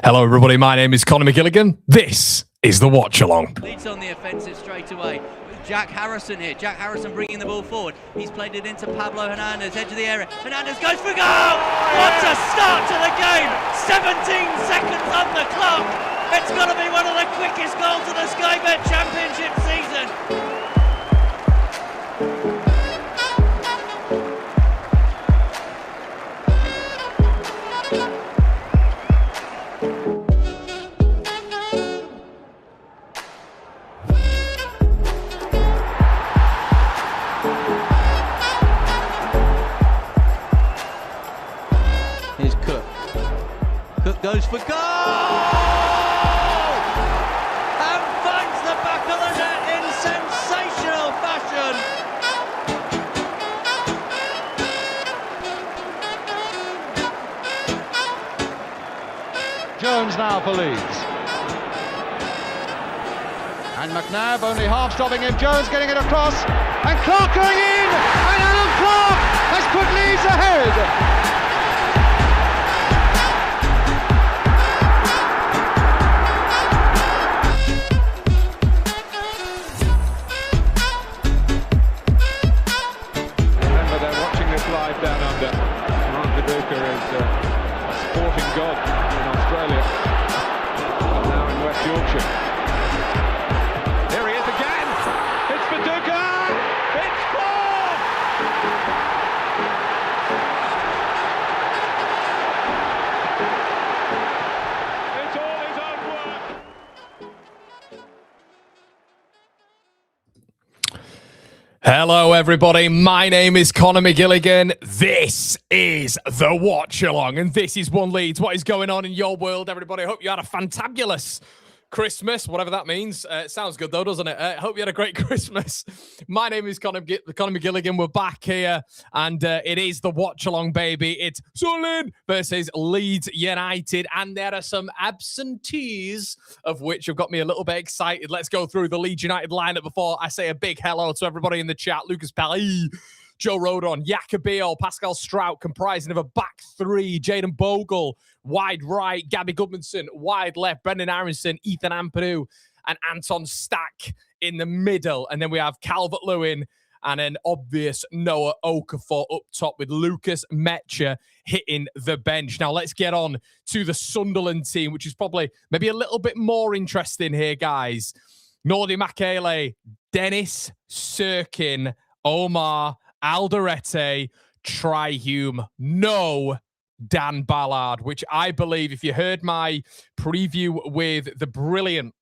Hello, everybody. My name is Conor McGilligan. This is the Watch Along. Leeds on the offensive straight away. Jack Harrison here. Jack Harrison bringing the ball forward. He's played it into Pablo Hernandez, edge of the area. Hernandez goes for goal! What a start to the game! 17 seconds on the clock. It's got to be one of the quickest goals of the Sky Bet Championship season. Here's Cook. Cook goes for goal! And finds the back of the net in sensational fashion. Jones now for Leeds. And McNabb only half stopping him. Jones getting it across. And Clark going in! And Alan Clark has put Leeds ahead! Live down under. Mark Viduka is a sporting god in Australia and now in West Yorkshire. Here he is again. It's Viduka. It's scored. It's all his own work. Hello, everybody. My name is Conor McGilligan. This is the Watch Along, and this is One Leeds. What is going on in your world, everybody? I hope you had a fantabulous Christmas, whatever that means. It sounds good, though, doesn't it? I hope you had a great Christmas. My name is Conor McGilligan. We're back here, and it is the Watch Along, baby. It's Sunderland versus Leeds United, and there are some absentees, of which have got me a little bit excited. Let's go through the Leeds United lineup before I say a big hello to everybody in the chat. Lucas Pelly, Joe Rodon, Jakobio, Pascal Strout, comprising of a back three, Jaden Bogle, wide right, Gabby Goodmanson, wide left, Brendan Aronson, Ethan Ampadu, and Anton Stack in the middle. And then we have Calvert-Lewin and an obvious Noah Okafor up top with Lucas Mecha hitting the bench. Now let's get on to the Sunderland team, which is probably maybe a little bit more interesting here, guys. Nordi Makele, Dennis Sirkin, Omar Alderete, Trihume, no Dan Ballard, which I believe, if you heard my preview with the brilliant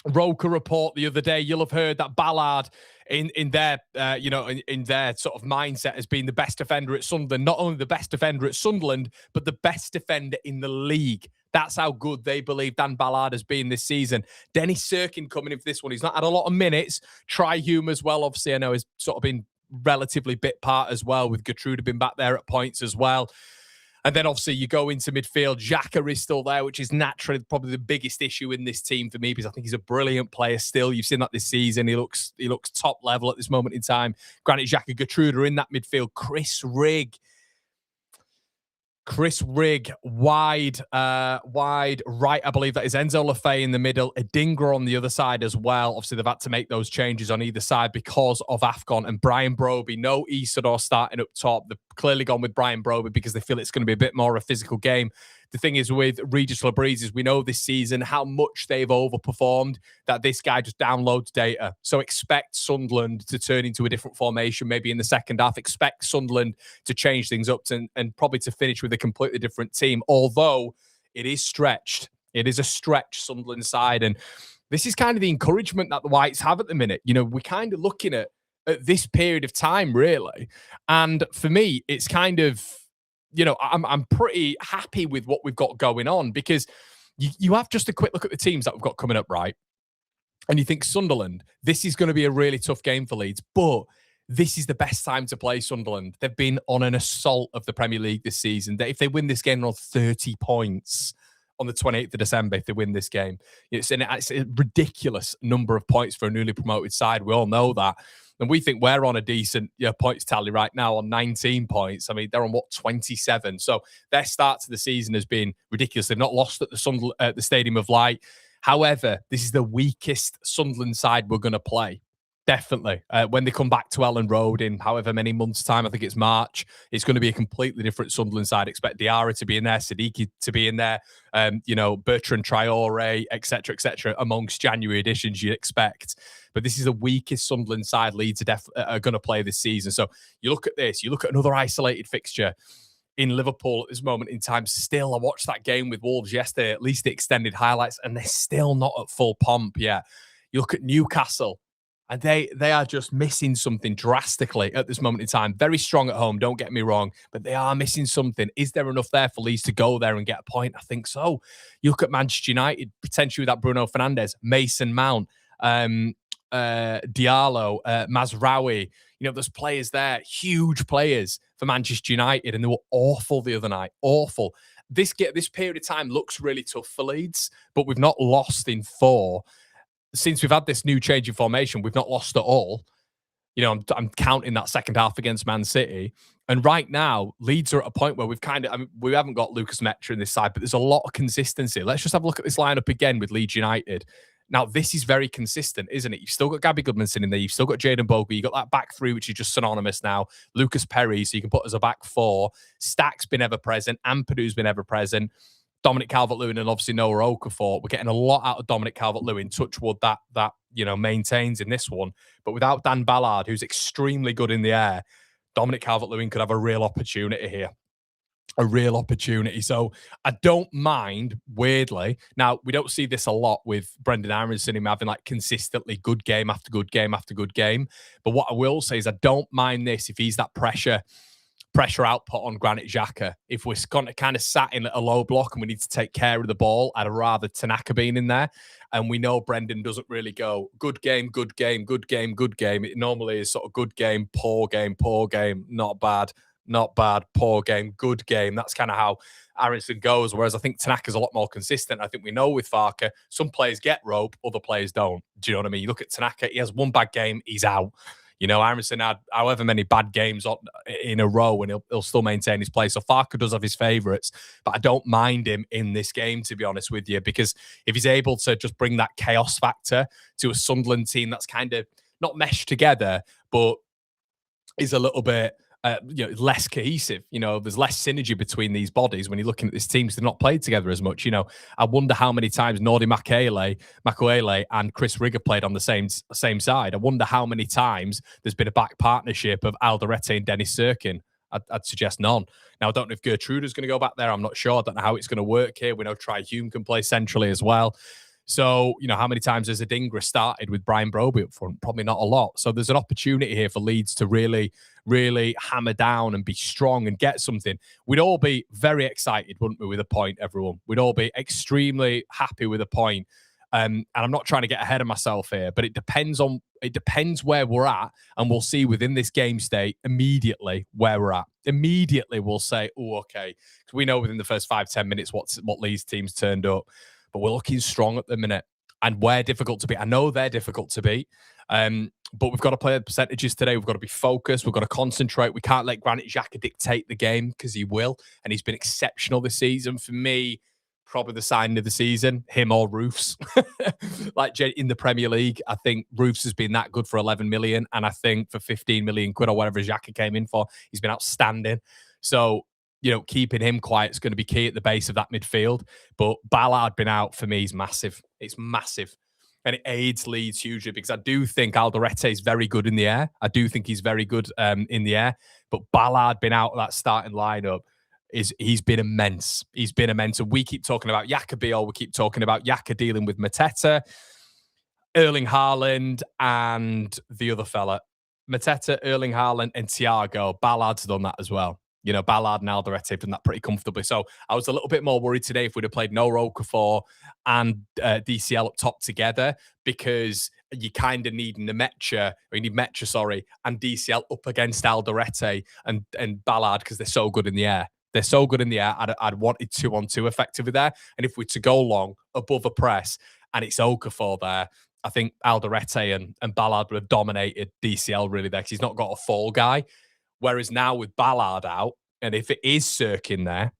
Roker report the other day, you'll have heard that Ballard in their in their sort of mindset as being the best defender at Sunderland. Not only the best defender at Sunderland, but the best defender in the league. That's how good they believe Dan Ballard has been this season. Dennis Sirkin coming in for this one. He's not had a lot of minutes. Trihume as well, obviously, I know has sort of been relatively bit part as well, with Gertrude been back there at points as well. And then obviously you go into midfield. Xhaka is still there, which is naturally probably the biggest issue in this team for me, because I think he's a brilliant player still. You've seen that this season. He looks top level at this moment in time. Granted, Xhaka, Gertrude are in that midfield. Chris Rigg, wide right, I believe that is Enzo Lafay in the middle, Adingra on the other side as well. Obviously, they've had to make those changes on either side because of AFCON, and Brian Broby, no Isidore starting up top. They've clearly gone with Brian Broby because they feel it's going to be a bit more of a physical game. The thing is with Regis Labrise is we know this season how much they've overperformed, that this guy just downloads data. So expect Sunderland to turn into a different formation maybe in the second half. Expect Sunderland to change things up and probably to finish with a completely different team, although it is stretched. It is a stretch Sunderland side, and this is kind of the encouragement that the Whites have at the minute. You know, we're kind of looking at this period of time, really, and for me, it's kind of, you know, I'm pretty happy with what we've got going on, because you have just a quick look at the teams that we've got coming up, right? And you think Sunderland, this is going to be a really tough game for Leeds, but this is the best time to play Sunderland. They've been on an assault of the Premier League this season. If they win this game, they're on 30 points on the 28th of December if they win this game. It's a ridiculous number of points for a newly promoted side. We all know that. And we think we're on a decent points tally right now on 19 points. I mean, they're on, what, 27? So their start to the season has been ridiculous. They've not lost at the Stadium of Light. However, this is the weakest Sunderland side we're going to play. Definitely. When they come back to Ellen Road in however many months' time, I think it's March, it's going to be a completely different Sunderland side. Expect Diarra to be in there, Siddiqui to be in there, Bertrand Traore, etc., amongst January editions you'd expect. But this is the weakest Sunderland side Leeds are going to play this season. So you look at this, you look at another isolated fixture in Liverpool at this moment in time. Still, I watched that game with Wolves yesterday, at least the extended highlights, and they're still not at full pomp yet. You look at Newcastle, and they are just missing something drastically at this moment in time. Very strong at home, don't get me wrong, but they are missing something. Is there enough there for Leeds to go there and get a point? I think so. You look at Manchester United, potentially with that Bruno Fernandes, Mason Mount, Diallo, Mazraoui. There's players there, huge players for Manchester United, and they were awful the other night. Awful. This period of time looks really tough for Leeds, but we've not lost in 4. Since we've had this new change in formation, we've not lost at all. I'm counting that second half against Man City. And right now, Leeds are at a point where we haven't got Lucas Metra in this side, but there's a lot of consistency. Let's just have a look at this lineup again with Leeds United. Now, this is very consistent, isn't it? You've still got Gabby Goodmanson in there. You've still got Jayden Bogle. You've got that back 3, which is just synonymous now. Lucas Perry, so you can put as a back 4. Stack's been ever present. Ampadu's been ever present. Dominic Calvert-Lewin and obviously Noah Okafor. We're getting a lot out of Dominic Calvert-Lewin. Touch wood that maintains in this one. But without Dan Ballard, who's extremely good in the air, Dominic Calvert-Lewin could have a real opportunity here. A real opportunity. So I don't mind, weirdly. Now, we don't see this a lot with Brendan Aronson, him having like consistently good game after good game after good game. But what I will say is I don't mind this if he's that pressure output on Granit Xhaka. If we're kind of sat in a low block and we need to take care of the ball, I'd rather Tanaka being in there. And we know Brendan doesn't really go good game, good game, good game, good game. It normally is sort of good game, poor game, not bad, poor game, good game. That's kind of how Aronson goes. Whereas I think Tanaka's a lot more consistent. I think we know with Farke, some players get rope, other players don't. Do you know what I mean? You look at Tanaka, he has one bad game, he's out. Aronson had however many bad games in a row and he'll still maintain his place. So Farke does have his favourites, but I don't mind him in this game, to be honest with you, because if he's able to just bring that chaos factor to a Sunderland team that's kind of not meshed together, but is a little bit less cohesive. There's less synergy between these bodies when you're looking at this team. So they've not played together as much. I wonder how many times Nordi Makuele and Chris Rigger played on the same side. I wonder how many times there's been a back partnership of Alderete and Dennis Sirkin. I'd suggest none. Now, I don't know if Gertrude's going to go back there. I'm not sure. I don't know how it's going to work here. We know Tri Hume can play centrally as well. So, how many times has Adingra started with Brian Broby up front? Probably not a lot. So there's an opportunity here for Leeds to really, really hammer down and be strong and get something. We'd all be very excited, wouldn't we, with a point, everyone? We'd all be extremely happy with a point. And I'm not trying to get ahead of myself here, but it depends where we're at, and we'll see within this game state immediately where we're at. Immediately we'll say, oh, okay. Because we know within the first 5-10 minutes what Leeds teams turned up. But we're looking strong at the minute, and we're difficult to beat. I know they're difficult to beat, but we've got to play the percentages today. We've got to be focused. We've got to concentrate. We can't let Granit Xhaka dictate the game, because he will, and he's been exceptional this season. For me, probably the signing of the season, him or Roofs. Like in the Premier League, I think Roofs has been that good for 11 million, and I think for 15 million quid or whatever Xhaka came in for, he's been outstanding. So, keeping him quiet is going to be key at the base of that midfield. But Ballard being out for me is massive. It's massive. And it aids Leeds hugely, because I do think Alderete is very good in the air. I do think he's very good in the air. But Ballard being out of that starting lineup, he's been immense. He's been immense. And we keep talking about Jacoby, or we keep talking about Xhaka dealing with Mateta, Erling Haaland, and the other fella. Mateta, Erling Haaland, and Thiago. Ballard's done that as well. Ballard and Alderete have done that pretty comfortably. So I was a little bit more worried today if we'd have played Noah Okafor and DCL up top together, because you kind of need Metra, and DCL up against Alderete and Ballard, because they're so good in the air. They're so good in the air. I'd wanted 2-on-2 effectively there. And if we're to go long above a press and it's Okafor there, I think Alderete and Ballard would have dominated DCL really there because he's not got a fall guy. Whereas now with Ballard out, and if it is Cirque in there,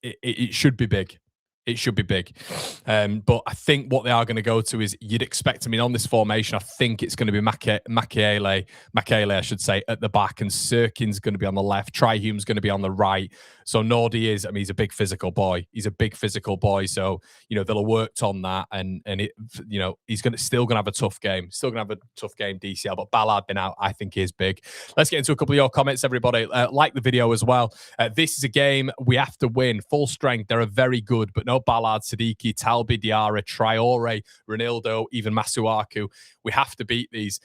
it should be big. It should be big. But I think what they are going to go to is you'd expect, I mean, on this formation, I think it's going to be Makele, I should say, at the back, and Sirkin's going to be on the left. Trihume's going to be on the right. So Nordy is, I mean, he's a big physical boy. He's a big physical boy. So, you know, they'll have worked on that. And it, you know, he's still going to have a tough game. Still going to have a tough game, DCL. But Ballard been out, I think, is big. Let's get into a couple of your comments, everybody. Like the video as well. This is a game we have to win. Full strength. They're a very good, but no Ballard, Siddiqui, Talbi, Diarra, Traore, Ronaldo, even Masuaku. We have to beat these.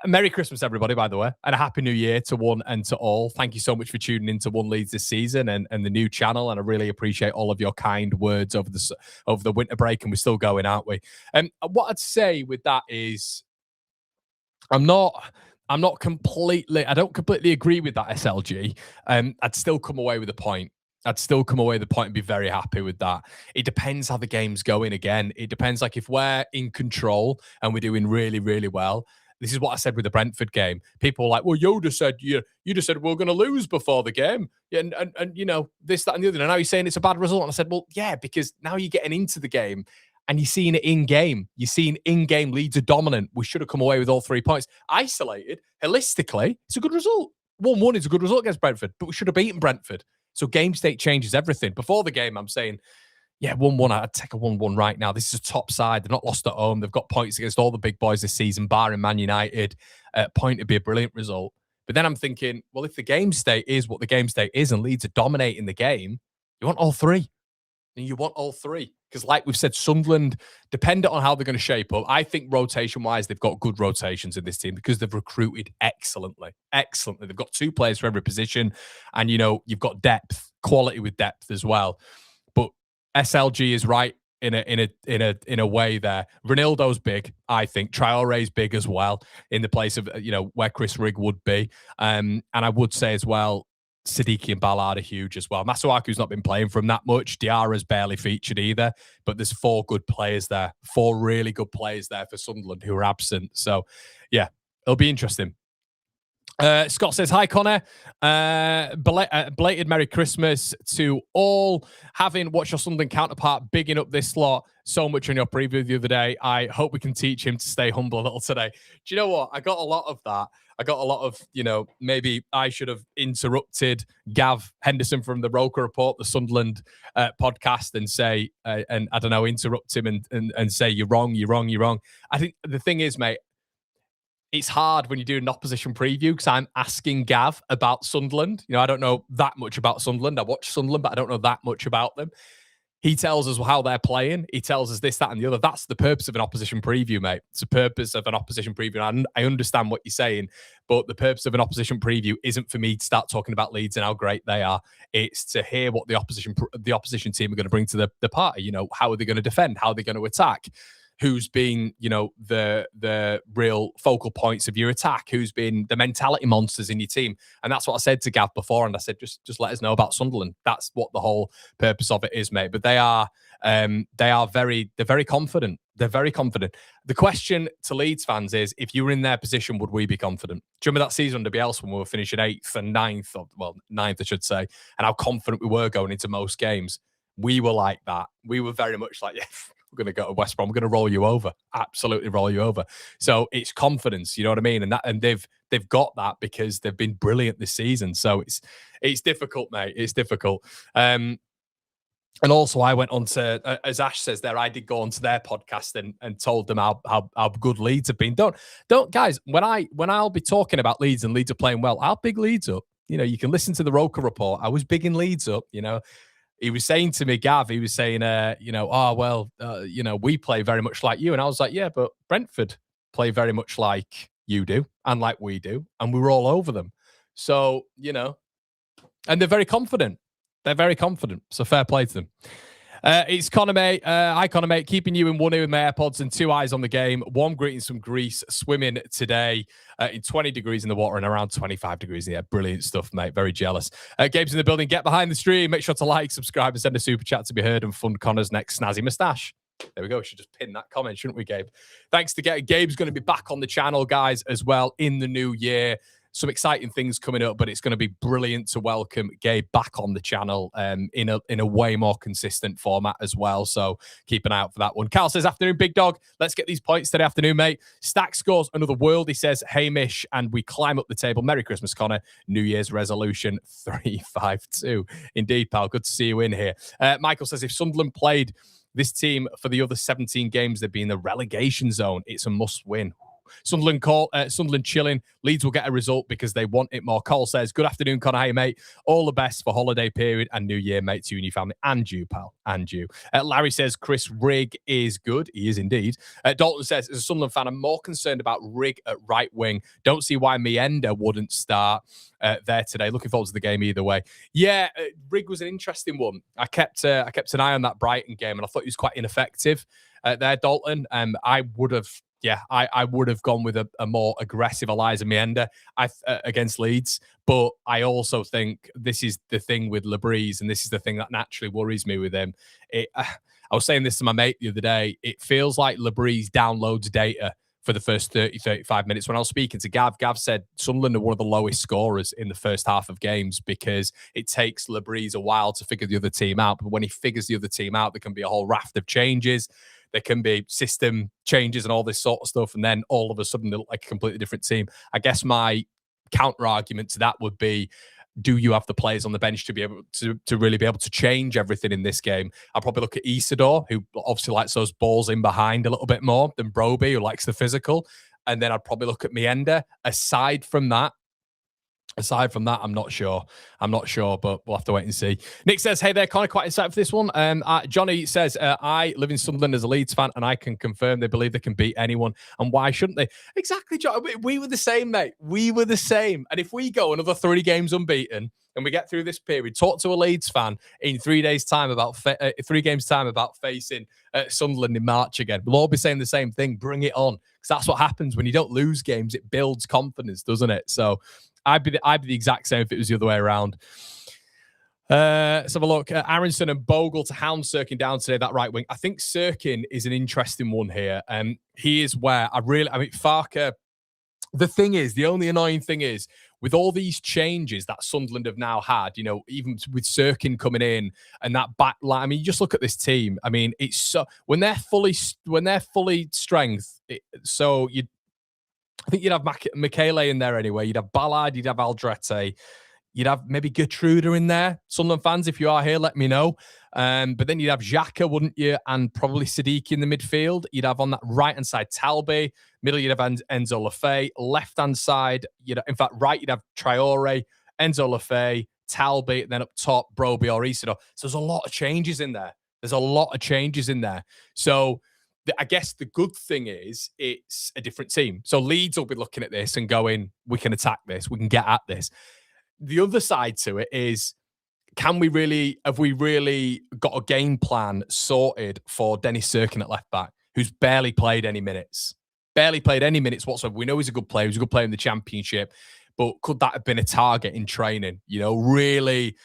Merry Christmas, everybody, by the way, and a Happy New Year to one and to all. Thank you so much for tuning in to One Leeds this season and the new channel, and I really appreciate all of your kind words over the winter break, and we're still going, aren't we? What I'd say with that is I don't completely agree with that SLG. I'd still come away with a point. And be very happy with that. It depends how the game's going again. It depends, like, if we're in control and we're doing really, really well. This is what I said with the Brentford game. People were like, well, you just said we're going to lose before the game. Yeah, and you know, this, that, and the other. And now you're saying it's a bad result. And I said, well, yeah, because now you're getting into the game and you're seeing it in-game. You're seeing in-game Leeds are dominant. We should have come away with all 3 points. Isolated, holistically, it's a good result. 1-1 is a good result against Brentford, but we should have beaten Brentford. So game state changes everything. Before the game, I'm saying, yeah, 1-1, I'd take a 1-1 right now. This is a top side. They're not lost at home. They've got points against all the big boys this season, barring Man United. Point would be a brilliant result. But then I'm thinking, well, if the game state is what the game state is and Leeds are dominating the game, you want all 3. And you want all 3. Because like we've said, Sunderland, dependent on how they're going to shape up, I think rotation-wise, they've got good rotations in this team because they've recruited excellently. Excellently. They've got 2 players for every position. And, you know, you've got depth, quality with depth as well. But SLG is right in a way there. Ronaldo's big, I think. Traore's big as well in the place of, you know, where Chris Rigg would be. And I would say as well, Siddiqui and Ballard are huge as well. Masuaku's not been playing for him that much. Diarra's barely featured either. But there's 4 good players there. 4 really good players there for Sunderland who are absent. So, yeah, it'll be interesting. Scott says, hi, Connor. Belated Merry Christmas to all. Having watched your Sunderland counterpart bigging up this lot so much on your preview the other day, I hope we can teach him to stay humble a little today. Do you know what? I got a lot of that. I got a lot of, you know, maybe I should have interrupted Gav Henderson from the Roker Report, the Sunderland podcast, and say, and I don't know, interrupt him and say, you're wrong. I think the thing is, mate, it's hard when you do an opposition preview because I'm asking Gav about Sunderland. You know, I don't know that much about Sunderland. I watch Sunderland, but I don't know that much about them. He tells us how they're playing. He tells us this, that, and the other. That's the purpose of an opposition preview, mate. It's the purpose of an opposition preview. And I understand what you're saying, but the purpose of an opposition preview isn't for me to start talking about Leeds and how great they are. It's to hear what the opposition team are going to bring to the party. You know, how are they going to defend? How are they going to attack? Who's been, you know, the real focal points of your attack? Who's been the mentality monsters in your team? And that's what I said to Gav before. And I said, just let us know about Sunderland. That's what the whole purpose of it is, mate. But they're very confident. They're very confident. The question to Leeds fans is, if you were in their position, would we be confident? Do you remember that season under Bielsa when we were finishing 8th and 9th, well, 9th, I should say, and how confident we were going into most games? We were like that. We were very much like, yeah, we're going to go to West Brom. We're going to roll you over. Absolutely roll you over. So it's confidence, you know what I mean? And they've got that because they've been brilliant this season. So it's difficult, mate. It's difficult. And also I went on to, as Ash says there, I did go onto their podcast and told them how good Leeds have been. Don't guys, when I'll be talking about Leeds and Leeds are playing well, I'll big Leeds up. You know, you can listen to the Roker Report. I was bigging Leeds up, you know. He was saying to me, Gav, he was saying, we play very much like you. And I was like, yeah, but Brentford play very much like you do and like we do. And we were all over them. So, you know, and they're very confident. They're very confident. So fair play to them. It's Connor, mate. Hi, Connor, mate. Keeping you in one ear with my AirPods and 2 eyes on the game. Warm greetings from Greece. Swimming today in 20 degrees in the water and around 25 degrees in the air. Brilliant stuff, mate. Very jealous. Gabe's in the building. Get behind the stream. Make sure to like, subscribe, and send a super chat to be heard and fund Connor's next snazzy moustache. There we go. We should just pin that comment, shouldn't we, Gabe? Thanks to Gabe. Gabe's going to be back on the channel, guys, as well in the new year. Some exciting things coming up, but it's going to be brilliant to welcome Gabe back on the channel in a way more consistent format as well. So keep an eye out for that one. Carl says, afternoon, big dog. Let's get these points today afternoon, mate. Stack scores another world, he says. Hamish, and we climb up the table. Merry Christmas, Connor. New Year's resolution 352. Indeed, pal. Good to see you in here. Michael says, if Sunderland played this team for the other 17 games, they'd be in the relegation zone. It's a must win. Sunderland chilling. Leeds will get a result because they want it more. Cole says, good afternoon, Connor. Hey, mate. All the best for holiday period and New Year, mate, to you and your family. And you, pal. And you. Larry says, Chris Rigg is good. He is indeed. Dalton says, as a Sunderland fan, I'm more concerned about Rigg at right wing. Don't see why Mienda wouldn't start there today. Looking forward to the game either way. Yeah, Rigg was an interesting one. I kept an eye on that Brighton game, and I thought he was quite ineffective there, Dalton. I would have gone with a more aggressive Eliza Mienda against Leeds. But I also think this is the thing with Labrise, and this is the thing that naturally worries me with him. I was saying this to my mate the other day. It feels like Labrise downloads data for the first 30, 35 minutes. When I was speaking to Gav said Sunderland are one of the lowest scorers in the first half of games because it takes Labrise a while to figure the other team out. But when he figures the other team out, there can be a whole raft of changes. There can be system changes and all this sort of stuff. And then all of a sudden, they look like a completely different team. I guess my counter argument to that would be, do you have the players on the bench to be able to really be able to change everything in this game? I'll probably look at Isidore, who obviously likes those balls in behind a little bit more than Broby, who likes the physical. And then I'd probably look at Mienda. Aside from that, I'm not sure. But we'll have to wait and see. Nick says, hey there, Connor, quite excited for this one. Johnny says, I live in Sunderland as a Leeds fan, and I can confirm they believe they can beat anyone. And why shouldn't they? Exactly, John. We were the same, mate. We were the same. And if we go another 3 games unbeaten and we get through this period, talk to a Leeds fan in 3 days' time about 3 games' time about facing Sunderland in March again. We'll all be saying the same thing. Bring it on. Because that's what happens when you don't lose games. It builds confidence, doesn't it? So I'd be the exact same if it was the other way around. Let's have a look. Aronson and Bogle to hound Sirkin down today, that right wing. I think Sirkin is an interesting one here. He is where Farke, the only annoying thing is, with all these changes that Sunderland have now had, even with Sirkin coming in and that back line, you just look at this team. It's so, when they're fully strength, I think you'd have Michele in there anyway. You'd have Ballard, you'd have Aldrete. You'd have maybe Gertruda in there. Sunderland fans, if you are here, let me know. But then you'd have Xhaka, wouldn't you? And probably Siddiqui in the midfield. You'd have on that right-hand side Talbi. Middle, you'd have Enzo Lefebvre. Left-hand side, right, you'd have Traore, Enzo Lefebvre, Talbi, and then up top, Broby or Isidore. So there's a lot of changes in there. So I guess the good thing is it's a different team. So Leeds will be looking at this and going, we can attack this. We can get at this. The other side to it is, have we really got a game plan sorted for Dennis Sirkin at left back, who's barely played any minutes whatsoever? We know he's a good player. He's a good player in the Championship, but could that have been a target in training? Really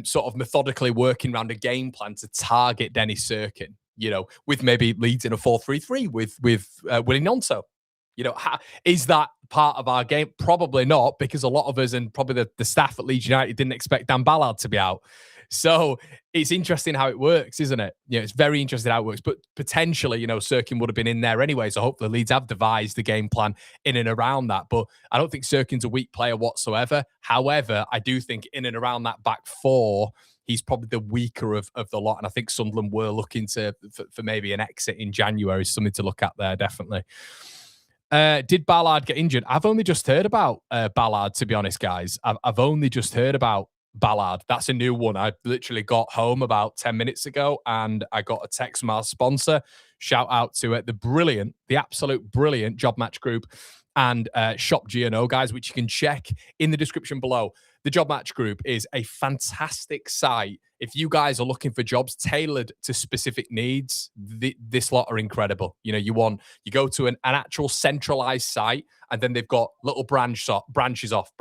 sort of methodically working around a game plan to target Dennis Sirkin, with maybe Leeds in a 4-3-3 with Willie Gnonto. Is that part of our game? Probably not, because a lot of us and probably the staff at Leeds United didn't expect Dan Ballard to be out. So it's interesting how it works, isn't it? It's very interesting how it works. But potentially, Sirkin would have been in there anyway. So hopefully Leeds have devised the game plan in and around that. But I don't think Sirkin's a weak player whatsoever. However, I do think in and around that back four, he's probably the weaker of the lot. And I think Sunderland were looking for maybe an exit in January. Something to look at there, definitely. Did Ballard get injured? I've only just heard about Ballard, to be honest, guys. I've only just heard about Ballard. That's a new one. I literally got home about 10 minutes ago and I got a text from our sponsor. Shout out to the absolute brilliant Job Match Group and Shop GNO, guys, which you can check in the description below. The Job Match Group is a fantastic site. If you guys are looking for jobs tailored to specific needs, this lot are incredible. You go to an actual centralized site, and then they've got little branches off,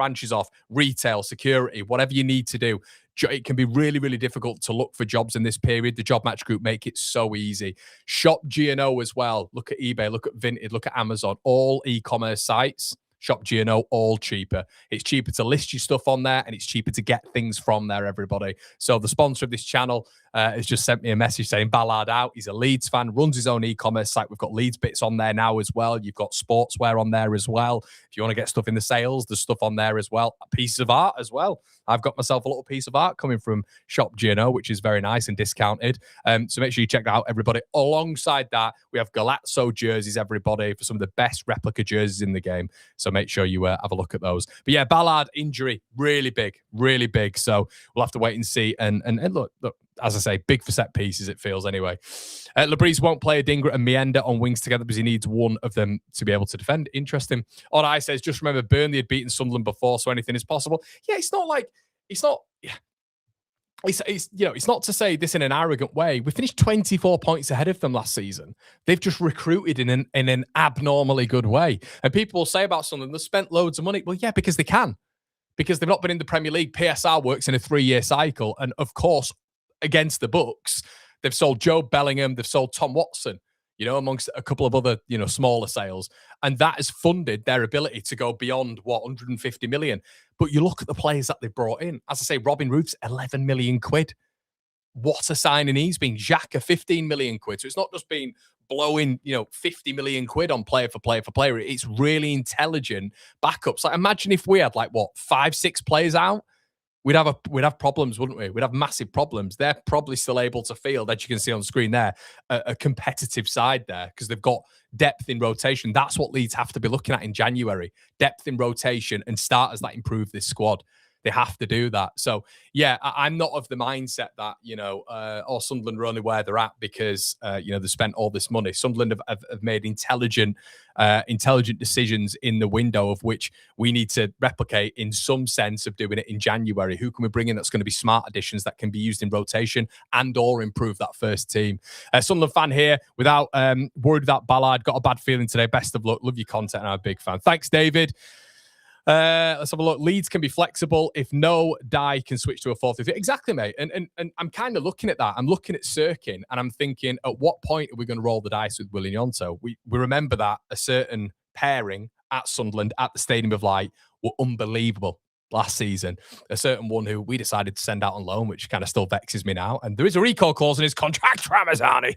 retail, security, whatever you need to do. It can be really, really difficult to look for jobs in this period. The job match group make it so easy. Shop G&O as well. Look at eBay, look at Vinted, look at Amazon, all e-commerce sites. Shop G&O, all cheaper. It's cheaper to list your stuff on there, and it's cheaper to get things from there, everybody. So the sponsor of this channel has just sent me a message saying Ballard out. He's a Leeds fan, runs his own e-commerce site. We've got Leeds bits on there now as well. You've got sportswear on there as well. If you want to get stuff in the sales, there's stuff on there as well. Pieces of art as well. I've got myself a little piece of art coming from Shop G&O, which is very nice and discounted. So make sure you check that out, everybody. Alongside that, we have Gonzalo Jerseys, everybody, for some of the best replica jerseys in the game. So make sure you have a look at those. But yeah, Ballard injury, really big, really big. So we'll have to wait and see. And look, as I say, big for set pieces, it feels anyway. Labrise won't play Adingra and Mienda on wings together because he needs one of them to be able to defend. Interesting. Odd says, just remember Burnley had beaten Sunderland before, so anything is possible. Yeah, it's not like, it's not, yeah. It's you know, it's not to say this in an arrogant way. We finished 24 points ahead of them last season. They've just recruited in an abnormally good way. And people will say about Sunderland, they've spent loads of money. Well, yeah, because they can. Because they've not been in the Premier League. PSR works in a 3-year cycle. And of course, against the books, they've sold Joe Bellingham, they've sold Tom Watson, you know, amongst a couple of other, you know, smaller sales. And that has funded their ability to go beyond, 150 million. But you look at the players that they've brought in. As I say, Robin Roof's 11 million quid. What a signing he's been. Xhaka, 15 million quid. So it's not just been blowing, 50 million quid on player for player for player. It's really intelligent backups. Like, imagine if we had 5, 6 players out. We'd have problems, wouldn't we? We'd have massive problems. They're probably still able to field, as you can see on the screen there, a competitive side there because they've got depth in rotation. That's what Leeds have to be looking at in January. Depth in rotation and starters that improve this squad. They have to do that. So, yeah, I'm not of the mindset that, Sunderland are only where they're at because, they've spent all this money. Sunderland have made intelligent decisions in the window of which we need to replicate in some sense of doing it in January. Who can we bring in that's going to be smart additions that can be used in rotation and or improve that first team? Sunderland fan here, without worried about Ballard. Got a bad feeling today. Best of luck. Love your content and I'm a big fan. Thanks, David. Let's have a look. Leeds can be flexible. If no, Dye can switch to a 4-3-3. Exactly, mate. And I'm kind of looking at that. I'm looking at Sirkin and I'm thinking, at what point are we going to roll the dice with Willian Yonto? We remember that a certain pairing at Sunderland at the Stadium of Light were unbelievable last season. A certain one who we decided to send out on loan, which kind of still vexes me now. And there is a recall clause in his contract, Ramazani.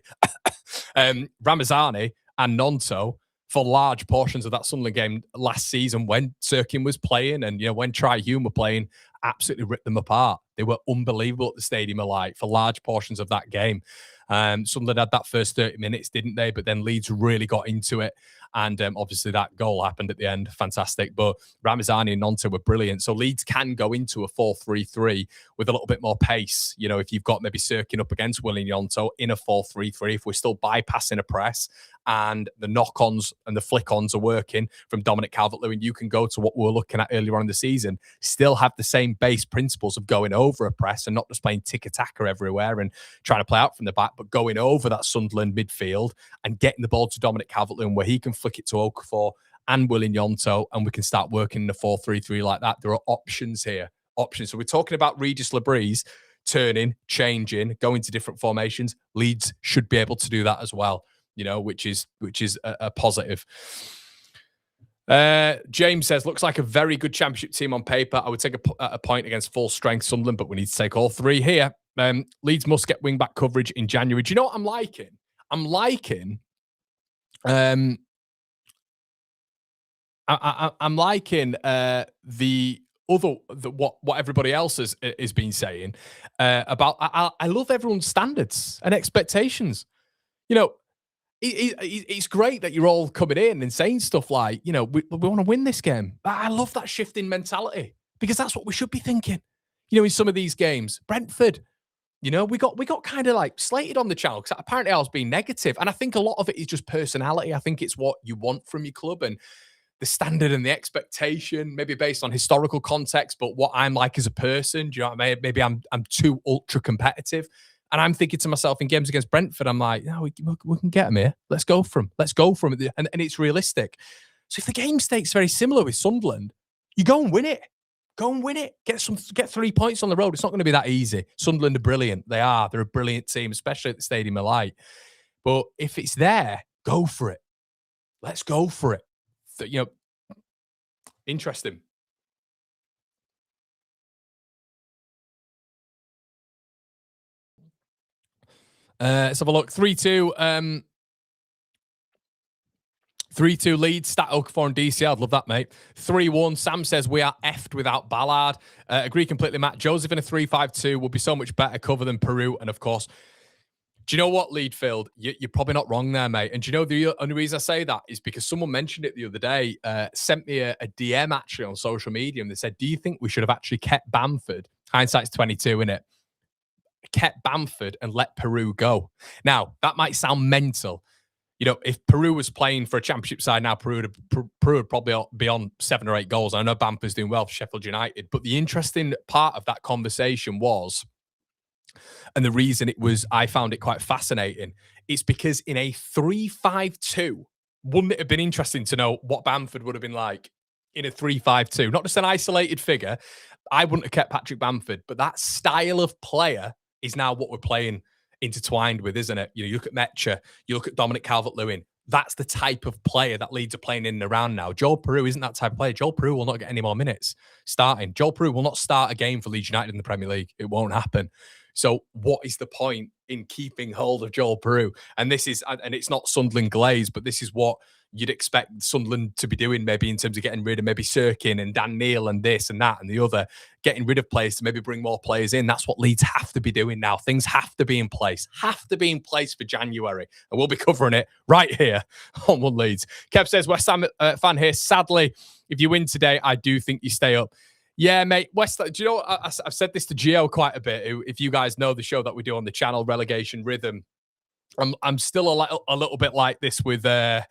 Ramazani and Nonto, for large portions of that Sunderland game last season when Sirkin was playing and, when Tri-Hume were playing, absolutely ripped them apart. They were unbelievable at the Stadium of Light for large portions of that game. Sunderland had that first 30 minutes, didn't they? But then Leeds really got into it. And obviously that goal happened at the end. Fantastic. But Ramazani and Nonto were brilliant. So Leeds can go into a 4-3-3 with a little bit more pace. If you've got maybe Sirkin up against Willian Yonto in a 4-3-3, if we're still bypassing a press and the knock-ons and the flick-ons are working from Dominic Calvert-Lewin, you can go to what we were looking at earlier on in the season, still have the same base principles of going over a press and not just playing tiki-taka everywhere and trying to play out from the back, but going over that Sunderland midfield and getting the ball to Dominic Calvert-Lewin where he can flick it to Okafor and Willian Yonto, and we can start working in a 4-3-3 like that. There are options here. Options. So we're talking about Regis Labrise turning, changing, going to different formations. Leeds should be able to do that as well, which is a positive. James says, looks like a very good championship team on paper. I would take a point against full strength Sunderland, but we need to take all 3 here. Leeds must get wing back coverage in January. Do you know what I'm liking? I'm liking what everybody else has been saying about. I love everyone's standards and expectations. It's great that you're all coming in and saying stuff like, we want to win this game. I love that shift in mentality because that's what we should be thinking. In some of these games, Brentford, we got kind of slated on the channel because apparently I was being negative. And I think a lot of it is just personality. I think it's what you want from your club and the standard and the expectation, maybe based on historical context, but what I'm like as a person. Do you know what I mean? Maybe I'm too ultra competitive. And I'm thinking to myself in games against Brentford, I'm like, no, we can get them here. Let's go for them. Let's go for them. And it's realistic. So if the game stake's very similar with Sunderland, you go and win it. Go and win it. Get 3 points on the road. It's not going to be that easy. Sunderland are brilliant. They are. They're a brilliant team, especially at the Stadium of Light. But if it's there, go for it. Let's go for it. Interesting. Let's have a look. 3-2. 3-2 Leeds, Stat Okafor and DC. I'd love that, mate. 3-1. Sam says we are effed without Ballard. Agree completely, Matt. Joseph in a 3-5-2 would be so much better cover than Peru. And of course, do you know what, Leadfield? You're probably not wrong there, mate. And do you know the only reason I say that is because someone mentioned it the other day, sent me a DM actually on social media, and they said, do you think we should have actually kept Bamford? Hindsight's 22, innit? Kept Bamford and let Peru go. Now, that might sound mental. You know, if Peru was playing for a championship side now, Peru would probably be on 7 or 8 goals. I know Bamford's doing well for Sheffield United, but the interesting part of that conversation was, and the reason I found it quite fascinating, it's because in a 3-5-2, wouldn't it have been interesting to know what Bamford would have been like in a 3-5-2? Not just an isolated figure. I wouldn't have kept Patrick Bamford, but that style of player is now what we're playing intertwined with, isn't it? You look at Metcha, you look at Dominic Calvert-Lewin. That's the type of player that Leeds are playing in and around now. Joel Peru isn't that type of player. Joel Peru will not get any more minutes starting. Joel Peru will not start a game for Leeds United in the Premier League. It won't happen. So what is the point in keeping hold of Joel Peru? And it's not Sunderland glaze, but this is what you'd expect Sunderland to be doing, maybe in terms of getting rid of maybe Sirkin and Dan Neil and this and that and the other, getting rid of players to maybe bring more players in. That's what Leeds have to be doing now. Things have to be in place, for January. And we'll be covering it right here on One Leeds. Kev says, West Ham fan here. Sadly, if you win today, I do think you stay up. Yeah, mate. West. Do you know what? I've said this to Gio quite a bit. If you guys know the show that we do on the channel, Relegation Rhythm, I'm still a little bit like this with Gio,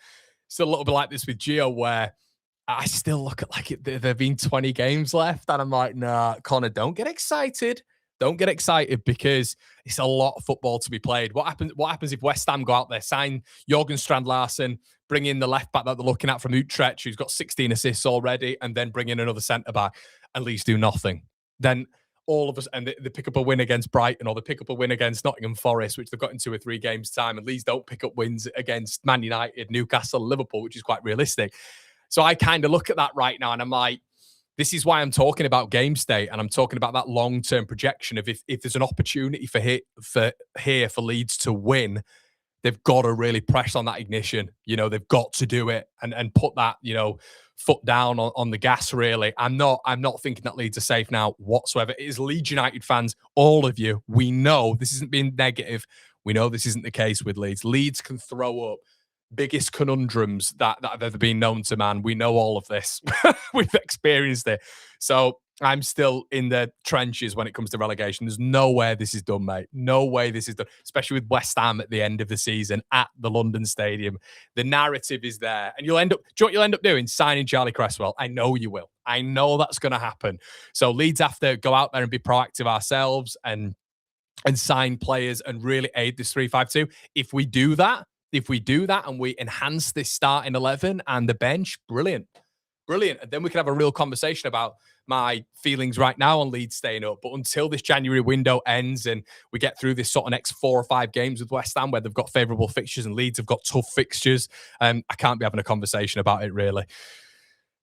where I still look at there've been 20 games left, and I'm like, nah, Connor, don't get excited. Don't get excited because it's a lot of football to be played. What happens if West Ham go out there, sign Jorgen Strand Larsen, bring in the left back that they're looking at from Utrecht, who's got 16 assists already, and then bring in another centre back and Leeds do nothing? Then all of us, and they pick up a win against Brighton, or they pick up a win against Nottingham Forest, which they've got in 2 or 3 games' time, and Leeds don't pick up wins against Man United, Newcastle, Liverpool, which is quite realistic. So I kind of look at that right now, and I'm like, this is why I'm talking about game state, and I'm talking about that long-term projection of if there's an opportunity for Leeds to win, they've got to really press on that ignition. They've got to do it and put that, foot down on the gas, really. I'm not thinking that Leeds are safe now whatsoever. It is Leeds United fans, all of you. We know this isn't being negative. We know this isn't the case with Leeds. Leeds can throw up biggest conundrums that have ever been known to man. We know all of this. We've experienced it. So I'm still in the trenches when it comes to relegation. There's no way this is done, mate. No way this is done, especially with West Ham at the end of the season at the London Stadium. The narrative is there. And do you know what you'll end up doing? Signing Charlie Cresswell. I know you will. I know that's going to happen. So Leeds have to go out there and be proactive ourselves and sign players and really aid this 3-5-2. If we do that and we enhance this starting 11 and the bench, brilliant. And then we can have a real conversation about my feelings right now on Leeds staying up. But until this January window ends and we get through this sort of next 4 or 5 games with West Ham where they've got favourable fixtures and Leeds have got tough fixtures, I can't be having a conversation about it, really.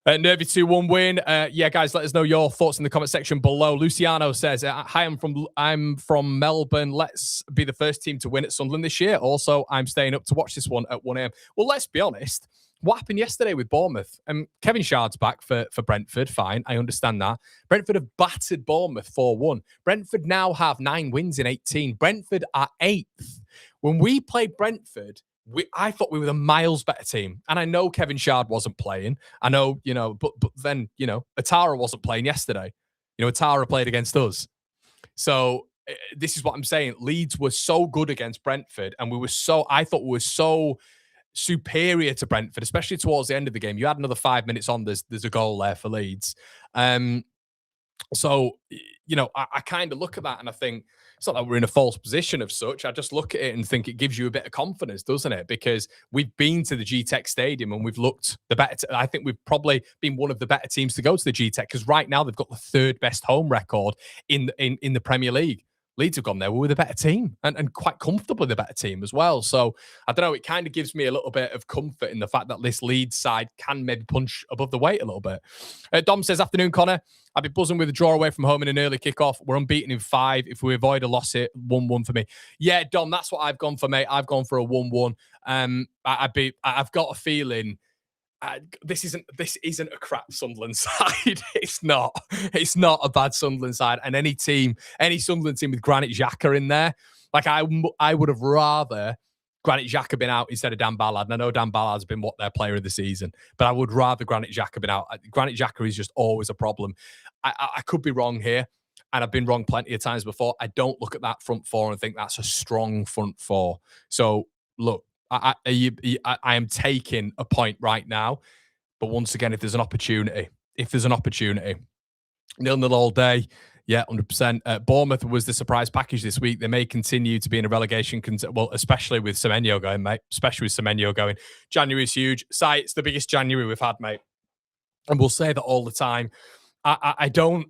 Nervy 2-1 win. Yeah, guys, let us know your thoughts in the comment section below. Luciano says, hi, I'm from Melbourne. Let's be the first team to win at Sunderland this year. Also, I'm staying up to watch this one at 1 a.m. Well, let's be honest. What happened yesterday with Bournemouth? Kevin Shard's back for Brentford. Fine, I understand that. Brentford have battered Bournemouth 4-1. Brentford now have 9 wins in 18. Brentford are 8th. When we played Brentford, I thought we were the miles better team. And I know Kevin Shard wasn't playing. I know, but then, Atara wasn't playing yesterday. Atara played against us. So this is what I'm saying. Leeds were so good against Brentford, and I thought we were so superior to Brentford, especially towards the end of the game. You had another 5 minutes on, there's a goal there for Leeds. So, I kind of look at that and I think it's not that we're in a false position of such. I just look at it and think it gives you a bit of confidence, doesn't it? Because we've been to the G-Tech Stadium and we've looked the better. I think we've probably been one of the better teams to go to the G-Tech, because right now they've got the third best home record in the Premier League. Leeds have gone there. We're the better team, and quite comfortably the better team as well. So I don't know. It kind of gives me a little bit of comfort in the fact that this Leeds side can maybe punch above the weight a little bit. Dom says, afternoon, Connor. I'd be buzzing with a draw away from home in an early kickoff. We're unbeaten in 5. If we avoid a loss here, 1-1 for me. Yeah, Dom, that's what I've gone for, mate. I've gone for a 1-1. I've got a feeling this isn't a crap Sunderland side. It's not a bad Sunderland side. And any Sunderland team with Granit Xhaka in there, like I would have rather Granit Xhaka been out instead of Dan Ballard. And I know Dan Ballard's been their player of the season, but I would rather Granit Xhaka been out. Granit Xhaka is just always a problem. I could be wrong here, and I've been wrong plenty of times before. I don't look at that front four and think that's a strong front four. So look, I am taking a point right now, but once again, if there's an opportunity, 0-0 all day. Yeah, 100%. Bournemouth was the surprise package this week. They may continue to be in a relegation, especially with Semenyo going, mate. January is huge. It's the biggest January we've had, mate. And we'll say that all the time. I don't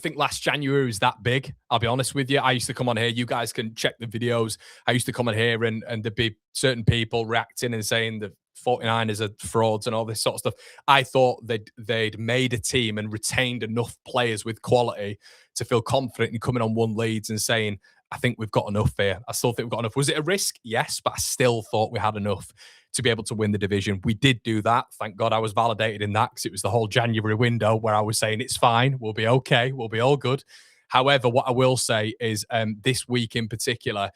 think last January was that big. I'll be honest with you. I used to come on here. You guys can check the videos. I used to come on here and there'd be certain people reacting and saying the 49ers are frauds and all this sort of stuff. I thought they'd made a team and retained enough players with quality to feel confident in coming on one Leeds and saying, I think we've got enough here. I still think we've got enough. Was it a risk? Yes, but I still thought we had enough to be able to win the division. We did do that. Thank God I was validated in that, because it was the whole January window where I was saying it's fine. We'll be okay. We'll be all good. However, what I will say is this week in particular,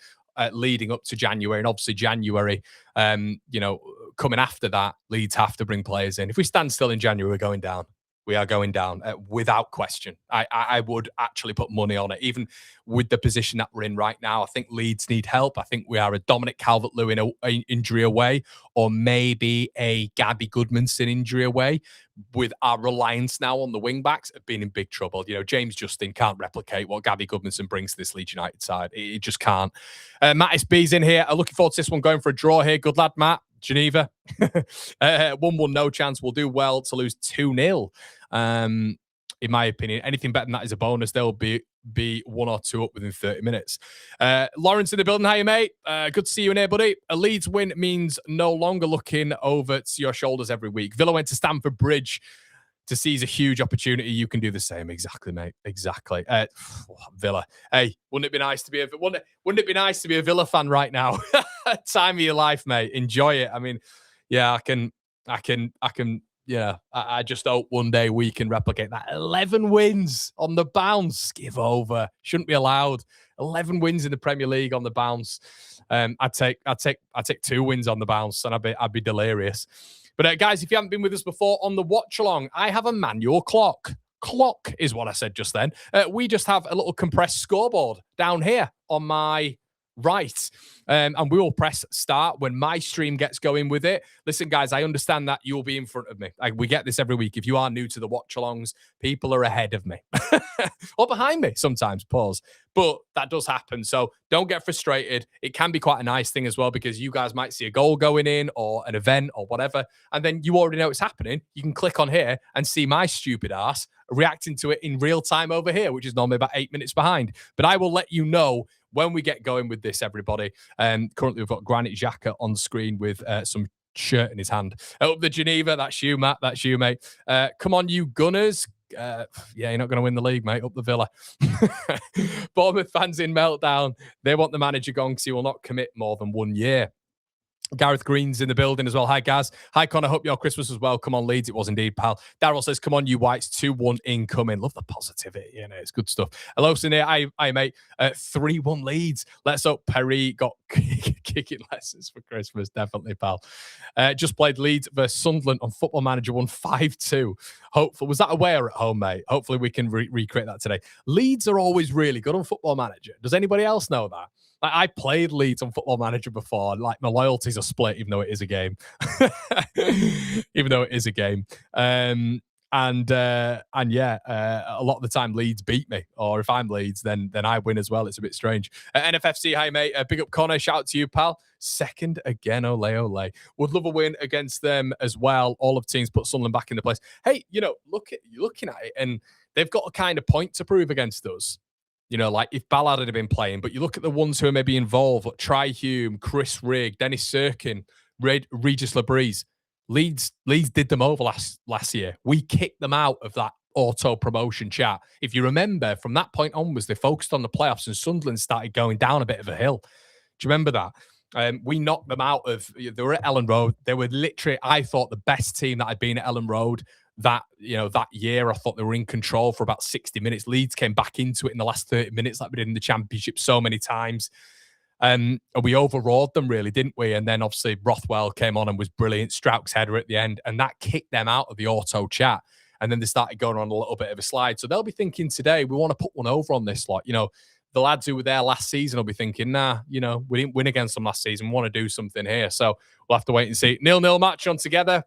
leading up to January, and obviously January, coming after that, Leeds have to bring players in. If we stand still in January, we're going down. We are going down without question. I would actually put money on it, even with the position that we're in right now. I think Leeds need help. I think we are a Dominic Calvert-Lewin injury away, or maybe a Gabby Goodmanson injury away, with our reliance now on the wing-backs have been in big trouble. James Justin can't replicate what Gabby Goodmanson brings to this Leeds United side. It just can't. Mattis B's in here. Looking forward to this one, going for a draw here. Good lad, Matt. Geneva. 1-1, no chance. We'll do well to lose 2-0. In my opinion, anything better than that is a bonus. They'll be 1 or 2 up within 30 minutes. Lawrence in the building. How you, mate? Good to see you in here, buddy. A Leeds win means no longer looking over to your shoulders every week. Villa went to Stamford Bridge to seize a huge opportunity. You can do the same. Exactly, mate. Exactly. Villa. Hey, wouldn't it be nice to be a Villa fan right now? Time of your life, mate. Enjoy it. I mean, yeah, I can. Yeah, I just hope one day we can replicate that. 11 wins on the bounce. Give over. Shouldn't be allowed. 11 wins in the Premier League on the bounce. I'd take 2 wins on the bounce, and I'd be delirious. But guys, if you haven't been with us before on the watch along, I have a manual clock. Clock is what I said just then. We just have a little compressed scoreboard down here on my right. And we will press start when my stream gets going with it. Listen, guys, I understand that you'll be in front of me. We get this every week. If you are new to the watch-alongs, people are ahead of me. Or behind me sometimes, pause. But that does happen. So don't get frustrated. It can be quite a nice thing as well, because you guys might see a goal going in or an event or whatever, and then you already know it's happening. You can click on here and see my stupid ass reacting to it in real time over here, which is normally about 8 minutes behind. But I will let you know when we get going with this, everybody. Currently, we've got Granit Xhaka on screen with some shirt in his hand. Up the Geneva, that's you, Matt. That's you, mate. Come on, you Gunners. Yeah, you're not going to win the league, mate. Up the Villa. Bournemouth fans in meltdown. They want the manager gone because he will not commit more than 1 year. Gareth Green's in the building as well. Hi, Gaz. Hi, Connor. Hope your Christmas was well. Come on, Leeds. It was indeed, pal. Daryl says, come on, you Whites. 2-1 incoming. Love the positivity. It's good stuff. Hello, Sinead. Hi, mate. 3-1 Leeds. Let's hope Perry got kicking lessons for Christmas. Definitely, pal. Just played Leeds versus Sunderland on Football Manager. Won 5-2. Hopefully, was that away or at home, mate? Hopefully, we can recreate that today. Leeds are always really good on Football Manager. Does anybody else know that? I played Leeds on Football Manager before. My loyalties are split, even though it is a game. And yeah, a lot of the time Leeds beat me, or if I'm Leeds, then I win as well. It's a bit strange. NFFC, hi mate, big up Connor, shout out to you, pal. Second again, ole ole. Would love a win against them as well. All of teams put Sunderland back in the place. Hey, you're looking at it, and they've got a kind of point to prove against us. Like if Ballard had been playing, but you look at the ones who are maybe involved, like Tri Hume, Chris Rigg, Dennis Sirkin, Regis Labrise. Leeds did them over last year. We kicked them out of that auto promotion chat. If you remember, from that point onwards, they focused on the playoffs and Sunderland started going down a bit of a hill. Do you remember that? We knocked them out of, they were at Ellen Road. They were literally, I thought, the best team that had been at Ellen Road that year. I thought they were in control for about 60 minutes. Leeds came back into it in the last 30 minutes like we did in the Championship so many times. And we overawed them, really, didn't we? And then, obviously, Rothwell came on and was brilliant. Strauch's header at the end. And that kicked them out of the auto chat. And then they started going on a little bit of a slide. So they'll be thinking today, we want to put one over on this lot. The lads who were there last season will be thinking, nah, we didn't win against them last season. We want to do something here. So we'll have to wait and see. 0-0 match on together.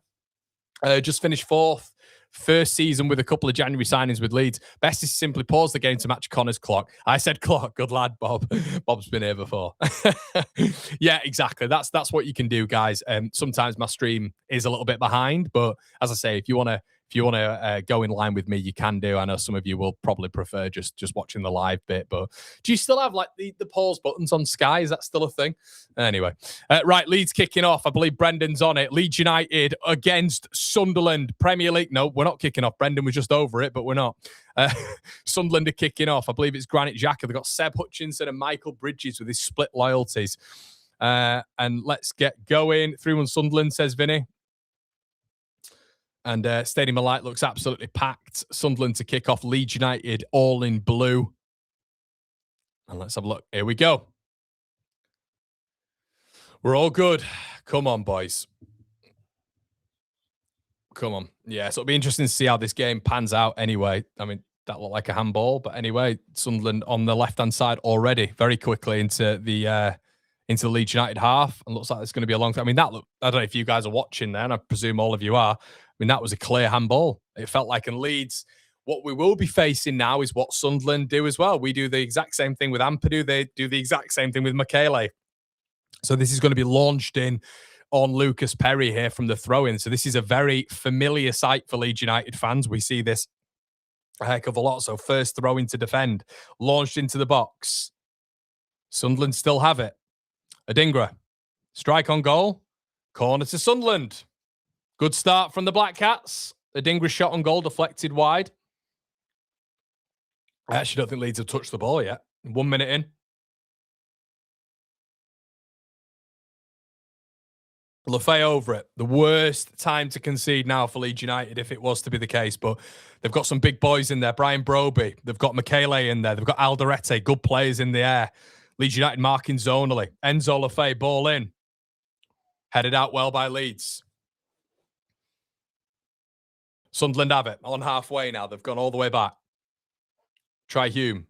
Just finished fourth. First season with a couple of January signings with Leeds. Best is simply pause the game to match Connor's clock. I said clock. Good lad, Bob. Bob's been here before. Yeah, exactly. That's what you can do, guys. Sometimes my stream is a little bit behind, but as I say, if you want to go in line with me, you can do. I know some of you will probably prefer just watching the live bit, but do you still have like the pause buttons on Sky? Is that still a thing? Anyway, right, Leeds kicking off. I believe Brendan's on it. Leeds United against Sunderland. Premier League. No, we're not kicking off. Brendan was just over it, but we're not. Sunderland are kicking off. I believe it's Granit Xhaka. They've got Seb Hutchinson and Michael Bridges with his split loyalties. And let's get going. 3-1 Sunderland, says Vinny. And Stadium of Light looks absolutely packed. Sunderland to kick off. Leeds United all in blue. And let's have a look. Here we go. We're all good. Come on, boys. Come on. Yeah, so it'll be interesting to see how this game pans out anyway. I mean, that looked like a handball. But anyway, Sunderland on the left-hand side already very quickly into the Leeds United half. And looks like it's going to be a long time. I mean, I don't know if you guys are watching there, and I presume all of you are. I mean, that was a clear handball. It felt like in Leeds. What we will be facing now is what Sunderland do as well. We do the exact same thing with Ampadu. They do the exact same thing with Michele. So this is going to be launched in on Lucas Perry here from the throw-in. So this is a very familiar sight for Leeds United fans. We see this a heck of a lot. So first throw-in to defend. Launched into the box. Sunderland still have it. Adingra. Strike on goal. Corner to Sunderland. Good start from the Black Cats. Adingra's shot on goal deflected wide. I actually don't think Leeds have touched the ball yet. 1 minute in. Lafay over it. The worst time to concede now for Leeds United if it was to be the case. But they've got some big boys in there. Brian Broby. They've got Michele in there. They've got Alderete. Good players in the air. Leeds United marking zonally. Enzo Lafay, ball in. Headed out well by Leeds. Sunderland have it. On halfway now. They've gone all the way back. Try Hume.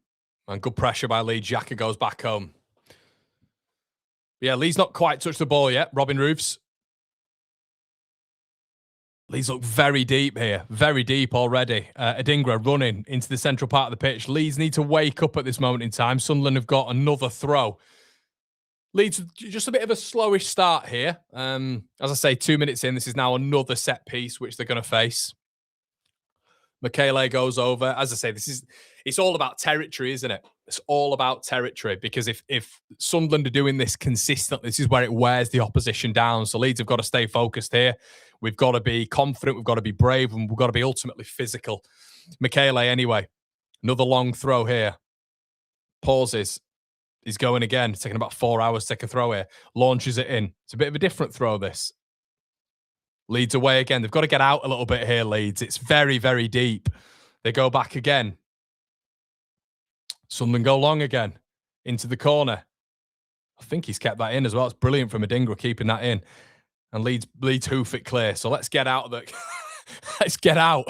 And good pressure by Leeds. Xhaka goes back home. Yeah, Leeds not quite touched the ball yet. Robin Roofs. Leeds look very deep here. Very deep already. Adingra running into the central part of the pitch. Leeds need to wake up at this moment in time. Sunderland have got another throw. Leeds, just a bit of a slowish start here. As I say, 2 minutes in, this is now another set piece, which they're going to face. Michele goes over. As I say, it's all about territory, isn't it? It's all about territory, because if Sunderland are doing this consistently, this is where it wears the opposition down. So Leeds have got to stay focused here. We've got to be confident. We've got to be brave, and we've got to be ultimately physical. Michele, anyway, another long throw here. Pauses. He's going again. It's taking about 4 hours to take a throw here. Launches it in. It's a bit of a different throw, this. Leeds away again. They've got to get out a little bit here, Leeds. It's very, very deep. They go back again. Sunderland go long again. Into the corner. I think he's kept that in as well. It's brilliant from Adingra keeping that in. And Leeds hoof it clear. So let's get out of the... let's get out.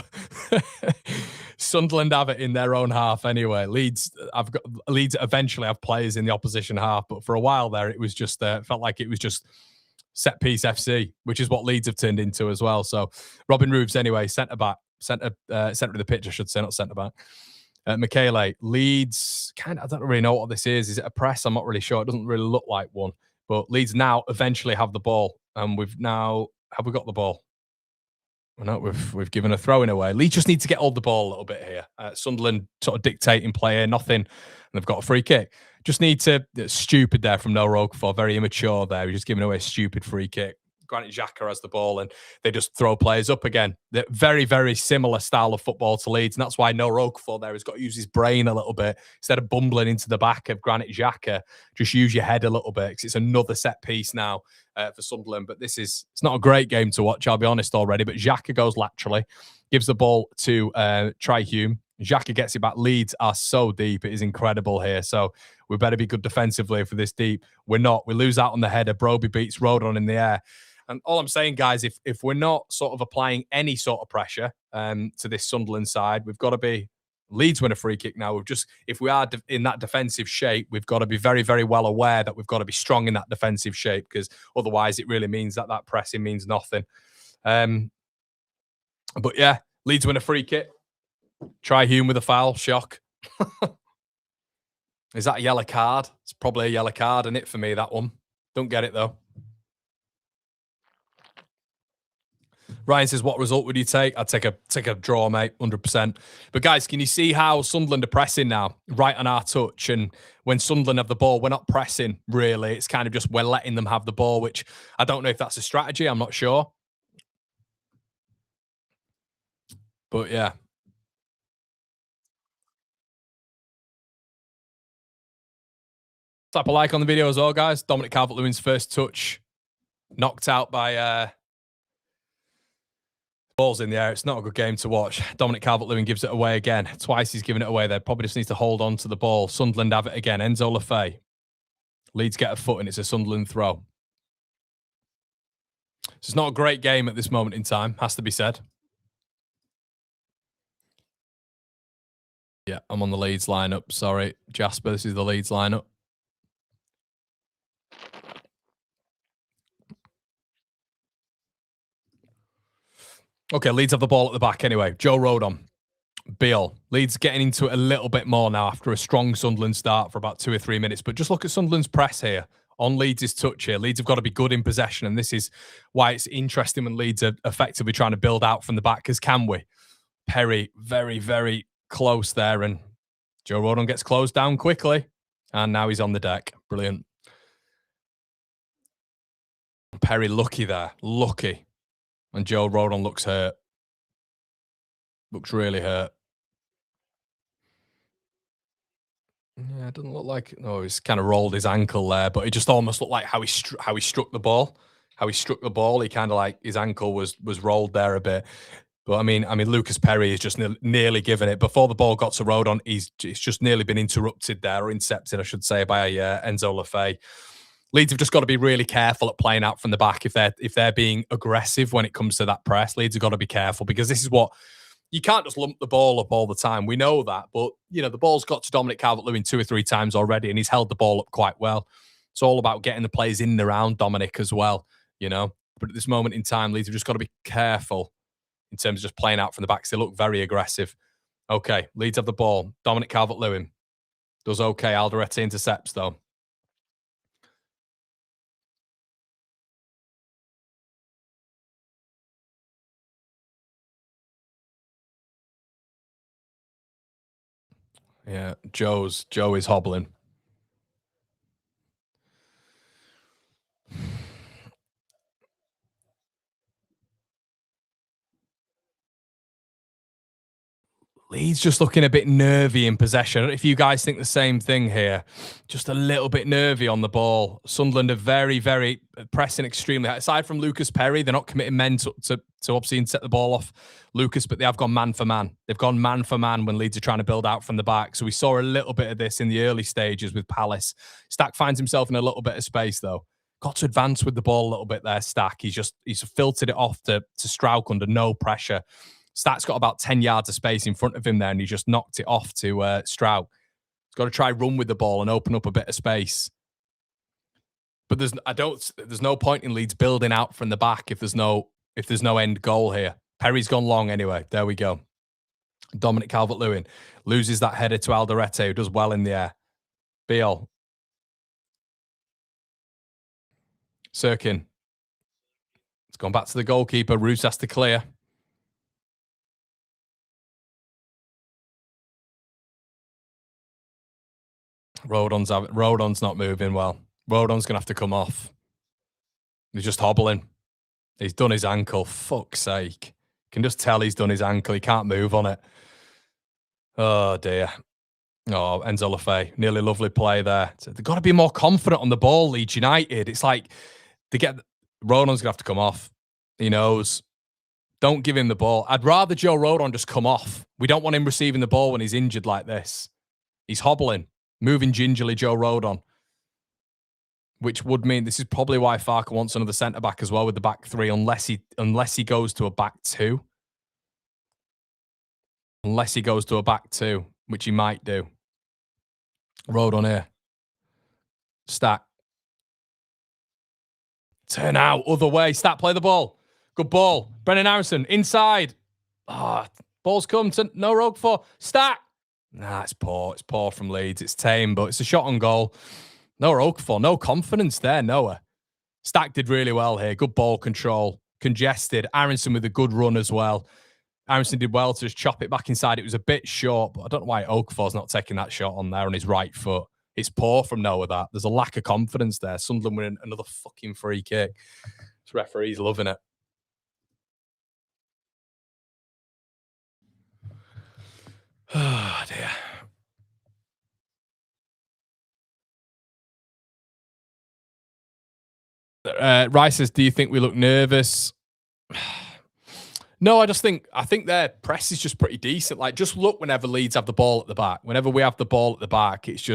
Sunderland have it in their own half anyway. Leeds eventually have players in the opposition half, but for a while there, it was just felt like it was just set piece FC, which is what Leeds have turned into as well. So Robin Roofs anyway, centre back. centre of the pitch, I should say, not centre back. Michele, Leeds, I don't really know what this is. Is it a press? I'm not really sure. It doesn't really look like one. But Leeds now eventually have the ball. And have we got the ball? No, we've given a throw in away. Leeds just need to get hold the ball a little bit here. Sunderland sort of dictating play here, nothing. And they've got a free kick. Just need to, stupid there from No Roquefort, very immature there. He's just giving away a stupid free kick. Granit Xhaka has the ball and they just throw players up again. They're very, very similar style of football to Leeds. And that's why No Roquefort there has got to use his brain a little bit. Instead of bumbling into the back of Granit Xhaka, just use your head a little bit because it's another set piece now for Sunderland. But it's not a great game to watch, I'll be honest already. But Xhaka goes laterally, gives the ball to Tri-Hume. Xhaka gets it back. Leeds are so deep. It is incredible here. So we better be good defensively for this deep. We're not. We lose out on the header. Broby beats Rodon in the air. And all I'm saying, guys, if we're not sort of applying any sort of pressure to this Sunderland side, we've got to be Leeds win a free kick now. If we are in that defensive shape, we've got to be very, very well aware that we've got to be strong in that defensive shape because otherwise it really means that pressing means nothing. But yeah, Leeds win a free kick. Tri-Hume with a foul. Shock. Is that a yellow card? It's probably a yellow card, isn't it, for me, that one? Don't get it, though. Ryan says, what result would you take? I'd take a draw, mate, 100%. But guys, can you see how Sunderland are pressing now, right on our touch? And when Sunderland have the ball, we're not pressing, really. It's kind of just we're letting them have the ball, which I don't know if that's a strategy. I'm not sure. But yeah. Slap a like on the video as well, guys. Dominic Calvert-Lewin's first touch knocked out by... Ball's in the air. It's not a good game to watch. Dominic Calvert-Lewin gives it away again. Twice he's given it away there. Probably just needs to hold on to the ball. Sunderland have it again. Enzo Lefebvre. Leeds get a foot and it's a Sunderland throw. So it's not a great game at this moment in time, has to be said. Yeah, I'm on the Leeds lineup. Sorry, Jasper, this is the Leeds lineup. Okay, Leeds have the ball at the back anyway. Joe Rodon, Beale. Leeds getting into it a little bit more now after a strong Sunderland start for about 2 or 3 minutes. But just look at Sunderland's press here on Leeds' touch here. Leeds have got to be good in possession, and this is why it's interesting when Leeds are effectively trying to build out from the back, because can we? Perry, very, very close there, and Joe Rodon gets closed down quickly, and now he's on the deck. Brilliant. Perry lucky there. Lucky. And Joe Rodon looks hurt. Looks really hurt. Yeah, it doesn't look like... No, he's kind of rolled his ankle there, but it just almost looked like how he struck the ball. How he struck the ball, he kind of like... His ankle was rolled there a bit. But I mean, Lucas Perry is just nearly given it. Before the ball got to Rodon, it's just nearly been interrupted there, or intercepted, I should say, by Enzo Lefebvre. Leeds have just got to be really careful at playing out from the back if they're being aggressive when it comes to that press. Leeds have got to be careful because this is what you can't just lump the ball up all the time. We know that, but you know the ball's got to Dominic Calvert-Lewin 2 or 3 times already, and he's held the ball up quite well. It's all about getting the players in and around Dominic as well, you know. But at this moment in time, Leeds have just got to be careful in terms of just playing out from the back because they look very aggressive. Okay, Leeds have the ball. Dominic Calvert-Lewin does okay. Alderete intercepts though. Yeah, Joe is hobbling. Leeds just looking a bit nervy in possession. I don't know if you guys think the same thing here. Just a little bit nervy on the ball. Sunderland are very, very pressing extremely high. Aside from Lucas Perry, they're not committing men to obviously set the ball off Lucas, but they have gone man for man. They've gone man for man when Leeds are trying to build out from the back. So we saw a little bit of this in the early stages with Palace. Stack finds himself in a little bit of space, though. Got to advance with the ball a little bit there, Stack. He's filtered it off to Strauch under no pressure. Stack's got about 10 yards of space in front of him there, and he just knocked it off to Strauch. He's got to try run with the ball and open up a bit of space. But there's no point in Leeds building out from the back if there's no end goal here. Perry's gone long anyway. There we go. Dominic Calvert-Lewin loses that header to Alderete, who does well in the air. Beal. Sirkin. It's gone back to the goalkeeper. Roos has to clear. Rodon's not moving well. Rodon's going to have to come off. He's just hobbling. He's done his ankle. Fuck's sake. You can just tell he's done his ankle. He can't move on it. Oh, dear. Oh, Enzo Lefebvre. Nearly lovely play there. They've got to be more confident on the ball, Leeds United. It's like Rodon's going to have to come off. He knows. Don't give him the ball. I'd rather Joe Rodon just come off. We don't want him receiving the ball when he's injured like this. He's hobbling. Moving gingerly, Joe Rodon. Which would mean this is probably why Farke wants another centre-back as well with the back three, unless he goes to a back two. Unless he goes to a back two, which he might do. Rodon here. Stack. Turn out, other way. Stack, play the ball. Good ball. Brennan Harrison, inside. Ball's come to no Rogue for. Stack. Nah, it's poor. It's poor from Leeds. It's tame, but it's a shot on goal. No Okafor, no confidence there, Noah. Stack did really well here. Good ball control. Congested. Aronson with a good run as well. Aronson did well to just chop it back inside. It was a bit short, but I don't know why Okafor's not taking that shot on there on his right foot. It's poor from Noah, that. There's a lack of confidence there. Sunderland winning another fucking free kick. This referee's loving it. Oh, dear. Rice says, do you think we look nervous? No, I think their press is just pretty decent. Like, just look whenever Leeds have the ball at the back. Whenever we have the ball at the back, it's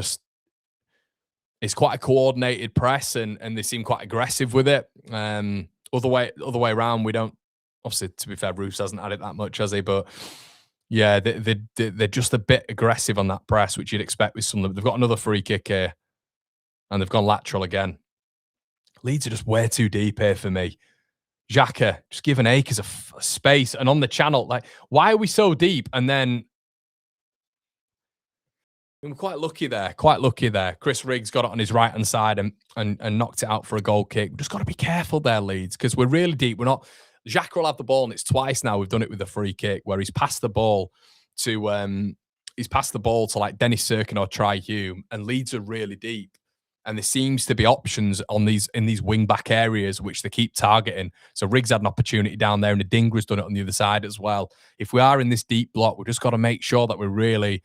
quite a coordinated press and they seem quite aggressive with it. Other way around, we don't. Obviously, to be fair, Roos hasn't had it that much, has he? But yeah, they're just a bit aggressive on that press, which you'd expect with Sunderland. They've got another free kick here, and they've gone lateral again. Leeds are just way too deep here for me. Xhaka, just giving Akers a space. And on the channel, like, why are we so deep? And then I'm quite lucky there. Chris Riggs got it on his right-hand side and knocked it out for a goal kick. We've just got to be careful there, Leeds, because we're really deep. We're not... Xhaka will have the ball, and it's twice now we've done it with a free kick, where he's passed the ball to like Dennis Sirkin or Tri Hume, and Leeds are really deep. And there seems to be options in these wing back areas which they keep targeting. So Riggs had an opportunity down there, and Adingra's done it on the other side as well. If we are in this deep block, we've just got to make sure that we're really,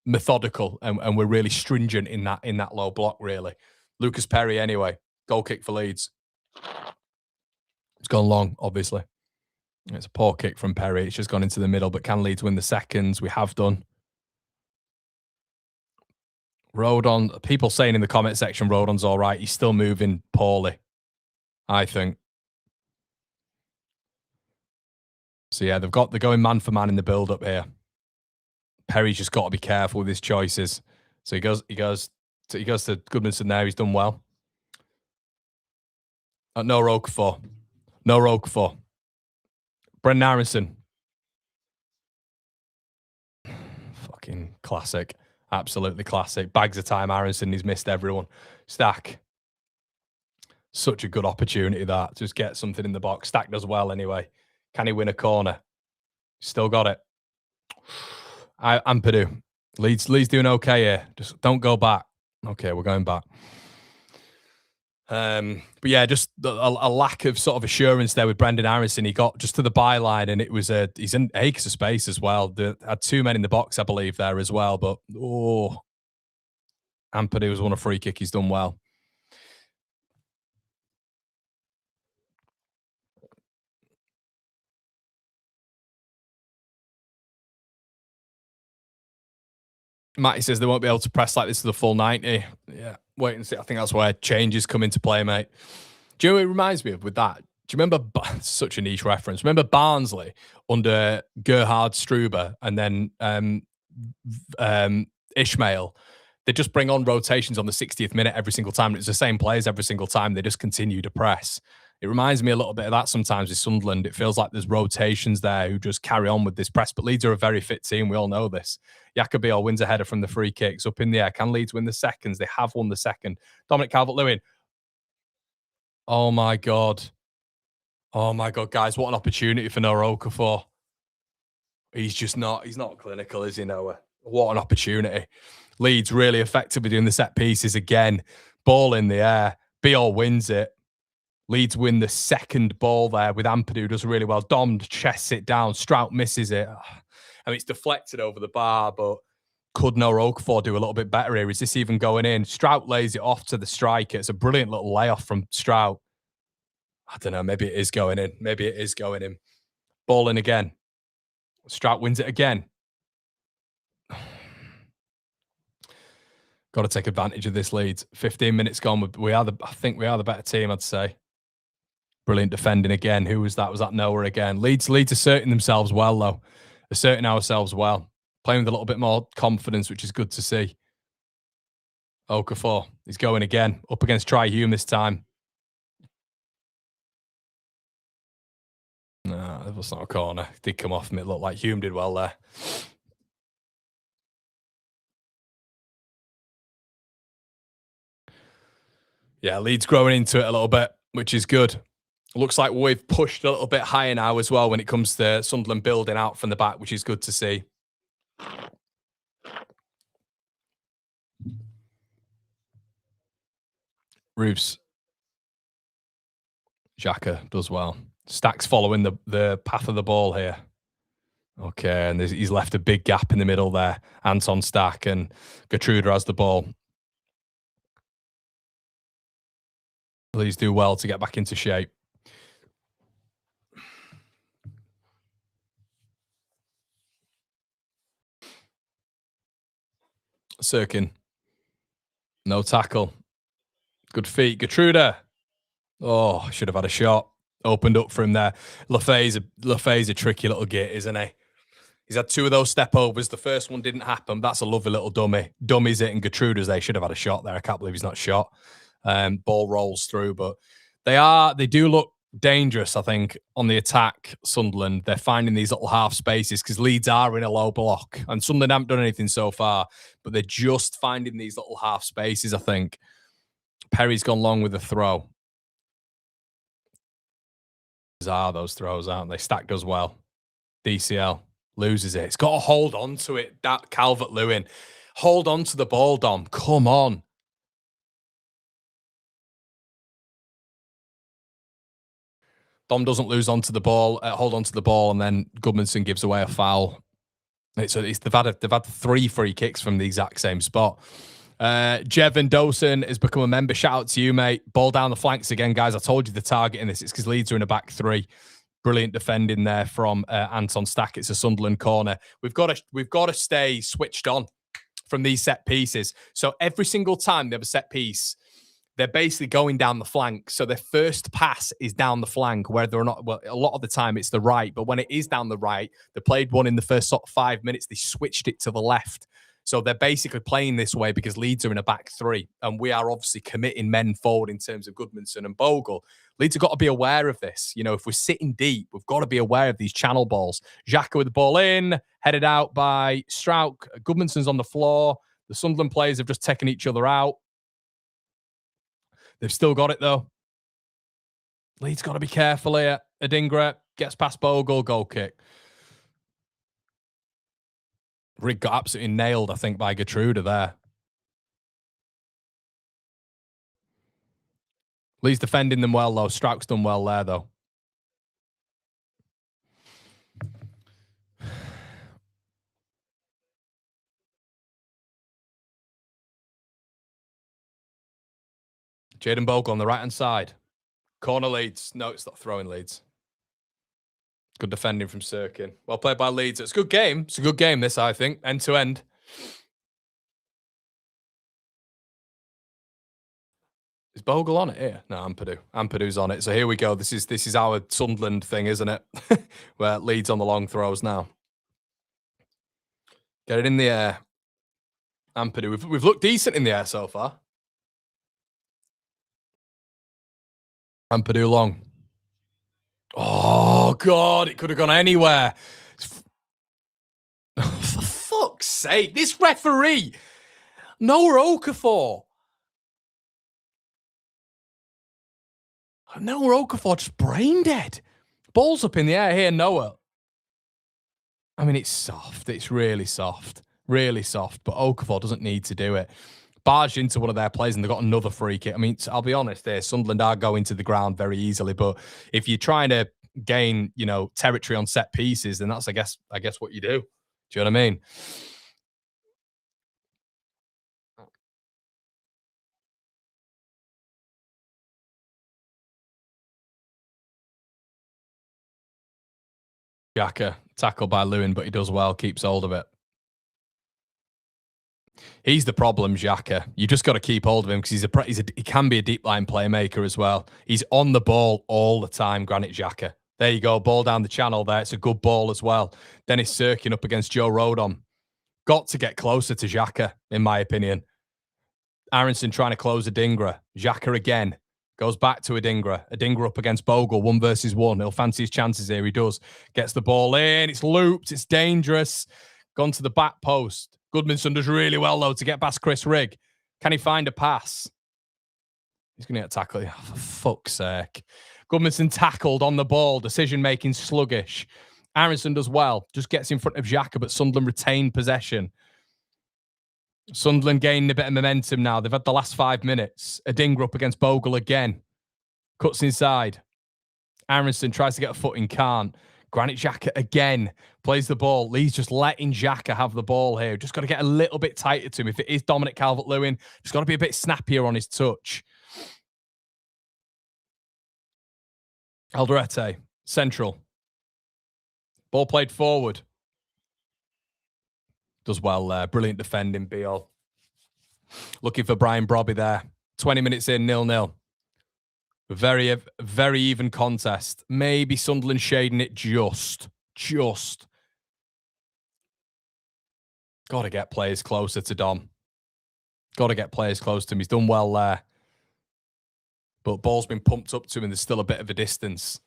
methodical and we're really stringent in that low block. Really, Lucas Perry anyway. Goal kick for Leeds. It's gone long, obviously. It's a poor kick from Perry. It's just gone into the middle. But can Leeds win the seconds? We have done. Rodon, people saying in the comment section, Rodon's all right. He's still moving poorly, I think. So yeah, they're going man for man in the build up here. Perry's just got to be careful with his choices. So he goes to Goodmanson there. He's done well. No Roquefort. Brendan Aronson. Fucking classic. Absolutely classic. Bags of time, Aronson. He's missed everyone. Stack. Such a good opportunity that. Just get something in the box. Stack does well anyway. Can he win a corner? Still got it. Ampadu. Leeds doing okay here. Just don't go back. Okay, we're going back. But yeah, just a lack of sort of assurance there with Brendan Aronson. He got just to the byline, and it was he's in acres of space as well. They had two men in the box, I believe, there as well. But Ampadu was won a free kick. He's done well. Matty says they won't be able to press like this to the full 90. Yeah, wait and see. I think that's where changes come into play, mate. Do you know what it reminds me of with that? Do you remember, such a niche reference, remember Barnsley under Gerhard Struber and then Ishmael? They just bring on rotations on the 60th minute every single time. It's the same players every single time. They just continue to press. It reminds me a little bit of that sometimes with Sunderland. It feels like there's rotations there who just carry on with this press. But Leeds are a very fit team. We all know this. Jacobiel wins a header from the free kicks up in the air. Can Leeds win the seconds? They have won the second. Dominic Calvert-Lewin. Oh, my God. Oh, my God, guys. What an opportunity for Noah Okafor. He's not clinical, is he, Noah? What an opportunity. Leeds really effectively doing the set pieces again. Ball in the air. Biol wins it. Leeds win the second ball there with Ampadu, does really well. Dom chests it down. Strout misses it. I mean, it's deflected over the bar, but could Noah Okafor do a little bit better here? Is this even going in? Strout lays it off to the striker. It's a brilliant little layoff from Strout. I don't know. Maybe it is going in. Maybe it is going in. Ball in again. Strout wins it again. Got to take advantage of this, Leeds. 15 minutes gone. I think we are the better team, I'd say. Brilliant defending again. Who was that? Was that Noah again? Leeds asserting themselves well, though. Asserting ourselves well. Playing with a little bit more confidence, which is good to see. Okafor, he's going again. Up against Try Hume this time. No, that was not a corner. It did come off him. It looked like Hume did well there. Yeah, Leeds growing into it a little bit, which is good. Looks like we've pushed a little bit higher now as well when it comes to Sunderland building out from the back, which is good to see. Roofs. Xhaka does well. Stack's following the path of the ball here. Okay, and he's left a big gap in the middle there. Anton Stack and Gertruda has the ball. Please do well to get back into shape. Sirkin. No tackle. Good feet. Gertruda. Oh, should have had a shot. Opened up for him there. Lafay's a tricky little git, isn't he? He's had two of those step overs. The first one didn't happen. That's a lovely little dummy. Dummies it, and Gertruda's they should have had a shot there. I can't believe he's not shot. Ball rolls through, but they do look dangerous, I think, on the attack, Sunderland. They're finding these little half spaces because Leeds are in a low block and Sunderland haven't done anything so far, but they're just finding these little half spaces, I think. Perry's gone long with the throw. Are those throws, aren't they? Stack does well. DCL loses it. It's got to hold on to it. That Calvert-Lewin. Hold on to the ball, Dom. Come on. Dom doesn't lose onto the ball, hold on to the ball, and then Goodmanson gives away a foul. They've had 3 free kicks from the exact same spot. Jevon Dawson has become a member. Shout out to you, mate. Ball down the flanks again, guys. I told you the target in this. It's because Leeds are in a back 3. Brilliant defending there from Anton Stack. It's a Sunderland corner. We've got to stay switched on from these set pieces. So every single time they have a set piece, they're basically going down the flank. So their first pass is down the flank, whether or not, well, a lot of the time it's the right. But when it is down the right, they played one in the first sort of 5 minutes. They switched it to the left. So they're basically playing this way because Leeds are in a back 3. And we are obviously committing men forward in terms of Goodmanson and Bogle. Leeds have got to be aware of this. You know, if we're sitting deep, we've got to be aware of these channel balls. Xhaka with the ball in, headed out by Strout. Goodmanson's on the floor. The Sunderland players have just taken each other out. They've still got it, though. Leeds got to be careful here. Adingra gets past Bogle, goal kick. Rig got absolutely nailed, I think, by Gertruda there. Leeds defending them well, though. Strout's done well there, though. Jaden Bogle on the right-hand side. Corner Leeds. No, it's not throwing Leeds. Good defending from Sirkin. Well played by Leeds. It's a good game. It's a good game, this, I think. End to end. Is Bogle on it here? No, Ampadu. Ampadu's on it. So here we go. This is our Sunderland thing, isn't it? Where Leeds on the long throws now. Get it in the air. Ampadu. We've looked decent in the air so far. Ampadu long. Oh, God, it could have gone anywhere. For fuck's sake, this referee. Noah Okafor. Noah Okafor just brain dead. Ball's up in the air here, Noah. I mean, it's soft. It's really soft. Really soft. But Okafor doesn't need to do it. Barged into one of their players and they've got another free kick. I mean, I'll be honest here, Sunderland are going to the ground very easily. But if you're trying to gain, territory on set pieces, then that's, I guess what you do. Do you know what I mean? Xhaka, tackled by Lewin, but he does well, keeps hold of it. He's the problem, Xhaka. You just got to keep hold of him because he can be a deep line playmaker as well. He's on the ball all the time, Granit Xhaka. There you go, ball down the channel there. It's a good ball as well. Then he's circling up against Joe Rodon. Got to get closer to Xhaka, in my opinion. Aronson trying to close Adingra. Xhaka again. Goes back to Adingra. Adingra up against Bogle, 1 versus 1. He'll fancy his chances here. He does. Gets the ball in. It's looped. It's dangerous. Gone to the back post. Goodmanson does really well, though, to get past Chris Rigg. Can he find a pass? He's going to get tackled. Oh, for fuck's sake. Goodmanson tackled on the ball. Decision-making sluggish. Aronson does well. Just gets in front of Xhaka, but Sunderland retain possession. Sunderland gaining a bit of momentum now. They've had the last 5 minutes. Adingra up against Bogle again. Cuts inside. Aronson tries to get a footing, can't. Granit Xhaka again plays the ball. Lee's just letting Xhaka have the ball here. Just got to get a little bit tighter to him. If it is Dominic Calvert-Lewin, just got to be a bit snappier on his touch. Alderete, central. Ball played forward. Does well there. Brilliant defending, Beal. Looking for Brian Brobby there. 20 minutes in, 0-0. Very, very even contest. Maybe Sunderland shading it just. Got to get players closer to Dom. Got to get players close to him. He's done well there. But ball's been pumped up to him and there's still a bit of a distance.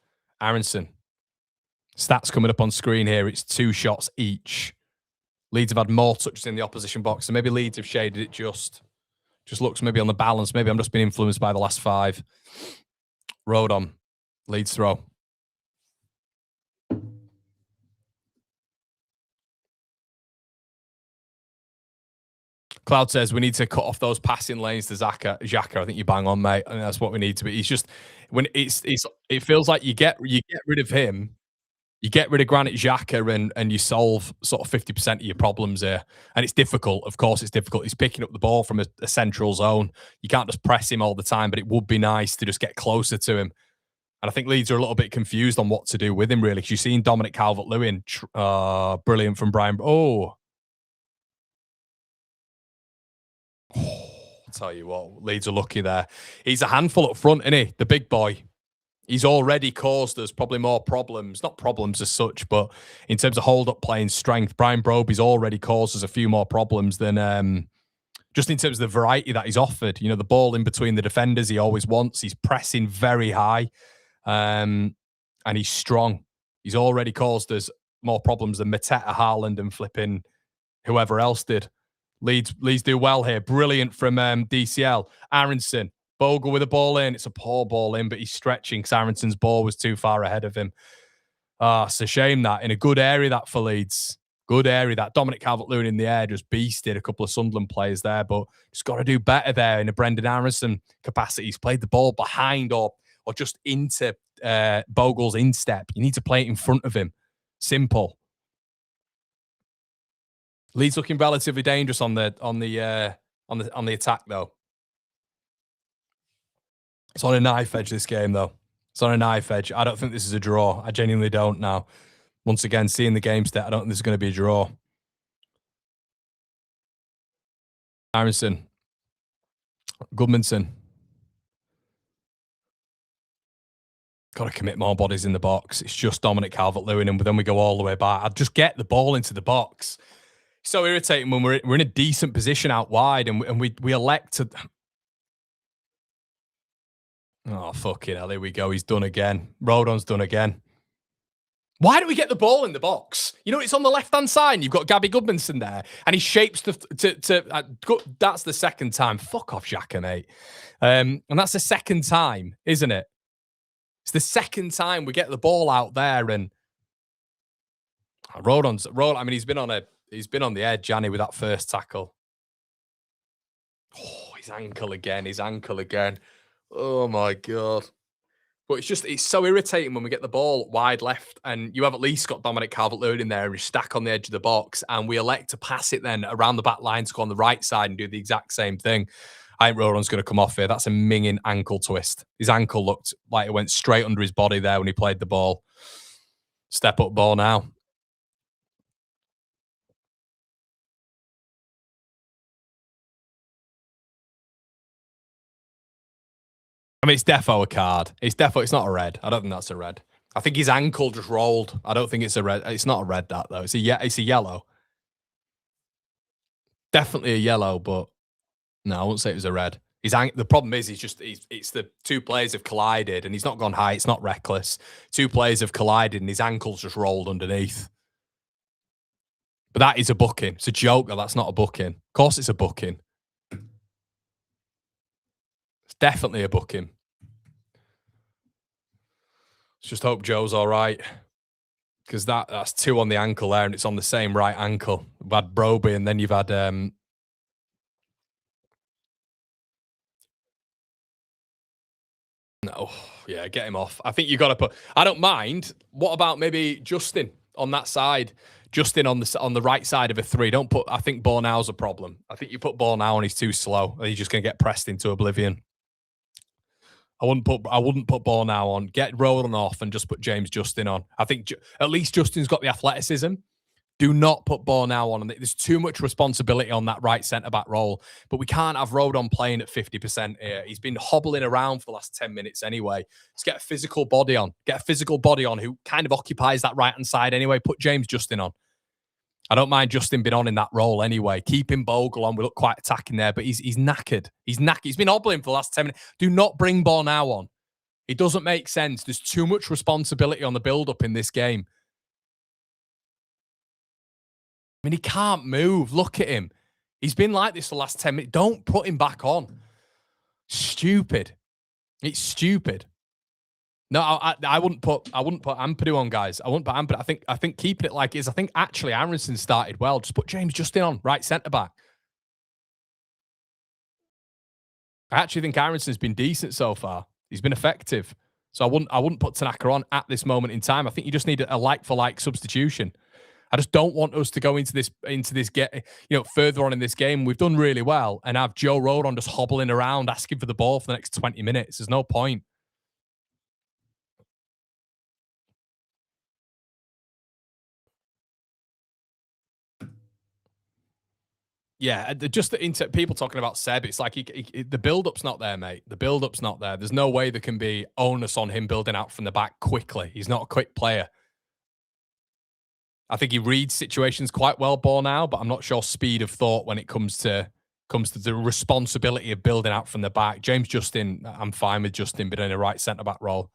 Aronson. Stats coming up on screen here. It's 2 shots each. Leeds have had more touches in the opposition box, so maybe Leeds have shaded it just looks maybe on the balance. Maybe I'm just being influenced by the last 5. Rodon, Leeds throw. Cloud says we need to cut off those passing lanes to Xhaka. I think you bang on, mate. I think that's what we need to be. He's just when it feels like you get rid of him. You get rid of Granit Xhaka and you solve sort of 50% of your problems here. And it's difficult. Of course, it's difficult. He's picking up the ball from a central zone. You can't just press him all the time, but it would be nice to just get closer to him. And I think Leeds are a little bit confused on what to do with him, really, because you've seen Dominic Calvert-Lewin. Brilliant from Brian. I'll tell you what, Leeds are lucky there. He's a handful up front, isn't he? The big boy. He's already caused us probably more problems. Not problems as such, but in terms of hold-up play and strength, Brian Broby's already caused us a few more problems than just in terms of the variety that he's offered. The ball in between the defenders he always wants. He's pressing very high, and he's strong. He's already caused us more problems than Mateta, Haaland, and flipping whoever else did. Leeds do well here. Brilliant from DCL. Aronson. Bogle with a ball in. It's a poor ball in, but he's stretching because Aronson's ball was too far ahead of him. It's a shame that. In a good area that for Leeds. Good area that. Dominic Calvert-Lewin in the air just beasted a couple of Sunderland players there, but just got to do better there in a Brendan Aronson capacity. He's played the ball behind or just into Bogle's instep. You need to play it in front of him. Simple. Leeds looking relatively dangerous on the attack though. It's on a knife edge, this game, though. It's on a knife edge. I don't think this is a draw. I genuinely don't now. Once again, seeing the game stat, I don't think this is going to be a draw. Aronson. Goodmanson. Got to commit more bodies in the box. It's just Dominic Calvert-Lewin, and then we go all the way back. I'd just get the ball into the box. So irritating when we're in a decent position out wide, and we elect to... Oh, fucking hell. Here we go. He's done again. Rodon's done again. Why don't we get the ball in the box? You know, it's on the left-hand side. And you've got Gabby Goodmanson there, and he shapes that's the second time. Fuck off, Xhaka, mate. And that's the second time, isn't it? It's the second time we get the ball out there, and Rodon's. I mean, he's been on the edge, Johnny, with that first tackle. Oh, his ankle again. Oh my God. But it's so irritating when we get the ball wide left and you have at least got Dominic Calvert-Lewin in there and you stack on the edge of the box and we elect to pass it then around the back line to go on the right side and do the exact same thing. I think Rodon's going to come off here. That's a minging ankle twist. His ankle looked like it went straight under his body there when he played the ball. Step up ball now. I mean, it's defo a card. It's not a red. I don't think that's a red. I think his ankle just rolled. I don't think it's a red. It's not a red, that, though. It's a yellow. Definitely a yellow, but no, I wouldn't say it was a red. The problem is it's the two players have collided and he's not gone high. It's not reckless. Two players have collided and his ankle's just rolled underneath. But that is a booking. It's a joke that that's not a booking. Of course it's a booking. Definitely a booking. Let's just hope Joe's all right. Because that's two on the ankle there, and it's on the same right ankle. We've had Broby, and then you've had... No, yeah, get him off. I think you got to put... I don't mind. What about maybe Justin on that side? Justin on the right side of a three. Don't put... I think Bornau's a problem. I think you put Bornau on, he's too slow. And he's just going to get pressed into oblivion. I wouldn't put Bornau on. Get Rodon off and just put James Justin on. I think at least Justin's got the athleticism. Do not put Bornau on. There's too much responsibility on that right centre-back role. But we can't have Rodon playing at 50% here. He's been hobbling around for the last 10 minutes anyway. Let's get a physical body on. Get a physical body on who kind of occupies that right-hand side anyway. Put James Justin on. I don't mind Justin being on in that role anyway. Keeping Bogle on. We look quite attacking there, but he's knackered. He's knackered. He's been hobbling for the last 10 minutes. Do not bring Bornau on. It doesn't make sense. There's too much responsibility on the build-up in this game. I mean, he can't move. Look at him. He's been like this the last 10 minutes. Don't put him back on. Stupid. It's stupid. No, I wouldn't put Ampadu on, guys. I wouldn't put Ampadu. I think keeping it like it is. I think actually Aaronson started well. Just put James Justin on, right centre back. I actually think Aaronson's been decent so far. He's been effective. So I wouldn't put Tanaka on at this moment in time. I think you just need a like for like substitution. I just don't want us to go into this further on in this game. We've done really well and have Joe Rodon just hobbling around asking for the ball for the next 20 minutes. There's no point. Yeah, just people talking about Seb, it's like the build-up's not there, mate. The build-up's not there. There's no way there can be onus on him building out from the back quickly. He's not a quick player. I think he reads situations quite well, Bornau, but I'm not sure speed of thought when it comes to the responsibility of building out from the back. James Justin, I'm fine with Justin being in a right centre-back role.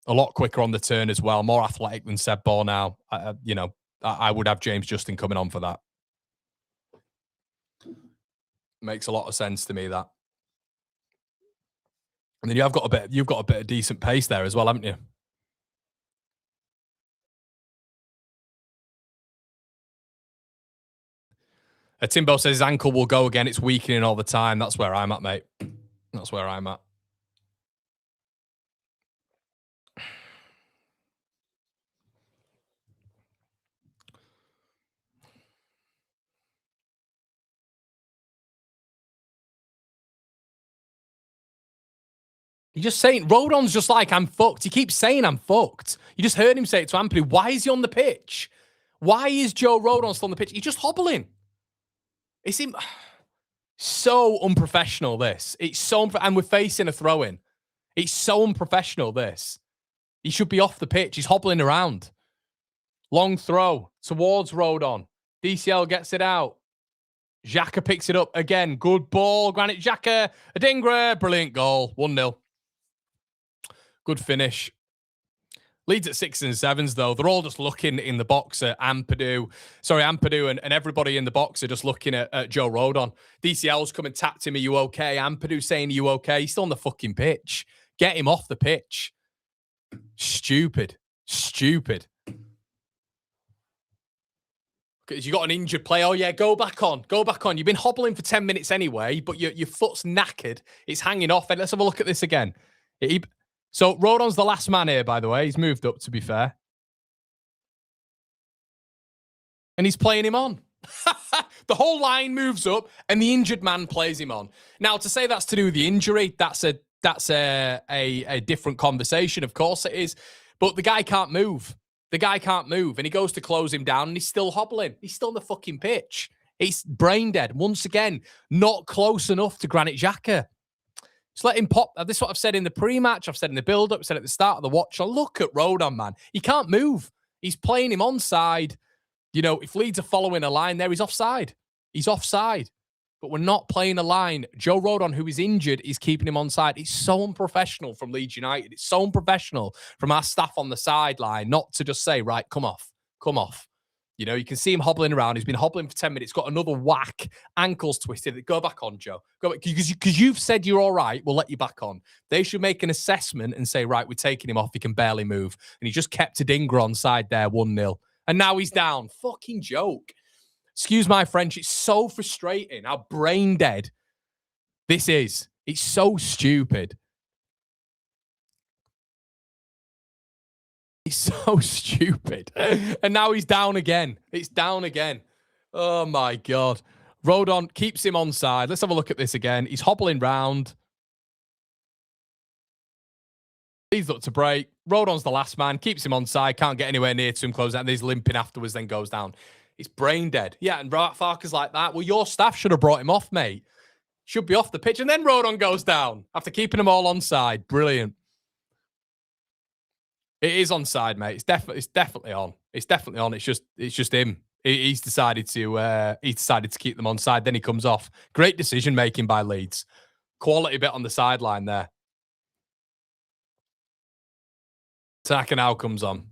A lot quicker on the turn as well, more athletic than Seb Bornau. I would have James Justin coming on for that. Makes a lot of sense to me, that. And then you've got a bit of decent pace there as well, haven't you? Timbo says his ankle will go again. It's weakening all the time. That's where I'm at, mate. That's where I'm at. You're just saying, Rodon's just like, I'm fucked. He keeps saying I'm fucked. You just heard him say it to Ampadu. Why is he on the pitch? Why is Joe Rodon still on the pitch? He's just hobbling. It's so unprofessional, this. It's so and we're facing a throw-in. It's so unprofessional, this. He should be off the pitch. He's hobbling around. Long throw towards Rodon. DCL gets it out. Xhaka picks it up again. Good ball. Granit Xhaka. Adingra. Brilliant goal. 1-0. Good finish. Leeds at 6s and 7s, though. They're all just looking in the box at Ampadu. Sorry, Ampadu and everybody in the box are just looking at Joe Rodon. DCL's come and tapped him. Are you okay? Ampadu saying, are you okay? He's still on the fucking pitch. Get him off the pitch. Stupid. Stupid. Because you got an injured player. Oh, yeah, go back on. Go back on. You've been hobbling for 10 minutes anyway, but your foot's knackered. It's hanging off. And let's have a look at this again. So Rodon's the last man here, by the way. He's moved up, to be fair. And he's playing him on. The whole line moves up, and the injured man plays him on. Now, to say that's to do with the injury, that's a different conversation. Of course it is. But the guy can't move. The guy can't move, and he goes to close him down, and he's still hobbling. He's still on the fucking pitch. He's brain dead. Once again, not close enough to Granit Xhaka. Just let him pop. This is what I've said in the pre-match. I've said in the build-up. I've said at the start of the watch. Look at Rodon, man. He can't move. He's playing him onside. You know, if Leeds are following a line there, he's offside. He's offside. But we're not playing a line. Joe Rodon, who is injured, is keeping him onside. It's so unprofessional from Leeds United. It's so unprofessional from our staff on the sideline not to just say, right, come off. Come off. You know, you can see him hobbling around. He's been hobbling for 10 minutes, got another whack, ankles twisted. Go back on, Joe. Go back. Because you've said you're all right, we'll let you back on. They should make an assessment and say, right, we're taking him off. He can barely move. And he just kept a dinger on side there, 1-0. And now he's down. Fucking joke. Excuse my French. It's so frustrating how brain dead this is. It's so stupid. He's so stupid. And now he's down again. It's down again. Oh, my God. Rodon keeps him onside. Let's have a look at this again. He's hobbling round. He's looked to break. Rodon's the last man. Keeps him onside. Can't get anywhere near to him. Close out. And he's limping afterwards, then goes down. It's brain dead. Yeah, and Farker's like that. Well, your staff should have brought him off, mate. Should be off the pitch. And then Rodon goes down after keeping them all onside. Brilliant. It is onside, mate. It's definitely on. It's definitely on. It's just him. He's decided to keep them onside. Then he comes off. Great decision making by Leeds. Quality bit on the sideline there. Taka now comes on.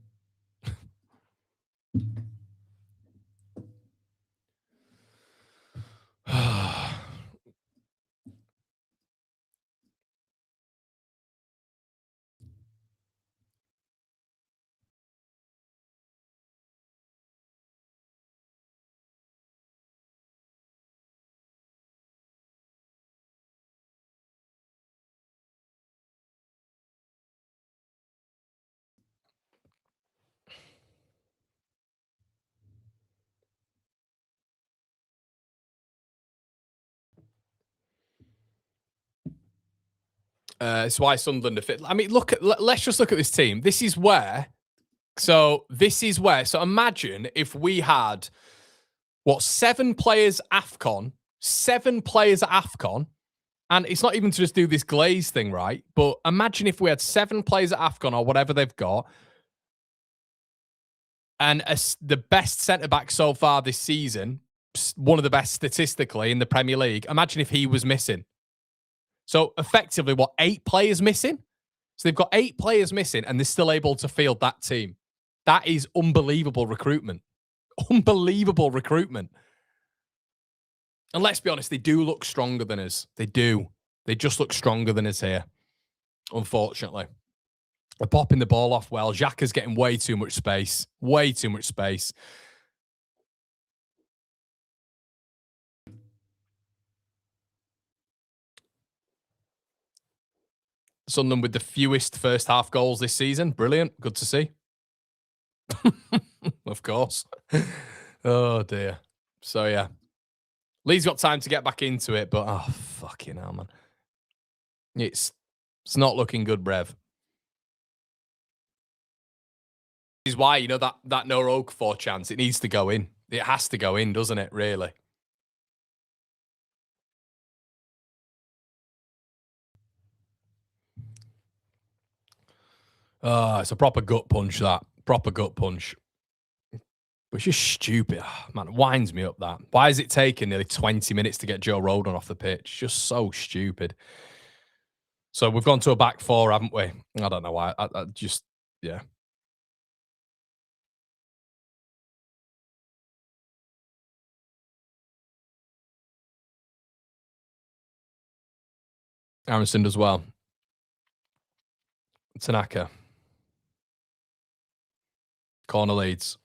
It's why Sunderland are fit. I mean, let's just look at this team. This is where. So imagine if we had, 7 players AFCON, and it's not even to just do this glaze thing, right? But imagine if we had 7 players at AFCON or whatever they've got, and the best centre-back so far this season, one of the best statistically in the Premier League, imagine if he was missing. So effectively, 8 players missing? So they've got 8 players missing, and they're still able to field that team. That is unbelievable recruitment. Unbelievable recruitment. And let's be honest, they do look stronger than us. They do. They just look stronger than us here, unfortunately. They're popping the ball off well. Xhaka's getting way too much space. Way too much space. Sunderland with the fewest first half goals this season. Brilliant. Good to see. Of course. Oh, dear. So, yeah. Lee's got time to get back into it, but, oh, fucking hell, man. It's not looking good, Brev. This is why, you know, that no Okafor chance, it needs to go in. It has to go in, doesn't it, really? Oh, it's a proper gut punch, that. Proper gut punch. But it's just stupid. Oh, man, it winds me up, that. Why is it taking nearly 20 minutes to get Joe Rodon off the pitch? Just so stupid. So we've gone to a back four, haven't we? I don't know why. I just, yeah. Aaronson does well. Tanaka. Corner Leeds.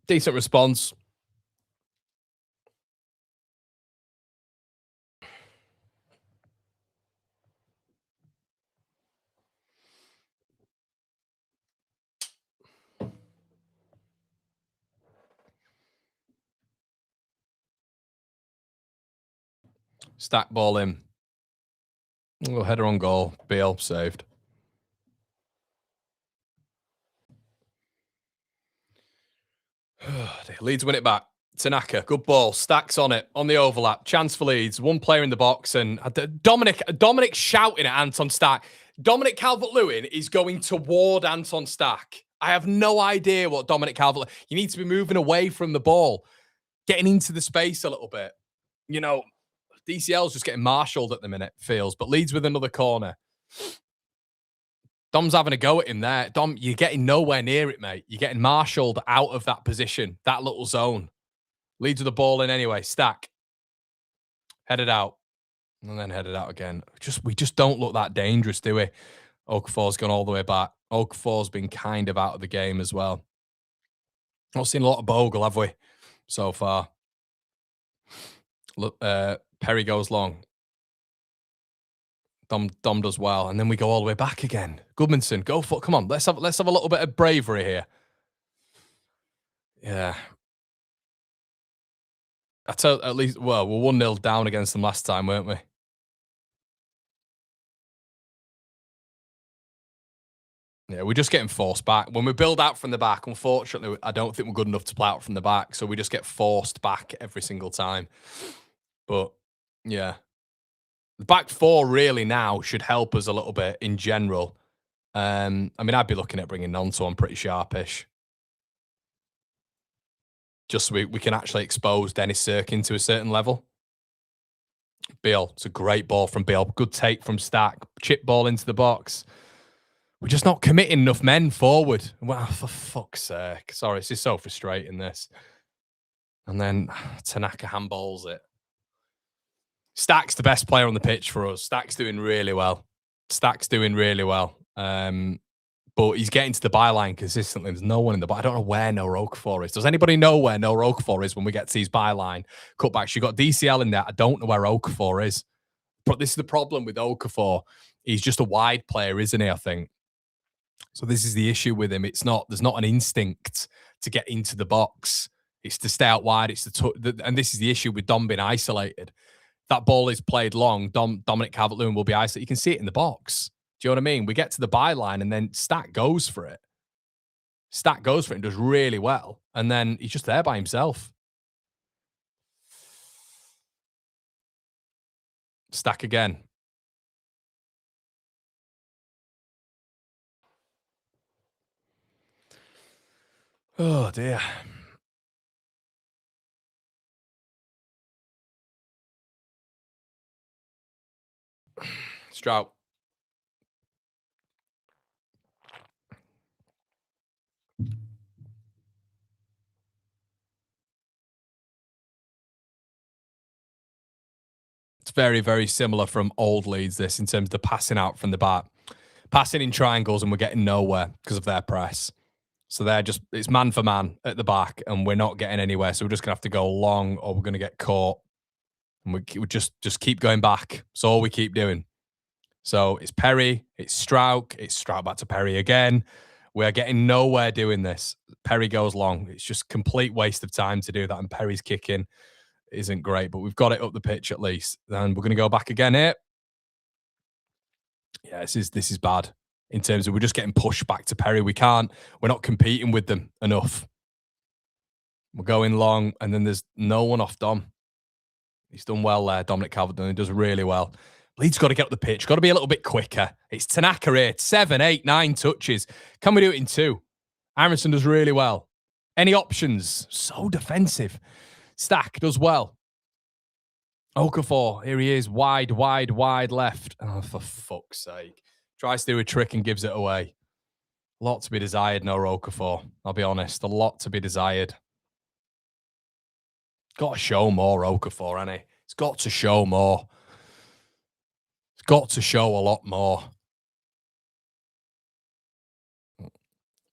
Decent response. Stack ball in. Oh, header on goal. Bale saved. Leeds win it back. Tanaka, good ball. Stacks on it, on the overlap. Chance for Leeds. One player in the box. And Dominic shouting at Anton Stack. Dominic Calvert-Lewin is going toward Anton Stack. I have no idea what Dominic Calvert-Lewin... You need to be moving away from the ball. Getting into the space a little bit. You know, DCL's just getting marshalled at the minute, feels. But Leeds with another corner. Dom's having a go at him there. Dom, you're getting nowhere near it, mate. You're getting marshalled out of that position, that little zone. Leeds with the ball in anyway. Stack. Headed out. And then headed out again. We just don't look that dangerous, do we? Okafor's gone all the way back. Okafor's been kind of out of the game as well. Not seen a lot of Bogle, have we, so far? Look, Perry goes long. Dom does well, and then we go all the way back again. Goodmanson, go for it. Come on, let's have a little bit of bravery here. Yeah. At least, well, we're 1-0 down against them last time, weren't we? Yeah, we're just getting forced back. When we build out from the back, unfortunately, I don't think we're good enough to play out from the back, so we just get forced back every single time. But, yeah. The back four really now should help us a little bit in general. I mean, I'd be looking at bringing Nonto on pretty sharpish. Just so we can actually expose Dennis Sirkin to a certain level. Beale, it's a great ball from Beale. Good take from Stack. Chip ball into the box. We're just not committing enough men forward. Well, for fuck's sake. Sorry, this is so frustrating, this. And then Tanaka handballs it. Stack's the best player on the pitch for us. Stack's doing really well. But he's getting to the byline consistently. There's no one in the byline. I don't know where No Okafor is. Does anybody know where No Okafor is when we get to these byline cutbacks? You've got DCL in there. I don't know where Okafor is. But this is the problem with Okafor. He's just a wide player, isn't he, I think? So this is the issue with him. There's not an instinct to get into the box. It's to stay out wide. And this is the issue with Dom being isolated. That ball is played long. Dominic Calvert-Lewin will be isolated. You can see it in the box. Do you know what I mean? We get to the byline and then Stack goes for it. Stack goes for it and does really well. And then he's just there by himself. Stack again. Oh, dear. Strout. It's very, very similar from old Leeds, this, in terms of the passing out from the back. Passing in triangles and we're getting nowhere because of their press. So it's man for man at the back and we're not getting anywhere. So we're just going to have to go long or we're going to get caught. And we just keep going back. That's all we keep doing. So it's Perry, it's Strouk back to Perry again. We're getting nowhere doing this. Perry goes long. It's just complete waste of time to do that. And Perry's kicking isn't great, but we've got it up the pitch at least. Then we're going to go back again here. Yeah, this is bad in terms of we're just getting pushed back to Perry. We're not competing with them enough. We're going long, and then there's no one off Dom. He's done well there, Dominic Calvert-Lewin. He does really well. Leeds got to get up the pitch. Got to be a little bit quicker. It's Tanaka here. 7, 8, 9 touches. Can we do it in 2? Aaronson does really well. Any options? So defensive. Stack does well. Okafor, here he is, wide left. Oh, for fuck's sake. Tries to do a trick and gives it away. A lot to be desired, no Okafor. I'll be honest, a lot to be desired. Got to show more, Okafor, hasn't he? It's got to show more. It's got to show a lot more.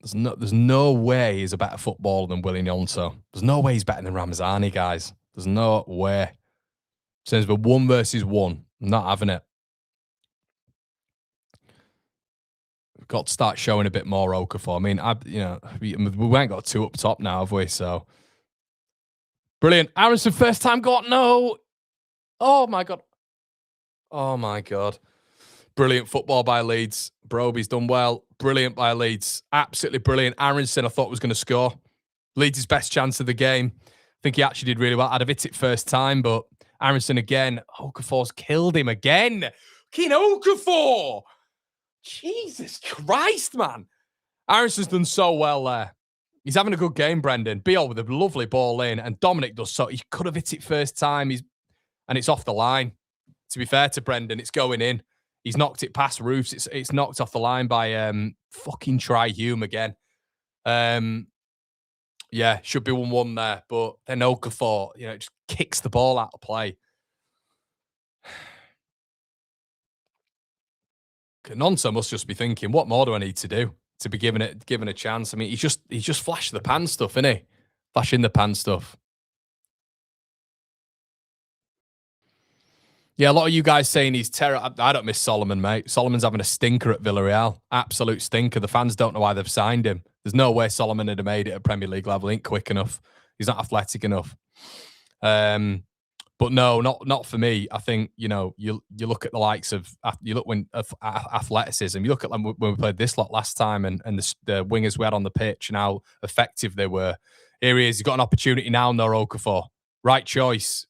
There's no way he's a better footballer than Willie Gnonto. There's no way he's better than Ramazani, guys. There's no way. Since we're 1 versus 1, I'm not having it. We've got to start showing a bit more Okafor. I mean, we ain't got 2 up top now, have we? So brilliant. Aaronson, first time got no. Oh my god. Oh my god. Brilliant football by Leeds. Broby's done well. Brilliant by Leeds. Absolutely brilliant. Aaronson, I thought was going to score. Leeds' best chance of the game. I think he actually did really well. I'd have hit it first time, but Aaronson again. Okafor's killed him again. Fucking Okafor. Jesus Christ, man. Aronson's done so well there. He's having a good game, Brendan. Beal with a lovely ball in, and Dominic does so. He could have hit it first time, and it's off the line. To be fair to Brendan, it's going in. He's knocked it past roofs. It's knocked off the line by fucking Try Hume again. Yeah, should be 1-1 there, but then Okafor, just kicks the ball out of play. Gnonto must just be thinking, what more do I need to do to be given a chance? I mean, he's just flash the pan stuff, isn't he? Flash in the pan stuff. Yeah, a lot of you guys saying he's terrible. I don't miss Solomon, mate. Solomon's having a stinker at Villarreal. Absolute stinker. The fans don't know why they've signed him. There's no way Solomon would have made it at Premier League level. He ain't quick enough. He's not athletic enough. But no, not for me. I think, you look at the likes of, athleticism. You look at them when we played this lot last time and the wingers we had on the pitch and how effective they were. Here he is. He's got an opportunity now, no Okafor. Right choice.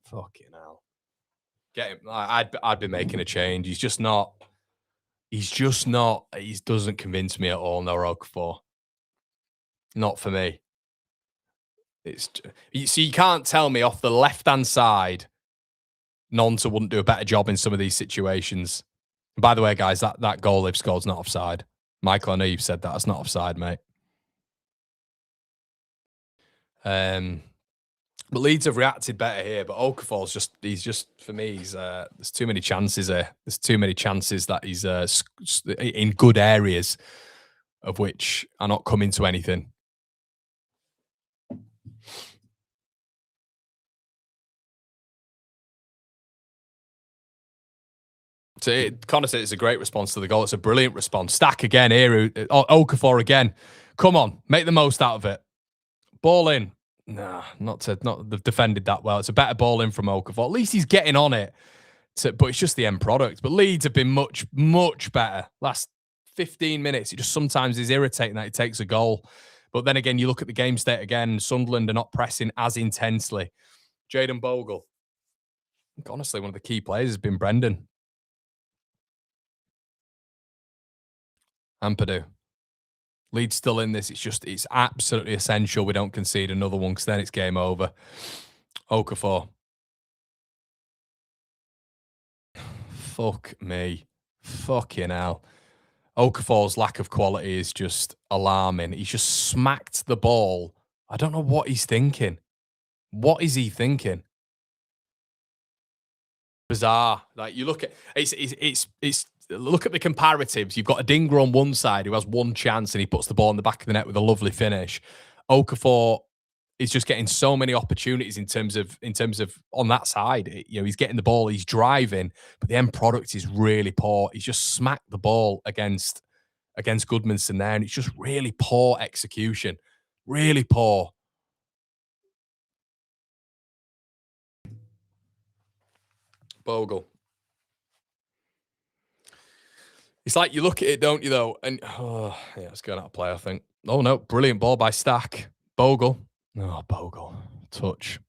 Fucking hell. Get him. I'd be making a change. He doesn't convince me at all, no Okafor. Not for me. You can't tell me off the left-hand side Gnonto wouldn't do a better job in some of these situations. And by the way, guys, that goal they've scored's not offside. Michael, I know you've said that. It's not offside, mate. But Leeds have reacted better here, but Okafor's for me, there's too many chances here. There's too many chances that he's in good areas of which are not coming to anything. So Connor said it's a great response to the goal. It's a brilliant response. Stack again here. Okafor again. Come on, make the most out of it. Ball in. Nah, they've defended that well. It's a better ball in from Okafor. At least he's getting on it. But it's just the end product. But Leeds have been much, much better. Last 15 minutes, it just sometimes is irritating that it takes a goal. But then again, you look at the game state again, Sunderland are not pressing as intensely. Jayden Bogle. I think honestly, one of the key players has been Brendan. Ampadu. Leeds still in this. It's absolutely essential we don't concede another one because then it's game over. Okafor. Fuck me. Fucking hell. Okafor's lack of quality is just alarming. He's just smacked the ball. I don't know what he's thinking. What is he thinking? Bizarre. Like you look at it's look at the comparatives. You've got a Dinger on one side who has one chance and he puts the ball in the back of the net with a lovely finish. Okafor is just getting so many opportunities in terms of on that side. He's getting the ball, he's driving, but the end product is really poor. He's just smacked the ball against Goodmanson there, and it's just really poor execution. Really poor. Bogle. It's like you look at it, don't you, though? And, it's going out of play, I think. Oh, no. Brilliant ball by Stack. Bogle. Oh, Bogle. Touch.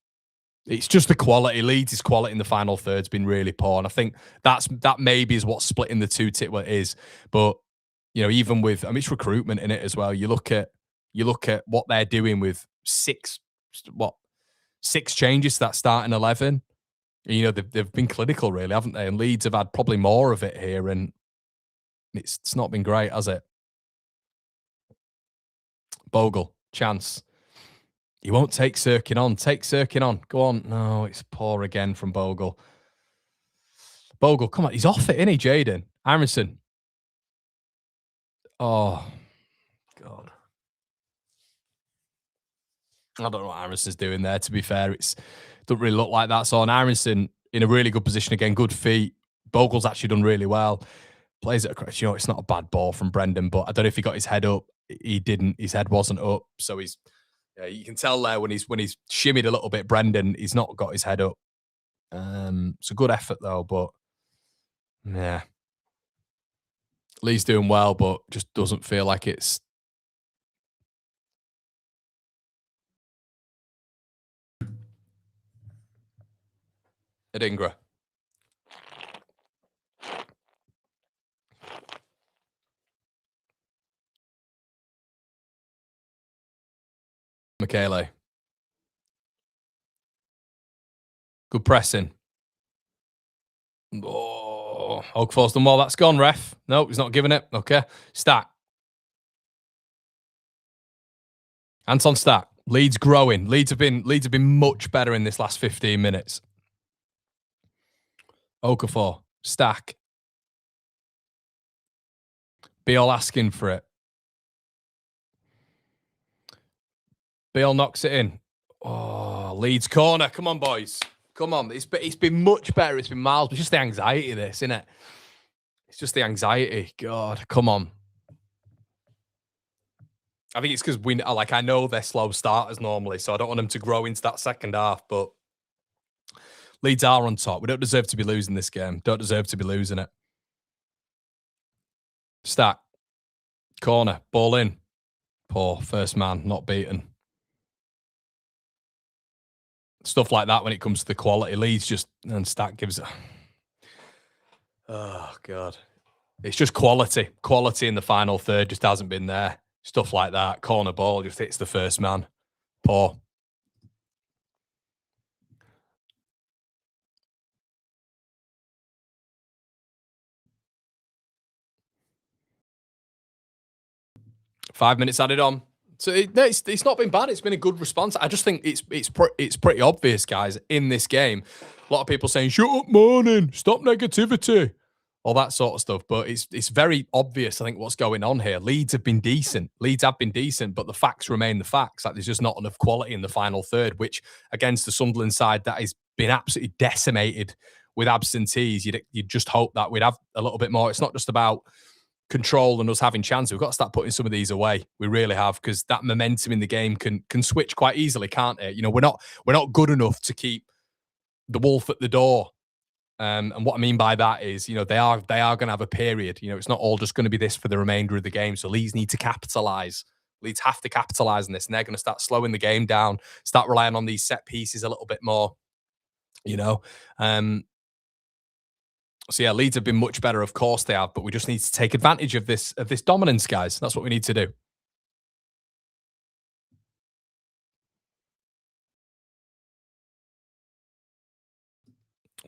It's just the quality. Leeds' quality in the final third's been really poor. And I think that maybe is what's splitting the two what it is. But, even with, it's recruitment in it as well. You look at what they're doing with six changes to that starting 11. You know, they've been clinical, really, haven't they? And Leeds have had probably more of it here, and it's not been great, has it? Bogle, chance. He won't take Sirkin on. Take Sirkin on. Go on. No, it's poor again from Bogle. Bogle, come on. He's off it, isn't he, Jaden? Aronson. Oh, God. I don't know what Aronson's doing there, to be fair. It doesn't really look like that. So on Aronson, in a really good position again, good feet. Bogle's actually done really well. Plays it across. You know, it's not a bad ball from Brendan, but I don't know if he got his head up. He didn't. His head wasn't up. So you can tell there when he's shimmied a little bit, Brendan, he's not got his head up. It's a good effort though, but yeah. Lee's doing well, but just doesn't feel like it's Adingra. Michele. Good pressing. Oh, Oakfall's done well. That's gone, ref. No, he's not giving it. Okay. Stack. Anton Stack. Leeds growing. Leeds have been much better in this last 15 minutes. Okafor. Stack. Beal asking for it. Beal knocks it in. Oh, Leeds corner. Come on, boys. Come on. It's been much better. It's been miles. It's just the anxiety of this, isn't it? It's just the anxiety. God, come on. I think it's because I know they're slow starters normally, so I don't want them to grow into that second half, but Leeds are on top. We don't deserve to be losing this game. Don't deserve to be losing it. Stack. Corner. Ball in. Poor. First man. Not beaten. Stuff like that when it comes to the quality. Leeds just... And Stack gives... Oh, God. It's just quality. Quality in the final third just hasn't been there. Stuff like that. Corner ball just hits the first man. Poor. Five minutes added on. So it's not been bad. It's been a good response. I just think it's pretty obvious, guys, in this game. A lot of people saying, shut up, morning, stop negativity, all that sort of stuff. But it's very obvious, I think, what's going on here. Leeds have been decent. But the facts remain the facts. Like, there's just not enough quality in the final third, which against the Sunderland side that has been absolutely decimated with absentees, you'd just hope that we'd have a little bit more. It's not just about control and us having chances. We've got to start putting some of these away. We really have, because that momentum in the game can switch quite easily, can't it? You know, we're not good enough to keep the wolf at the door. And what I mean by that is, you know, they are going to have a period. You know, it's not all just going to be this for the remainder of the game. So Leeds need to capitalise. Leeds have to capitalise on this, and they're going to start slowing the game down, start relying on these set pieces a little bit more. You know, so yeah, Leeds have been much better, of course they have, but we just need to take advantage of this dominance, guys. That's what we need to do.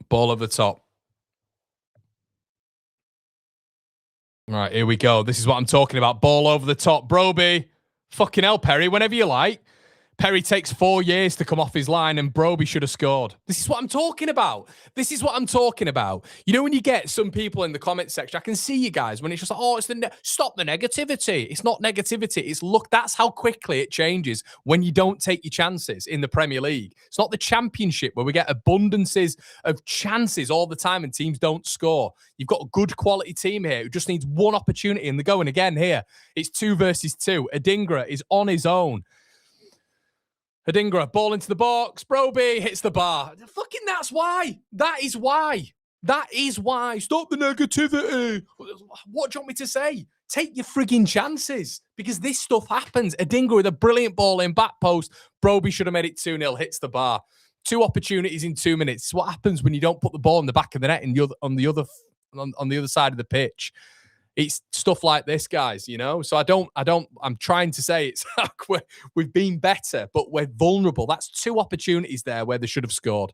Ball over the top. All right, here we go. This is what I'm talking about. Ball over the top. Broby. Fucking hell, Perry, whenever you like. Perry takes 4 years to come off his line, and Broby should have scored. This is what I'm talking about. You know, when you get some people in the comment section, I can see you guys when it's just like, oh, it's stop the negativity. It's not negativity. It's look, that's how quickly it changes when you don't take your chances in the Premier League. It's not the Championship where we get abundances of chances all the time and teams don't score. You've got a good quality team here who just needs one opportunity, and they're going again here. It's 2 versus 2. Adingra is on his own. Adingra, ball into the box. Broby hits the bar. Fucking that's why. That is why. Stop the negativity. What do you want me to say? Take your frigging chances, because this stuff happens. Adingra with a brilliant ball in back post. Broby should have made it 2-0. Hits the bar. 2 opportunities in 2 minutes. What happens when you don't put the ball in the back of the net on the other side of the pitch? It's stuff like this, guys, you know? So I'm trying to say it's we've been better, but we're vulnerable. That's 2 opportunities there where they should have scored.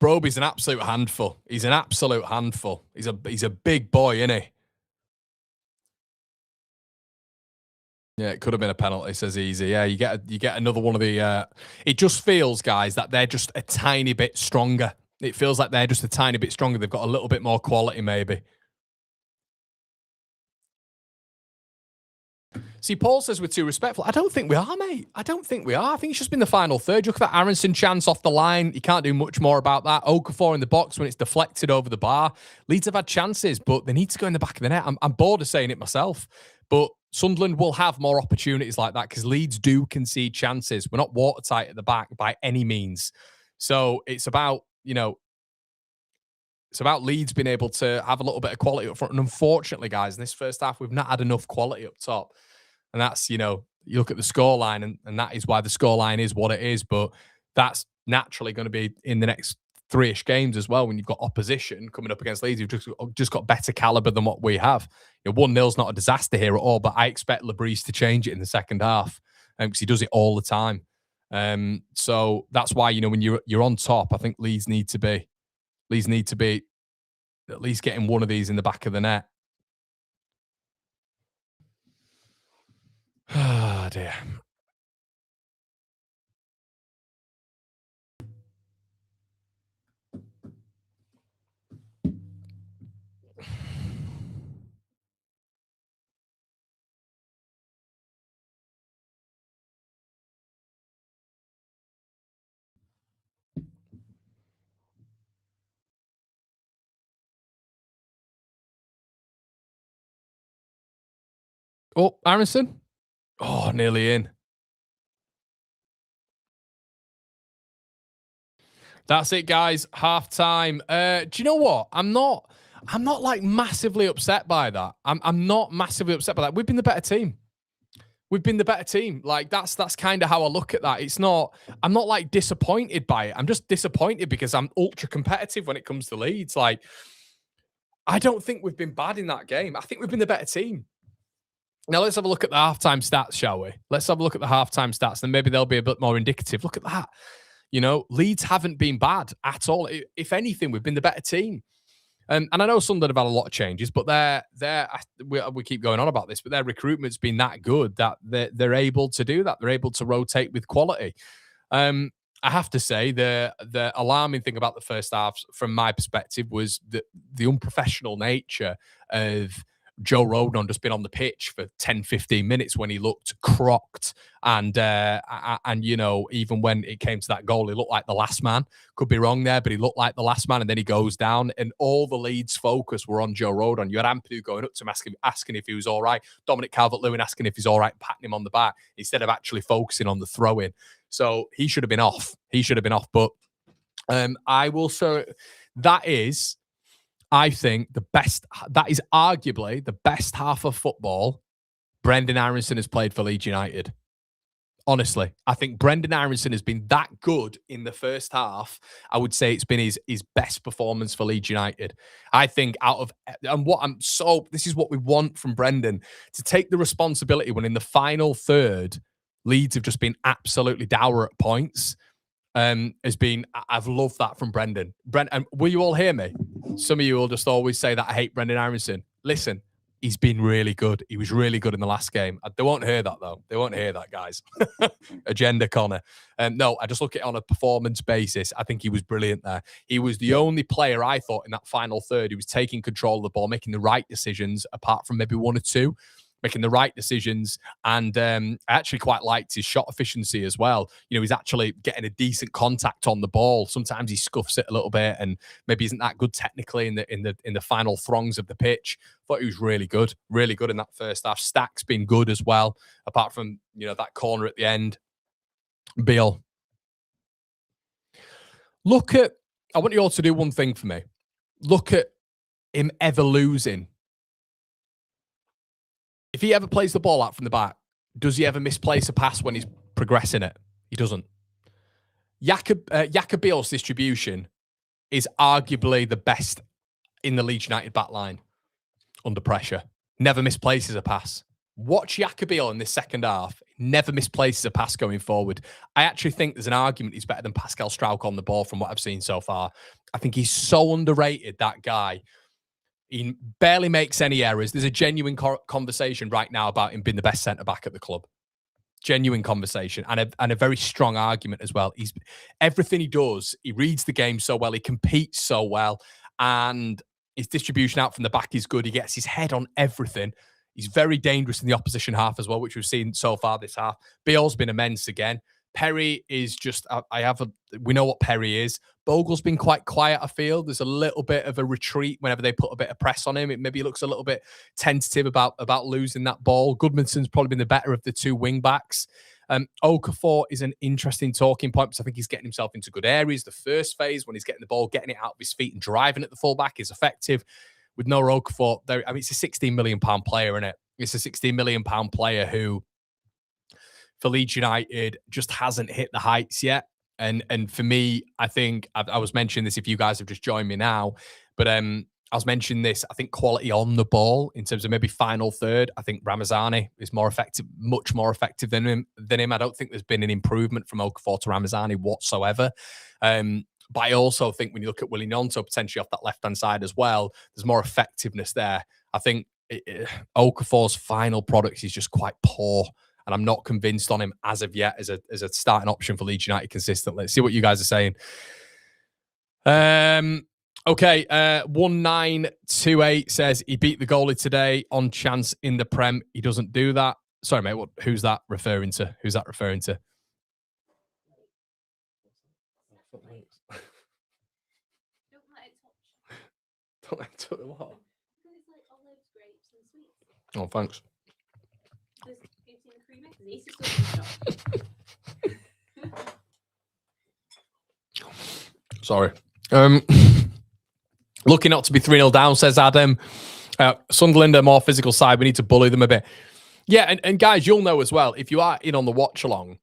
Broby's an absolute handful. He's an absolute handful. He's a big boy, isn't he? Yeah, it could have been a penalty, says Easy. Yeah, you get another one of the... it just feels, guys, that they're just a tiny bit stronger. It feels like they're just a tiny bit stronger. They've got a little bit more quality, maybe. See, Paul says we're too respectful. I don't think we are, mate. I don't think we are. I think it's just been the final third. Look at that Aronson chance off the line. You can't do much more about that. Okafor in the box when it's deflected over the bar. Leeds have had chances, but they need to go in the back of the net. I'm bored of saying it myself, but Sunderland will have more opportunities like that because Leeds do concede chances. We're not watertight at the back by any means. So it's about, it's about Leeds being able to have a little bit of quality up front. And unfortunately, guys, in this first half, we've not had enough quality up top. And that's, you look at the scoreline, and that is why the scoreline is what it is. But that's naturally going to be in the next 3-ish games as well when you've got opposition coming up against Leeds. You've just got better caliber than what we have. 1-0's not a disaster here at all, but I expect Labrise to change it in the second half because he does it all the time. So that's why, when you're on top, I think Leeds need to be at least getting one of these in the back of the net. Ah, dear. Oh, Aronson. Oh, nearly in. That's it, guys. Half time. Do you know what? I'm not like massively upset by that. I'm not massively upset by that. We've been the better team. We've been the better team. Like that's kind of how I look at that. I'm not like disappointed by it. I'm just disappointed because I'm ultra competitive when it comes to Leeds. Like, I don't think we've been bad in that game. I think we've been the better team. Now, let's have a look at the halftime stats, shall we? Let's have a look at the halftime stats, and maybe they'll be a bit more indicative. Look at that. Leeds haven't been bad at all. If anything, we've been the better team. And I know Sunderland have had a lot of changes, but we keep going on about this, but their recruitment's been that good that they're able to do that. They're able to rotate with quality. I have to say the alarming thing about the first half, from my perspective, was the unprofessional nature of Joe Rodon just been on the pitch for 10, 15 minutes when he looked crocked. And even when it came to that goal, he looked like the last man. Could be wrong there, but he looked like the last man. And then he goes down, and all the Leeds' focus were on Joe Rodon. You had Ampadu going up to him asking if he was all right. Dominic Calvert-Lewin asking if he's all right, patting him on the back, instead of actually focusing on the throw-in. So he should have been off. But I will say that is... I think that is arguably the best half of football Brendan Aronson has played for Leeds United. Honestly, I think Brendan Aronson has been that good in the first half. I would say it's been his best performance for Leeds United. I think this is what we want from Brendan, to take the responsibility when in the final third, Leeds have just been absolutely dour at points. I've loved that from Brendan. And will you all hear me? Some of you will just always say that I hate Brendan Aronson. Listen, he's been really good. He was really good in the last game. They won't hear that, though. They won't hear that, guys. Agenda, Connor. No, I just look at it on a performance basis. I think he was brilliant there. He was the only player I thought in that final third who was taking control of the ball, making the right decisions, apart from maybe one or two. Making the right decisions, and I actually quite liked his shot efficiency as well. He's actually getting a decent contact on the ball. Sometimes he scuffs it a little bit, and maybe isn't that good technically in the final throngs of the pitch. Thought he was really good in that first half. Stack's been good as well, apart from that corner at the end. Beal, I want you all to do one thing for me. Look at him ever losing. If he ever plays the ball out from the back, does he ever misplace a pass when he's progressing it? He doesn't. Jakob Beal's distribution is arguably the best in the Leeds United back line under pressure. Never misplaces a pass. Watch Jacobiel in this second half. Never misplaces a pass going forward. I actually think there's an argument he's better than Pascal Struijk on the ball from what I've seen so far. I think he's so underrated, that guy. He barely makes any errors. There's a genuine conversation right now about him being the best centre-back at the club. Genuine conversation and a very strong argument as well. He's everything he does, he reads the game so well, he competes so well, and his distribution out from the back is good. He gets his head on everything. He's very dangerous in the opposition half as well, which we've seen so far this half. Beale's been immense again. Perry is just, we know what Perry is. Bogle's been quite quiet, I feel. There's a little bit of a retreat whenever they put a bit of press on him. It maybe looks a little bit tentative about losing that ball. Goodmanson's probably been the better of the two wing backs. Okafor is an interesting talking point because I think he's getting himself into good areas. The first phase, when he's getting the ball, getting it out of his feet and driving at the fullback is effective. With no Okafor, it's a £16 million player, isn't it? It's a £16 million player who, for Leeds United, just hasn't hit the heights yet. And for me, I think I was mentioning this if you guys have just joined me now, but I was mentioning this. I think quality on the ball in terms of maybe final third. I think Ramazani is more effective, much more effective than him. I don't think there's been an improvement from Okafor to Ramazani whatsoever. But I also think when you look at Willy Gnonto potentially off that left-hand side as well, there's more effectiveness there. I think Okafor's final product is just quite poor, and I'm not convinced on him as of yet as a starting option for Leeds United consistently. Let's see what you guys are saying. Okay, 1928 says he beat the goalie today on chance in the Prem. He doesn't do that. Sorry, mate. Who's that referring to? Who's that referring to? Don't let it touch what? Oh, thanks. Sorry. Looking not to be 3-0 down, says Adam. Sunderland are more physical side. We need to bully them a bit. Yeah, and guys, you'll know as well, if you are in on the watch along,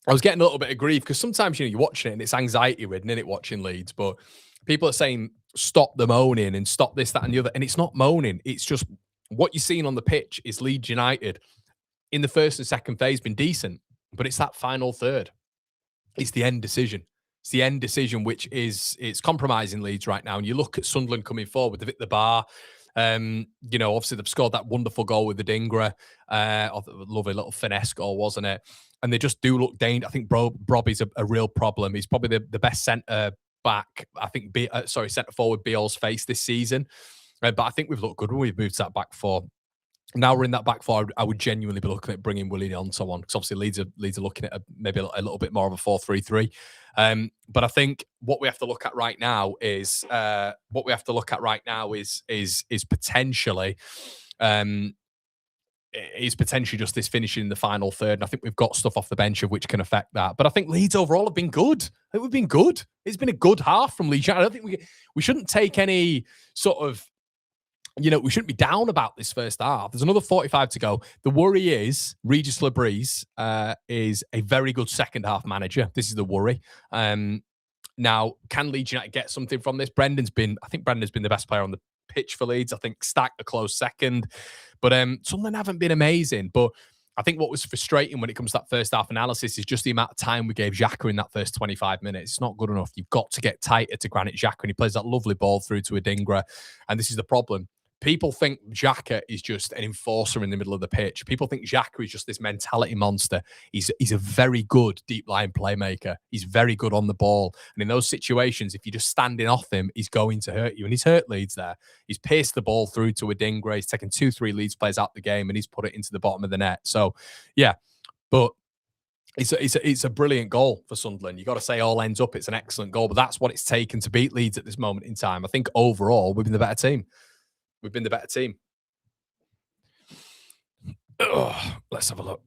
I was getting a little bit of grief because sometimes, you're watching it and it's anxiety ridden, isn't it, watching Leeds? But people are saying, stop the moaning and stop this, that, and the other. And it's not moaning. It's just what you're seeing on the pitch is Leeds United in the first and second phase been decent, but it's that final third. It's the end decision. It's the end decision, which is it's compromising Leeds right now. And you look at Sunderland coming forward, they've hit the bar. Obviously they've scored that wonderful goal with the Dingra, lovely little finesse goal, wasn't it? And they just do look dangerous. I think Brobby's a real problem. He's probably the best centre back. I think centre forward Beale's faced this season. But I think we've looked good when we've moved to that back four. Now we're in that back four. I would genuinely be looking at bringing Willy Gnonto on because obviously Leeds are looking at maybe a little bit more of a 4-3-3. But I think what we have to look at right now is potentially just this finishing in the final third. And I think we've got stuff off the bench of which can affect that. But I think Leeds overall have been good. I think we've been good. It's been a good half from Leeds. I don't think we shouldn't take any sort of, we shouldn't be down about this first half. There's another 45 to go. The worry is Regis Lebris is a very good second half manager. This is the worry. Now, can Leeds United get something from this? Brendan's been the best player on the pitch for Leeds. I think Stack a close second. But Sunderland haven't been amazing. But I think what was frustrating when it comes to that first half analysis is just the amount of time we gave Xhaka in that first 25 minutes. It's not good enough. You've got to get tighter to Granit Xhaka, and he plays that lovely ball through to Adingra. And this is the problem. People think Xhaka is just an enforcer in the middle of the pitch. People think Xhaka is just this mentality monster. He's a very good deep line playmaker. He's very good on the ball. And in those situations, if you're just standing off him, he's going to hurt you. And he's hurt Leeds there. He's pierced the ball through to Adingra. He's taken 2-3 Leeds players out the game and he's put it into the bottom of the net. So, yeah. But it's a brilliant goal for Sunderland. You got to say all ends up. It's an excellent goal. But that's what it's taken to beat Leeds at this moment in time. I think overall, we've been the better team. We've been the better team. Let's have a look.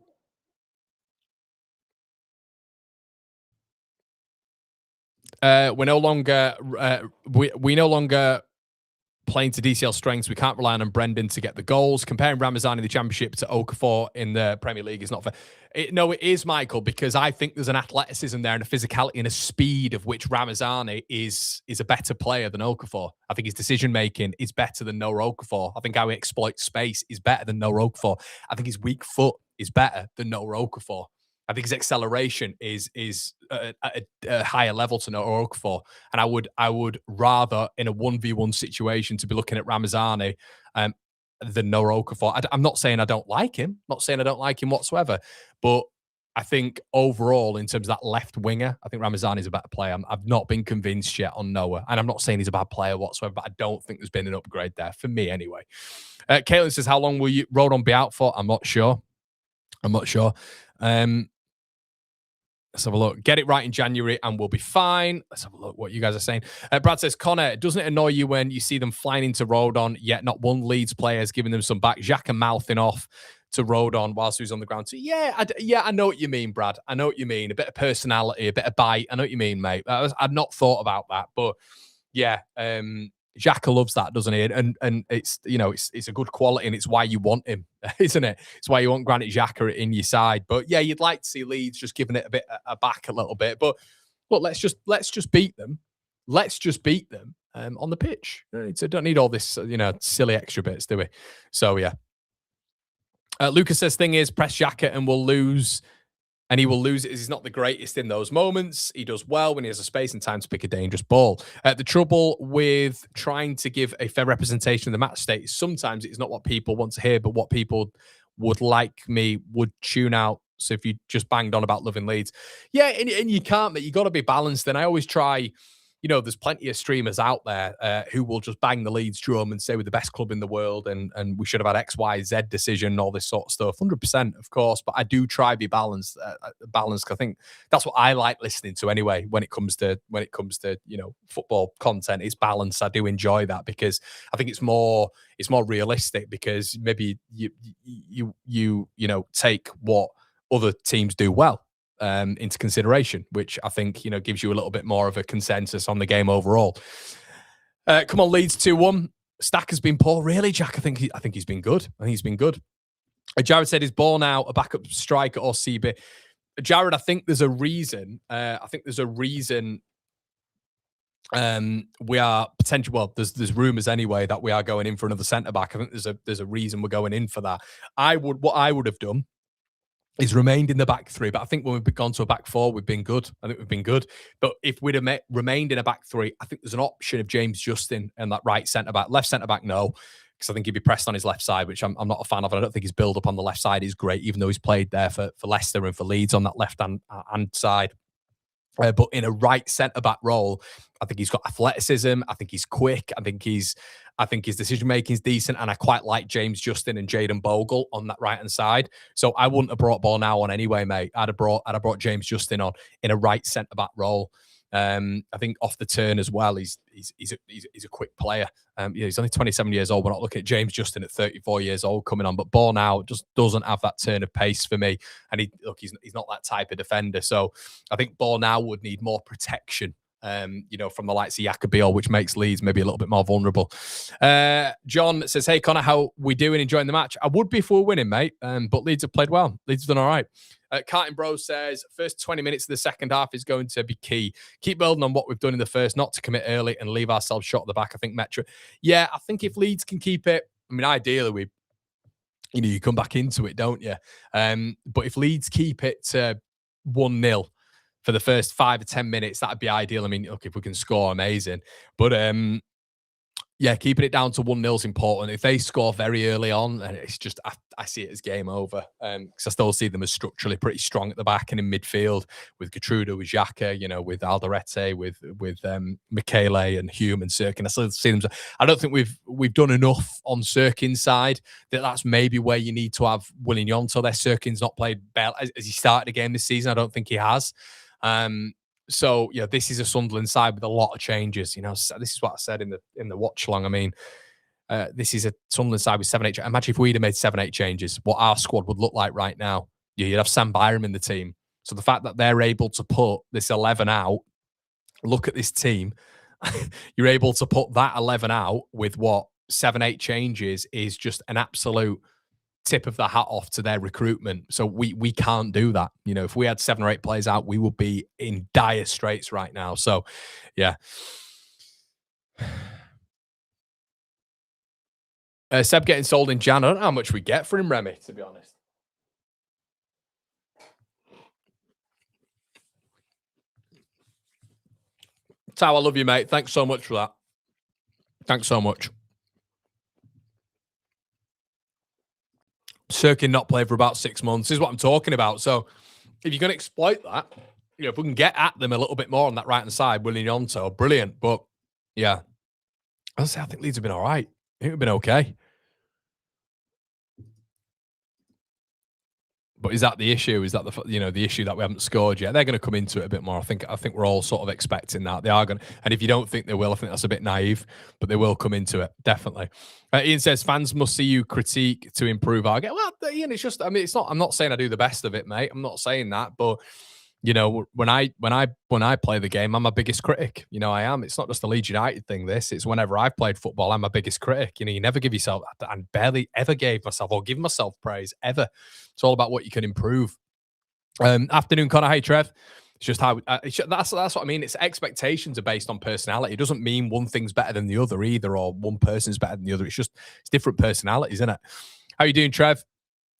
We no longer playing to DCL strengths. We can't rely on Brendan to get the goals. Comparing Ramazani in the Championship to Okafor in the Premier League is not fair. No, it is, Michael, because I think there's an athleticism there and a physicality and a speed of which Ramazani is a better player than Okafor. I think his decision-making is better than Noah Okafor. I think how he exploits space is better than Noah Okafor. I think his weak foot is better than Noah Okafor. I think his acceleration is at a higher level to Noah Okafor. And I would rather in a 1v1 situation to be looking at Ramazani than Noah Okafor. I'm not saying I don't like him. Not saying I don't like him whatsoever. But I think overall, in terms of that left winger, I think Ramazani is a better player. I've not been convinced yet on Noah. And I'm not saying he's a bad player whatsoever, but I don't think there's been an upgrade there for me anyway. Caitlin says, how long will you Rodon be out for? I'm not sure. Let's have a look. Get it right in January and we'll be fine. Let's have a look what you guys are saying. Brad says, Connor, doesn't it annoy you when you see them flying into Rodon, yet not one Leeds player is giving them some back? Xhaka mouthing off to Rodon whilst he was on the ground. So yeah, I know what you mean, Brad. I know what you mean. A bit of personality, a bit of bite. I know what you mean, mate. I've not thought about that. But yeah, Xhaka loves that, doesn't he? And it's, you know, it's a good quality and it's why you want him, isn't it? It's why you want Granit Xhaka in your side. But yeah, you'd like to see Leeds just giving it a bit back a little bit. But look, let's just beat them. Let's just beat them on the pitch. Don't need all this, silly extra bits, do we? So yeah. Lucas says, thing is, press Xhaka and we'll lose. And he will lose it as he's not the greatest in those moments. He does well when he has a space and time to pick a dangerous ball. The trouble with trying to give a fair representation of the match state is sometimes it's not what people want to hear, but what people would tune out. So if you just banged on about loving Leeds. Yeah, and you can't, you got to be balanced. And I always try, there's plenty of streamers out there who will just bang the Leeds drum and say we're the best club in the world and we should have had X, Y, Z decision, all this sort of stuff. 100%, of course, but I do try to be balanced. Balanced. I think that's what I like listening to anyway. When it comes to football content, it's balanced. I do enjoy that because I think it's more realistic because maybe you take what other teams do well into consideration, which I think, gives you a little bit more of a consensus on the game overall. Come on, Leeds 2-1. Stack has been poor. Really, Jack? I think he's been good. I think he's been good. Jared said, is Ball now a backup striker or CB? Jared, I think there's a reason. We are potential. Well, there's rumours anyway that we are going in for another centre back. I think there's a reason we're going in for that. What I would have done is remained in the back three, but I think when we've gone to a back four, we've been good. I think we've been good. But if we'd have remained in a back three, I think there's an option of James Justin and that right centre back. Left centre back, no, because I think he'd be pressed on his left side, which I'm not a fan of. And I don't think his build up on the left side is great, even though he's played there for Leicester and for Leeds on that left hand side. But in a right centre back role, I think he's got athleticism. I think he's quick. I think his decision making is decent, and I quite like James Justin and Jayden Bogle on that right hand side. So I wouldn't have brought Ball now on anyway, mate. I'd have brought James Justin on in a right centre back role. I think off the turn as well, he's a quick player. He's only 27 years old. We're not looking at James Justin at 34 years old coming on, but Ball now just doesn't have that turn of pace for me. And he's not that type of defender. So I think Ball now would need more protection. From the likes of Jacobiol, which makes Leeds maybe a little bit more vulnerable. John says, hey, Connor, how we doing? Enjoying the match? I would be if we were winning, mate, but Leeds have played well. Leeds have done all right. Carton Bro says, first 20 minutes of the second half is going to be key. Keep building on what we've done in the first, not to commit early and leave ourselves shot at the back. I think Metro. Yeah, I think if Leeds can keep it, I mean, ideally, you come back into it, don't you? But if Leeds keep it to 1-0, for the first 5 or 10 minutes, that'd be ideal. I mean, look, if we can score, amazing. But yeah, keeping it down to 1-0 is important. If they score very early on, then it's just, I see it as game over. Because I still see them as structurally pretty strong at the back and in midfield with Gertrude, with Xhaka, with Alderete, with Michele and Hume and Sirkin. I still see them. I don't think we've done enough on Sirkin's side. That's maybe where you need to have Willian Yonto there. Sirkin's not played well as he started a game this season. I don't think he has. So yeah, this is a Sunderland side with a lot of changes. This is what I said in the watch along. I mean, this is a Sunderland side with 7-8. Imagine if we'd have made 7-8 changes, what our squad would look like right now. You'd have Sam Byram in the team. So the fact that they're able to put this 11 out, look at this team, you're able to put that 11 out with what 7-8 changes is just an absolute tip of the hat off to their recruitment. So we can't do that. You know, if we had 7 or 8 players out, we would be in dire straits right now. So yeah. Seb getting sold in Jan. I don't know how much we get for him, Remy, to be honest. Tao, I love you, mate. Thanks so much for that. Thanks so much. Sirkin not played for about 6 months is what I'm talking about. So if you're going to exploit that, you know, if we can get at them a little bit more on that right-hand side, William Yonto, brilliant. But yeah, I think Leeds have been all right. I think we've been okay. But is that the issue? Is that the issue that we haven't scored yet? They're going to come into it a bit more. I think we're all sort of expecting that they are going. And if you don't think they will, I think that's a bit naive. But they will come into it definitely. Ian says fans must see you critique to improve our game. Well, Ian, it's just. I mean, it's not. I'm not saying I do the best of it, mate. I'm not saying that, but. You know, when I play the game, I'm my biggest critic. You know, I am. It's not just a Leeds United thing. It's whenever I've played football, I'm my biggest critic. You know, you never give yourself, and barely ever gave myself or give myself praise ever. It's all about what you can improve. Afternoon, Connor. Hey, Trev. It's just how that's what I mean. It's expectations are based on personality. It doesn't mean one thing's better than the other either, or one person's better than the other. It's different personalities, isn't it? How you doing, Trev?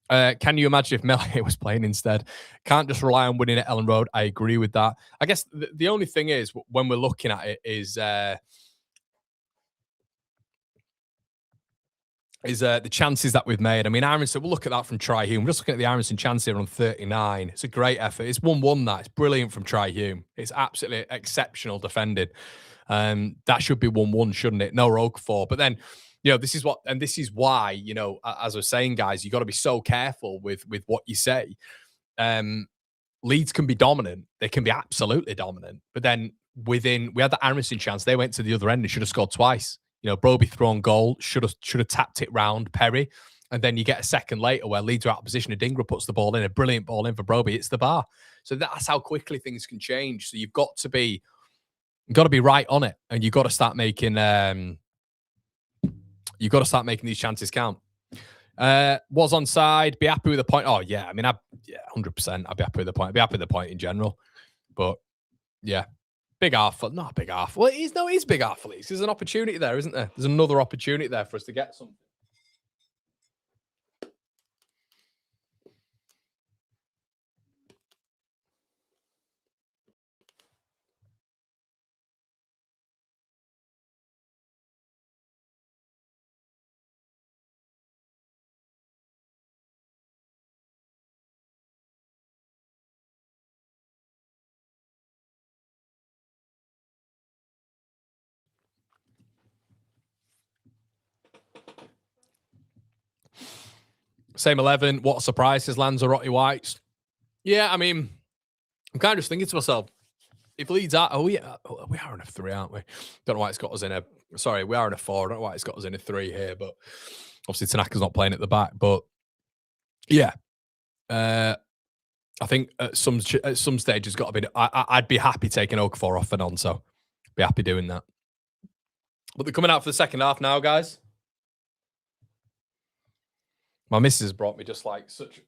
Can you imagine if Melee was playing instead? Can't just rely on winning at Ellen Road. I agree with that. I guess the only thing is when we're looking at it is the chances that we've made. I mean, Aronson, we'll look at that from Tri Hume. We're just looking at the Aronson chance here on 39. It's a great effort. It's 1-1 that. It's brilliant from Tri Hume. It's absolutely exceptional defending. That should be 1-1, shouldn't it? No Okafor. But then, you know, this is why, you know, as I was saying, guys, you got to be so careful with what you say. Leeds can be dominant. They can be absolutely dominant. But then we had the Aronson chance. They went to the other end and should have scored twice. You know, Broby thrown goal, should have tapped it round Perry. And then you get a second later where Leeds are out of position and Dingra puts the ball in, a brilliant ball in for Broby. It's the bar. So that's how quickly things can change. So you've got to be right on it. And you've got to start making these chances count. Was onside. Be happy with the point. Oh, yeah. I mean, 100%. I'd be happy with the point. I'd be happy with the point in general. But, yeah. Big R for... Not big R. Well, it is big R for Leeds. There's an opportunity there, isn't there? There's another opportunity there for us to get something. Same 11. What a surprise his lands are Rotty Whites. Yeah, I mean, I'm kind of just thinking to myself, if Leeds are... we are in a 3, aren't we? Don't know why it's got us in a... Sorry, we are in a 4. I don't know why it's got us in a 3 here, but obviously Tanaka's not playing at the back. But yeah, I think at some stage it's got to be... I'd be happy taking Okafor off and on, so be happy doing that. But they're coming out for the second half now, guys. My missus brought me just like such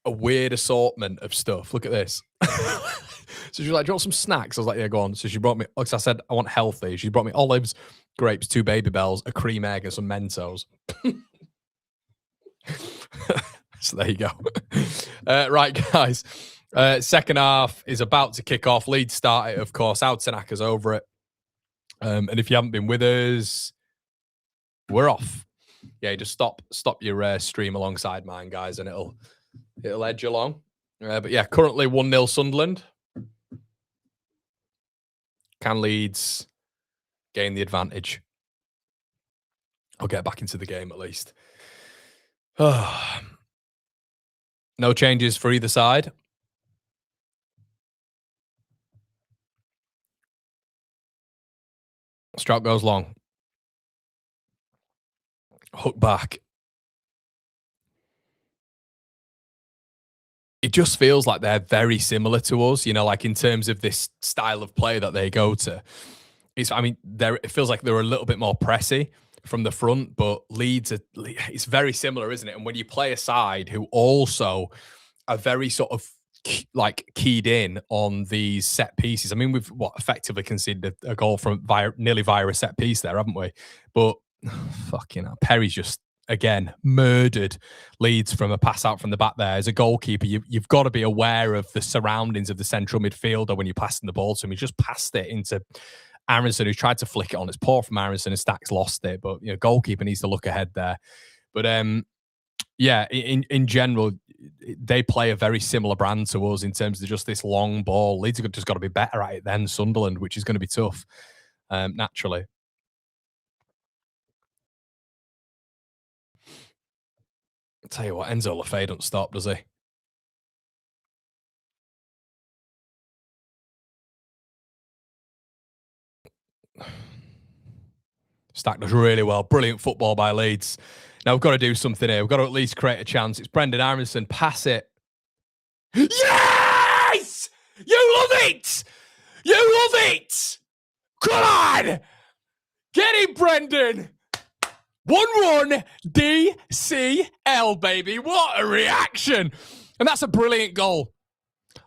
a weird assortment of stuff. Look at this. So she's like, do you want some snacks? I was like, yeah, go on. So she brought me, because I said, I want healthy. She brought me olives, grapes, 2 baby bells, a cream egg, and some Mentos. So there you go. Right, guys. Second half is about to kick off. Leeds start it, of course. Out Tanaka's over it. And if you haven't been with us, we're off. Yeah, just stop your stream alongside mine, guys, and it'll edge along. But yeah, currently 1-0 Sunderland. Can Leeds gain the advantage? I'll get back into the game at least. No changes for either side. Strout goes long. Hook back. It just feels like they're very similar to us, you know, like in terms of this style of play that they go to. I mean, it feels like they're a little bit more pressy from the front, but Leeds it's very similar, isn't it? And when you play a side who also are very sort of like keyed in on these set pieces. I mean, we've effectively conceded a goal from nearly via a set piece there, haven't we? But fucking hell, Perry's just again murdered Leeds from a pass out from the back there. As a goalkeeper, you've got to be aware of the surroundings of the central midfielder when you're passing the ball to him. He just passed it into Aronson, who tried to flick it on. It's poor from Aronson, and Stack's lost it. But goalkeeper needs to look ahead there. But yeah, in general, they play a very similar brand to us in terms of just this long ball. Leeds have just got to be better at it than Sunderland, which is going to be tough, naturally. I'll tell you what, Enzo Lafay don't stop, does he? Stack does really well. Brilliant football by Leeds. Now we've got to do something here. We've got to at least create a chance. It's Brendan Aronson. Pass it. Yes! You love it! You love it! Come on! Get him, Brendan! 1-1 DCL, baby. What a reaction. And that's a brilliant goal.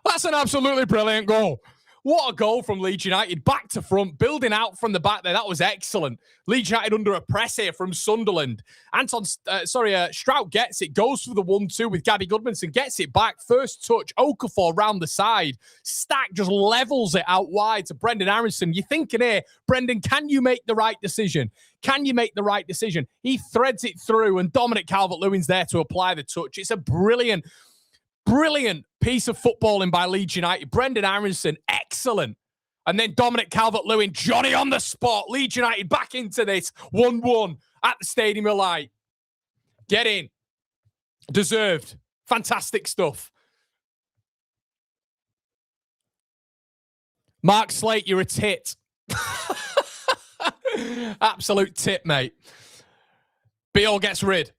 That's an absolutely brilliant goal. What a goal from Leeds United. Back to front, building out from the back there. That was excellent. Leeds United under a press here from Sunderland. Strout gets it, goes for the 1-2 with Gabby Goodmanson, gets it back. First touch, Okafor round the side. Stack just levels it out wide to Brendan Aronson. You're thinking here, Brendan, can you make the right decision? Can you make the right decision? He threads it through, and Dominic Calvert-Lewin's there to apply the touch. It's a brilliant piece of footballing by Leeds United. Brendan Aronson, excellent. And then Dominic Calvert-Lewin, Johnny on the spot. Leeds United back into this. 1-1 at the Stadium of Light. Get in. Deserved. Fantastic stuff. Mark Slate, you're a tit. Absolute tit, mate. Beal gets rid.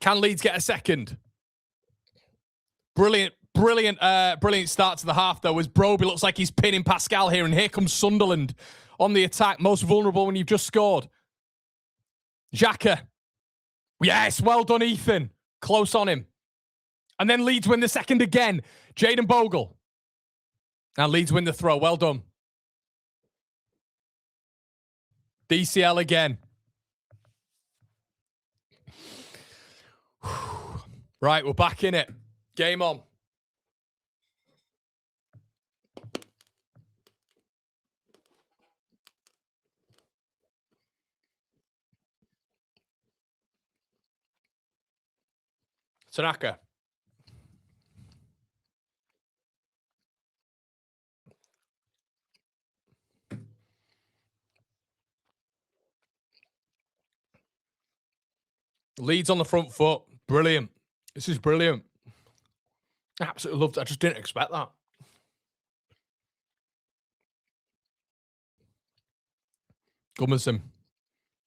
Can Leeds get a second? Brilliant start to the half, though, as Broby looks like he's pinning Pascal here, and here comes Sunderland on the attack. Most vulnerable when you've just scored. Xhaka. Yes, well done, Ethan. Close on him. And then Leeds win the second again. Jayden Bogle. And Leeds win the throw. Well done. DCL again. Right, we're back in it. Game on. Tanaka. Leeds on the front foot. Brilliant. This is brilliant. Absolutely loved it. I just didn't expect that. Goodmanson.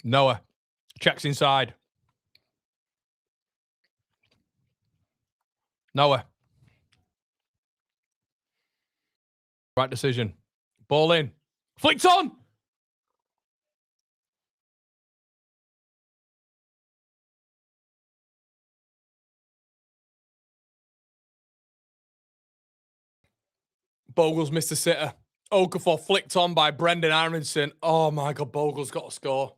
Noah. Checks inside. Noah. Right decision. Ball in. Flicked on. Bogle's missed a sitter. Okafor flicked on by Brendan Aronson. Oh my God, Bogle's got to score.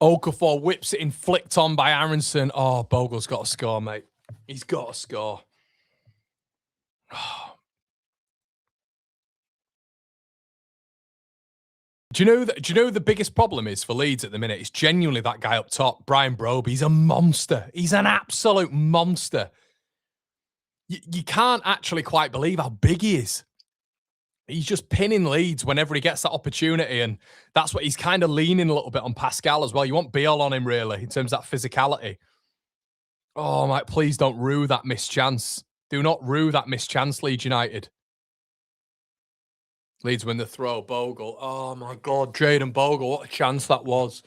Okafor whips it in, flicked on by Aronson. Oh, Bogle's got to score, mate. He's got to score. Do you know the biggest problem is for Leeds at the minute? It's genuinely that guy up top, Brian Broby. He's a monster. He's an absolute monster. You can't actually quite believe how big he is. He's just pinning Leeds whenever he gets that opportunity, and that's what he's kind of leaning a little bit on Pascal as well. You want Beal on him, really, in terms of that physicality. Oh, mate, please don't rue that missed chance. Do not rue that missed chance, Leeds United. Leeds win the throw. Bogle. Oh, my God. Jayden Bogle. What a chance that was.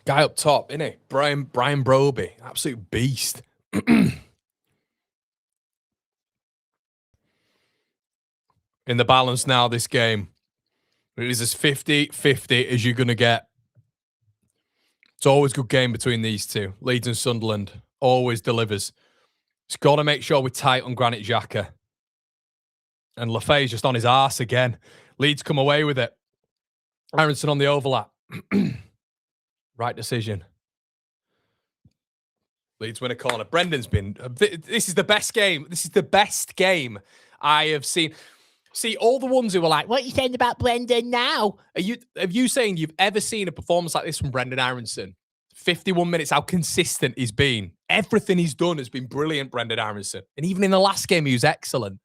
Guy up top, isn't he? Brian Broby, absolute beast. In the balance now, this game, it is as 50-50 as you're going to get. It's always a good game between these two. Leeds and Sunderland always delivers. It's got to make sure we're tight on Granit Xhaka. And Lafay's just on his arse again. Leeds come away with it. Aronson on the overlap. Right decision. Leeds win a corner. Brendan's been... This is the best game. This is the best game I have seen. See, all the ones who were like, what are you saying about Brendan now? Are you saying you've ever seen a performance like this from Brendan Aronson? 51 minutes, how consistent he's been. Everything he's done has been brilliant, Brendan Aronson. And even in the last game, he was excellent.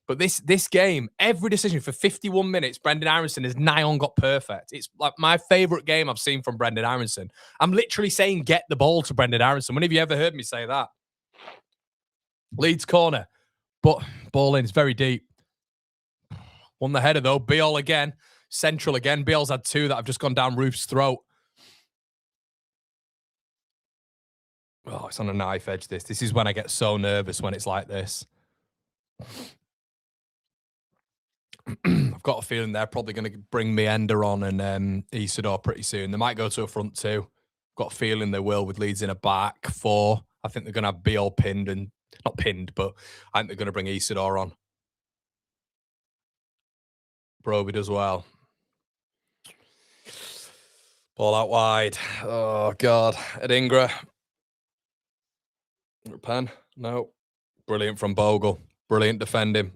But this game, every decision for 51 minutes, Brendan Aronson has nigh on got perfect. It's like my favourite game I've seen from Brendan Aronson. I'm literally saying get the ball to Brendan Aronson. When have you ever heard me say that? Leeds corner. But ball in, it's very deep. Won the header, though. Beal again. Central again. Beal's had two that have just gone down Roof's throat. Oh, it's on a knife edge, this. This is when I get so nervous when it's like this. I've got a feeling they're probably going to bring Meander on and Isidore pretty soon. They might go to a front two. Got a feeling they will with Leeds in a back four. I think they're going to have Beal pinned and... Not pinned, but I think they're going to bring Isidore on. Broby does well. Ball out wide. Oh, God. Adingra. Pen? No. Brilliant from Bogle. Brilliant defending.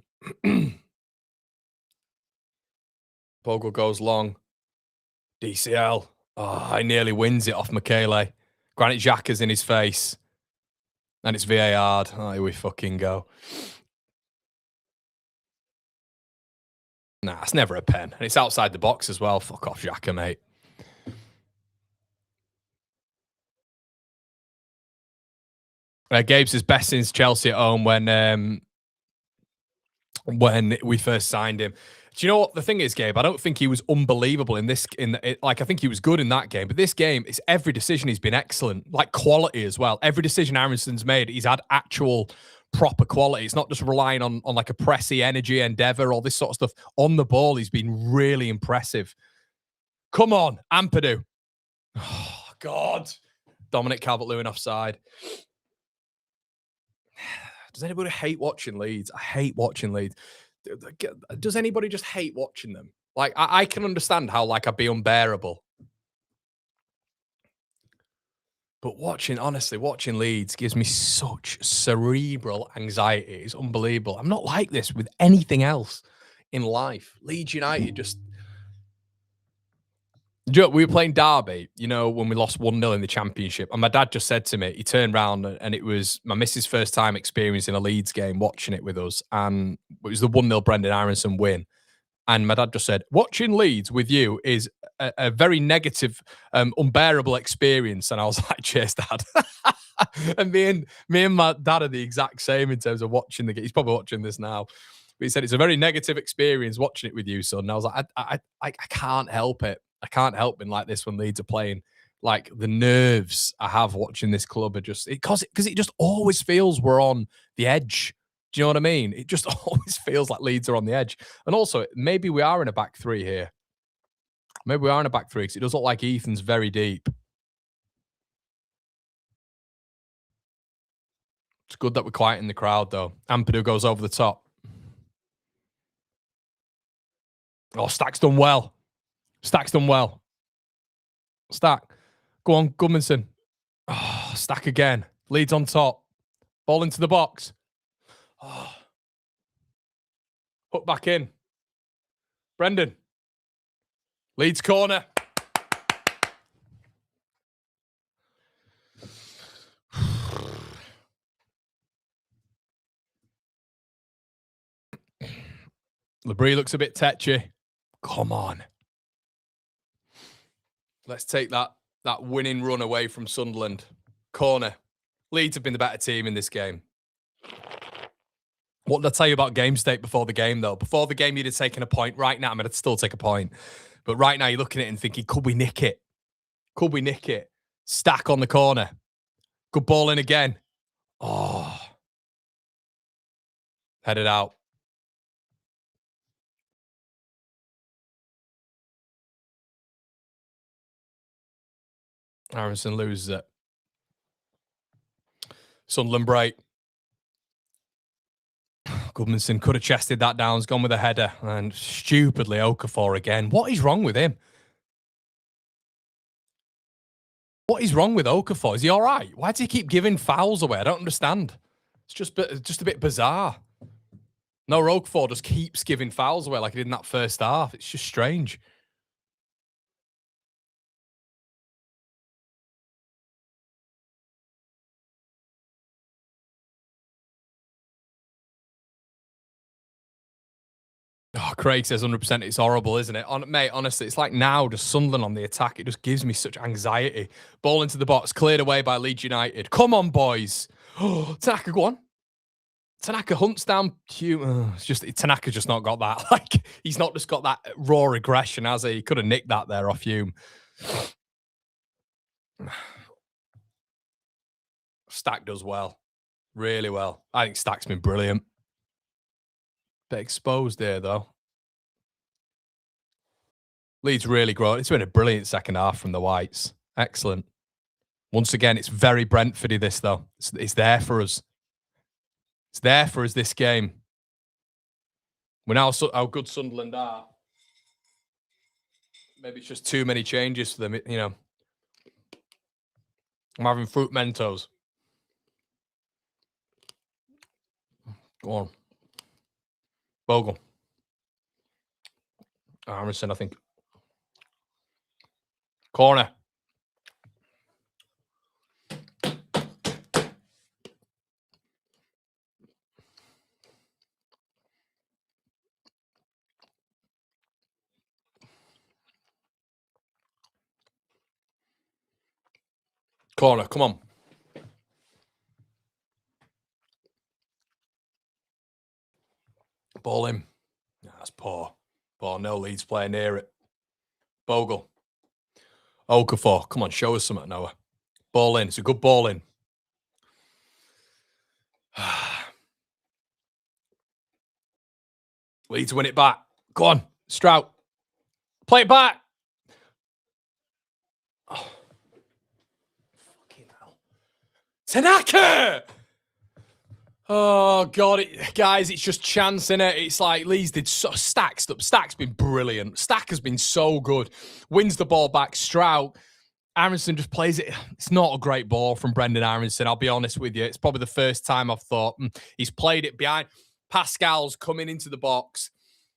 Bogle goes long. DCL. Oh, he nearly wins it off Michele. Granit Xhaka's in his face. And it's VAR. Oh, here we fucking go. Nah, it's never a pen. And it's outside the box as well. Fuck off, Xhaka, mate. Gabe's his best since Chelsea at home when we first signed him. Do you know what the thing is, Gabe? I don't think he was unbelievable in this. I think he was good in that game, but this game, it's every decision he's been excellent, like quality as well. Every decision Aronson's made, he's had actual proper quality. It's not just relying on like a pressy energy, endeavour, all this sort of stuff. On the ball, he's been really impressive. Come on, Ampadu. Oh, God. Dominic Calvert-Lewin offside. Does anybody hate watching Leeds? I hate watching Leeds. Does anybody just hate watching them? Like, I can understand how, like, I'd be unbearable. But honestly, watching Leeds gives me such cerebral anxiety. It's unbelievable. I'm not like this with anything else in life. Leeds United just... We were playing Derby, when we lost 1-0 in the Championship. And my dad just said to me, he turned around and it was my missus' first time experiencing a Leeds game, watching it with us. And it was the 1-0 Brendan Aronson win. And my dad just said, watching Leeds with you is a very negative, unbearable experience. And I was like, cheers, Dad. And me and my dad are the exact same in terms of watching the game. He's probably watching this now. But he said, it's a very negative experience watching it with you, son. And I was like, I can't help it. I can't help being like this when Leeds are playing. Like, the nerves I have watching this club are just... Because it just always feels we're on the edge. Do you know what I mean? It just always feels like Leeds are on the edge. And also, maybe we are in a back three here. Maybe we are in a back three because it does look like Ethan's very deep. It's good that we're quiet in the crowd, though. Ampadu goes over the top. Oh, Stack's done well. Stack's done well. Stack. Go on, Gudmundsson. Oh, Stack again. Leeds on top. Ball into the box. Oh. Hook back in. Brendan. Leeds corner. Labrie looks a bit tetchy. Come on. Let's take that winning run away from Sunderland. Corner. Leeds have been the better team in this game. What did I tell you about game state before the game, though? Before the game, you'd have taken a point. Right now, I'm going to still take a point. But right now, you're looking at it and thinking, could we nick it? Could we nick it? Stack on the corner. Good ball in again. Oh. Headed out. Aronson loses it. Sunderland break. Goodmanson could have chested that down. He's gone with a header. And stupidly, Okafor again. What is wrong with him? What is wrong with Okafor? Is he all right? Why does he keep giving fouls away? I don't understand. It's just a bit bizarre. No, Okafor just keeps giving fouls away like he did in that first half. It's just strange. Oh, Craig says 100% it's horrible, isn't it? Mate, honestly, it's like now just Sunderland on the attack. It just gives me such anxiety. Ball into the box, cleared away by Leeds United. Come on, boys. Oh, Tanaka, go on. Tanaka hunts down Hugh. It's just Tanaka's just not got that. Like, he's not just got that raw aggression, has he? He could have nicked that there off Hume. Stack does well. Really well. I think Stack's been brilliant. Bit exposed there, though. Leeds really grow. It's been a brilliant second half from the Whites. Excellent. Once again, it's very Brentfordy, this, though. It's there for us. It's there for us, this game. We know how good Sunderland are. Maybe it's just too many changes for them, you know. I'm having fruit Mentos. Go on. Bogle. Aronson, I think. Corner. Corner, come on. Ball in. That's poor. Poor, no Leeds player near it. Bogle. Okafor. Come on, show us something, Noah. Ball in. It's a good ball in. Leeds win it back. Go on, Strout. Play it back. Oh. Fucking hell. Tanaka! Oh, God. Guys, it's just chance, innit? It's like Leeds did so... Stack's been brilliant. Stack has been so good. Wins the ball back. Strout. Aronson just plays it. It's not a great ball from Brendan Aronson, I'll be honest with you. It's probably the first time I've thought he's played it behind. Pascal's coming into the box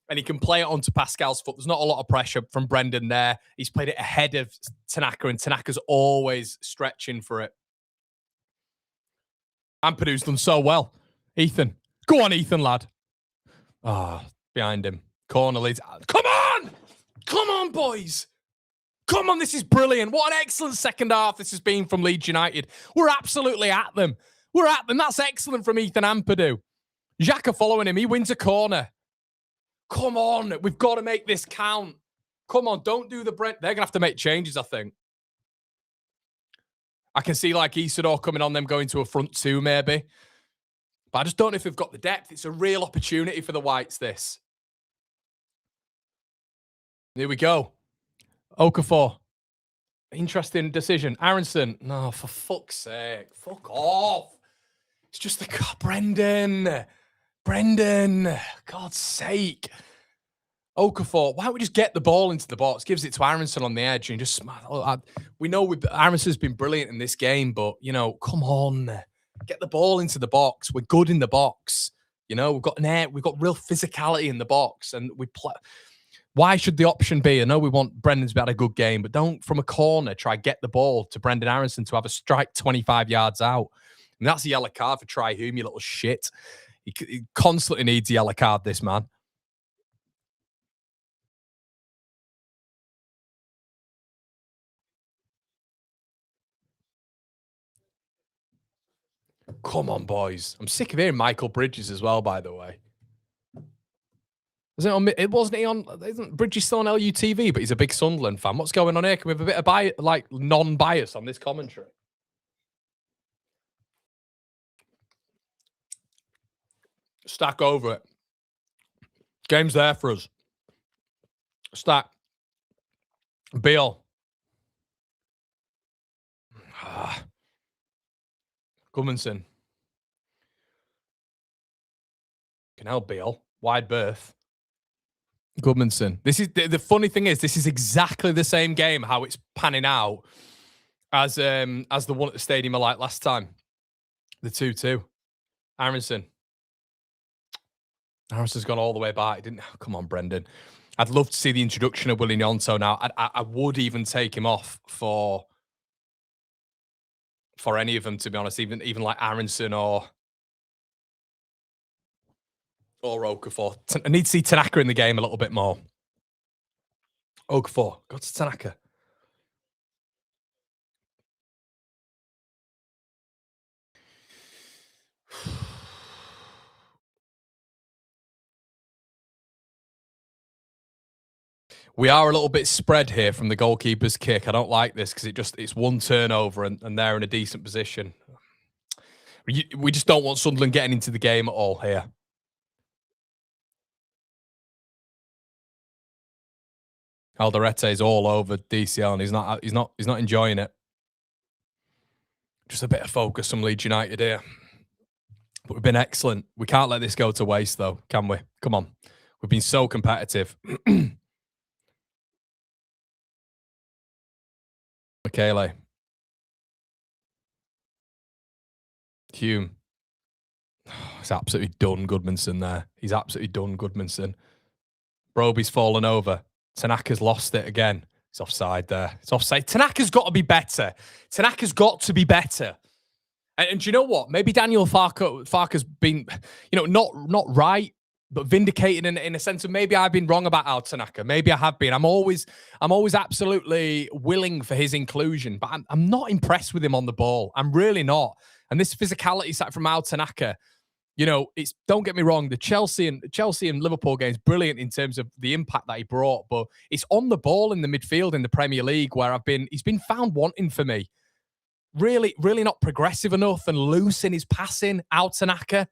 and he can play it onto Pascal's foot. There's not a lot of pressure from Brendan there. He's played it ahead of Tanaka and Tanaka's always stretching for it. Ampadu's done so well. Ethan. Go on, Ethan, lad. Ah, behind him. Corner leads. Come on! Come on, boys! Come on, this is brilliant. What an excellent second half this has been from Leeds United. We're absolutely at them. We're at them. That's excellent from Ethan Ampadu. Xhaka following him. He wins a corner. Come on. We've got to make this count. Come on. Don't do the Brent. They're going to have to make changes, I think. I can see like Isidore coming on them going to a front two, maybe. But I just don't know if they've got the depth. It's a real opportunity for the Whites, this. Here we go. Okafor. Interesting decision. Aronson. No, for fuck's sake. Fuck off. It's just the... God, Brendan. God's sake. Okafor. Why don't we just get the ball into the box? Gives it to Aronson on the edge and just... We know Aronson's been brilliant in this game, but, you know, come on. Get the ball into the box. We're good in the box. You know, we've got real physicality in the box and we play... Why should the option be? I know we want Brendan to be at a good game, but don't, from a corner, try get the ball to Brendan Aronson to have a strike 25 yards out. And that's a yellow card for Try Whom, you little shit. He constantly needs a yellow card, this man. Come on, boys. I'm sick of hearing Michael Bridges as well, by the way. It wasn't he on? Isn't Bridges still on LUTV? But he's a big Sunderland fan. What's going on here? Can we have a bit of non-bias on this commentary? Stack over it. Game's there for us. Stack. Beal. Gummanson. Canal Beal. Wide berth. Gudmundsson. This is the funny thing is this is exactly the same game how it's panning out as the one at the stadium I liked last time. The 2-2. Aronson. Aronson's gone all the way back. Didn't come on, Brendan. I'd love to see the introduction of Willie Gnonto now. I would even take him off for any of them, to be honest. Even like Aronson or Okafor. I need to see Tanaka in the game a little bit more. Okafor. Go to Tanaka. We are a little bit spread here from the goalkeeper's kick. I don't like this because it's one turnover and they're in a decent position. We just don't want Sunderland getting into the game at all here. Alderete is all over DCL and he's not enjoying it. Just a bit of focus from Leeds United here. But we've been excellent. We can't let this go to waste though, can we? Come on. We've been so competitive. Michele. Hume. He's absolutely done Gudmundsson there. He's absolutely done Gudmundsson. Broby's fallen over. Tanaka's lost it again. It's offside there. It's offside. Tanaka's got to be better. Tanaka's got to be better. And do you know what? Maybe Daniel Farke's been, not right, but vindicated in a sense of maybe I've been wrong about Al Tanaka. Maybe I have been. I'm always absolutely willing for his inclusion, but I'm not impressed with him on the ball. I'm really not. And this physicality side from Al Tanaka, don't get me wrong, the Chelsea and Liverpool game's brilliant in terms of the impact that he brought, but it's on the ball in the midfield in the Premier League where he's been found wanting for me. Really, really not progressive enough and loose in his passing. Al Tanaka.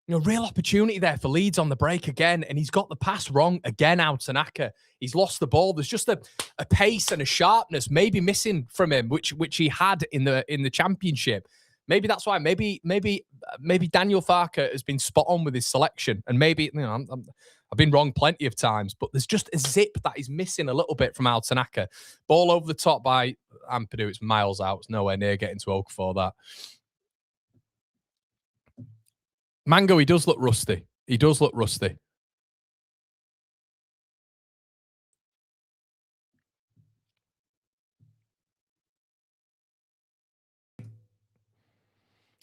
Real opportunity there for Leeds on the break again, and he's got the pass wrong again. Al Tanaka, he's lost the ball. There's just a pace and a sharpness maybe missing from him, which he had in the Championship. Maybe that's why. Maybe Daniel Farke has been spot on with his selection, and maybe I've been wrong plenty of times, but there's just a zip that is missing a little bit from Al Tanaka. Ball over the top by Ampadu. It's miles out. It's nowhere near getting to Okafor that. Mango, he does look rusty. He does look rusty.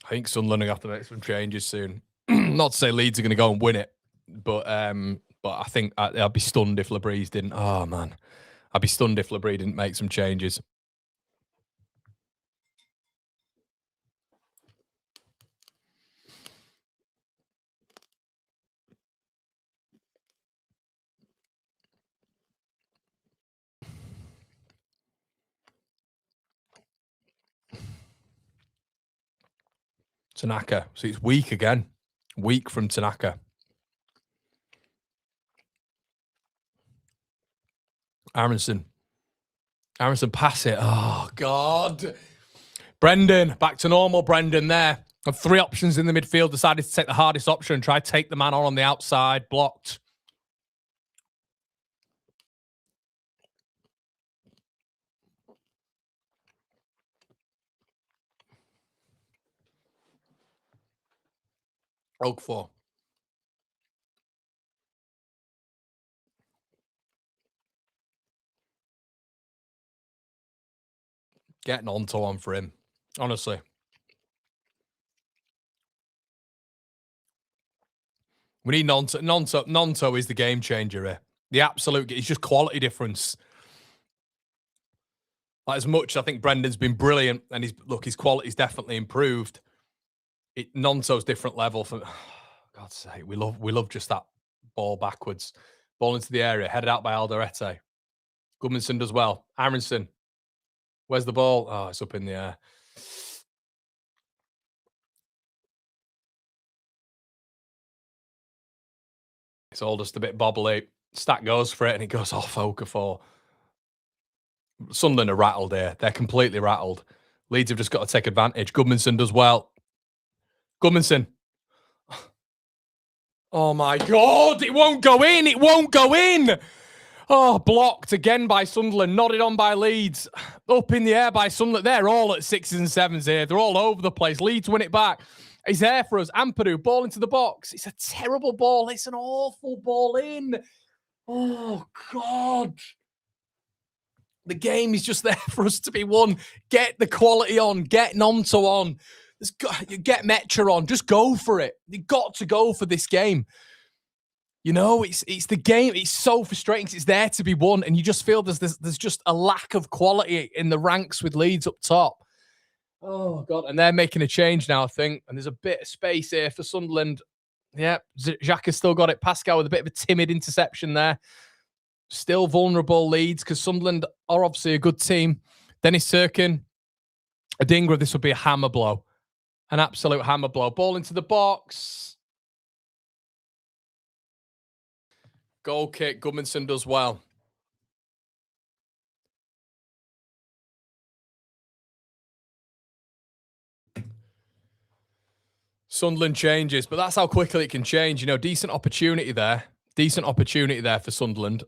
I think Sunderland will have to make some changes soon. Not to say Leeds are going to go and win it, but I think I'd be stunned if Labrie didn't. Oh, man. I'd be stunned if Labrie didn't make some changes. Tanaka. So it's weak again. Weak from Tanaka. Aronson pass it. Oh, God. Brendan. Back to normal Brendan there. Had three options in the midfield. Decided to take the hardest option and try to take the man on the outside. Blocked. Okafor. Getting onto one for him, honestly. We need Gnonto. Gnonto is the game changer here. The absolute, it's just quality difference. Like as much, I think Brendan's been brilliant, and his quality's definitely improved. Gnonto's different level. For God's sake, we love just that Ball backwards. Ball into the area. Headed out by Alderete. Goodmanson does well. Aronson. Where's the ball? Oh, it's up in the air. It's all just a bit bobbly. Stack goes for it and it goes off Okafor. Sunderland are rattled here. They're completely rattled. Leeds have just got to take advantage. Goodmanson does well. Goodmanson. Oh my God. It won't go in. It won't go in. Oh, blocked again by Sunderland. Nodded on by Leeds. Up in the air by Sunderland. They're all at 6s and 7s here. They're all over the place. Leeds win it back. He's there for us. Ampadu, ball into the box. It's a terrible ball. It's an awful ball in. Oh, God. The game is just there for us to be won. Get the quality on. Get Nonto on. Get Mecha on. Just go for it. You've got to go for this game. You know, it's the game. It's so frustrating because it's there to be won, and you just feel there's just a lack of quality in the ranks with Leeds up top. Oh, God. And they're making a change now, I think. And there's a bit of space here for Sunderland. Yeah, Jacques has still got it. Pascal with a bit of a timid interception there. Still vulnerable Leeds because Sunderland are obviously a good team. Dennis Serkin, Adingra, this would be a hammer blow. An absolute hammer blow. Ball into the box. Goal kick. Goodmanson does well. Sunderland changes, but that's how quickly it can change. You know, decent opportunity there. Decent opportunity there for Sunderland.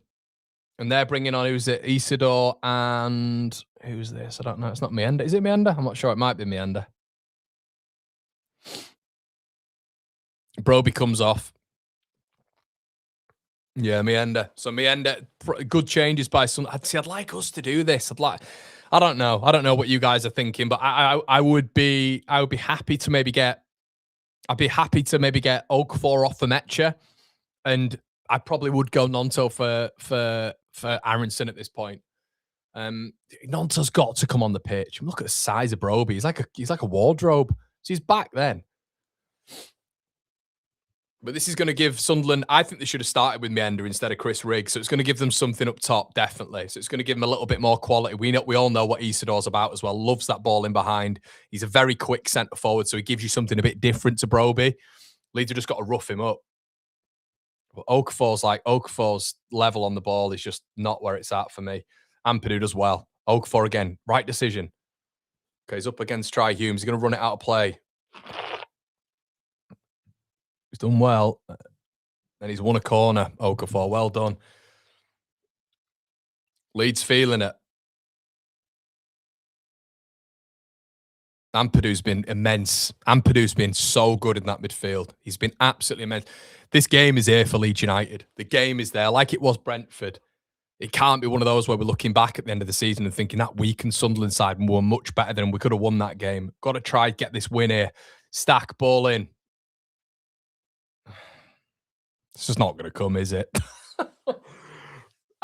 And they're bringing on, who's it? Isidore and who's this? I don't know. It's not Meander. Is it Meander? I'm not sure. It might be Meander. Broby comes off. Yeah, Meander. So Meander, good changes by Sunderland. I'd like us to do this. I don't know. I don't know what you guys are thinking, but I would be happy to maybe get Okafor off for Mecha, and I probably would go Nonto for Aronson at this point. Nonto's got to come on the pitch. Look at the size of Broby. He's like a wardrobe. So he's back then. But this is going to give Sunderland, I think they should have started with Meander instead of Chris Riggs. So it's going to give them something up top, definitely. So it's going to give them a little bit more quality. We all know what Isidore's about as well. Loves that ball in behind. He's a very quick centre forward, so he gives you something a bit different to Broby. Leeds have just got to rough him up. But Okafor's level on the ball is just not where it's at for me. Ampadu does well. Okafor again, right decision. Okay, he's up against Tri Humes. He's going to run it out of play. He's done well. And he's won a corner, Okafor. Well done. Leeds feeling it. Ampadu's been immense. Ampadu's been so good in that midfield. He's been absolutely immense. This game is here for Leeds United. The game is there, like it was Brentford. It can't be one of those where we're looking back at the end of the season and thinking that weakened Sunderland side and we were much better than we could have won that game. Got to try get this win here. Stack ball in. It's just not going to come, is it?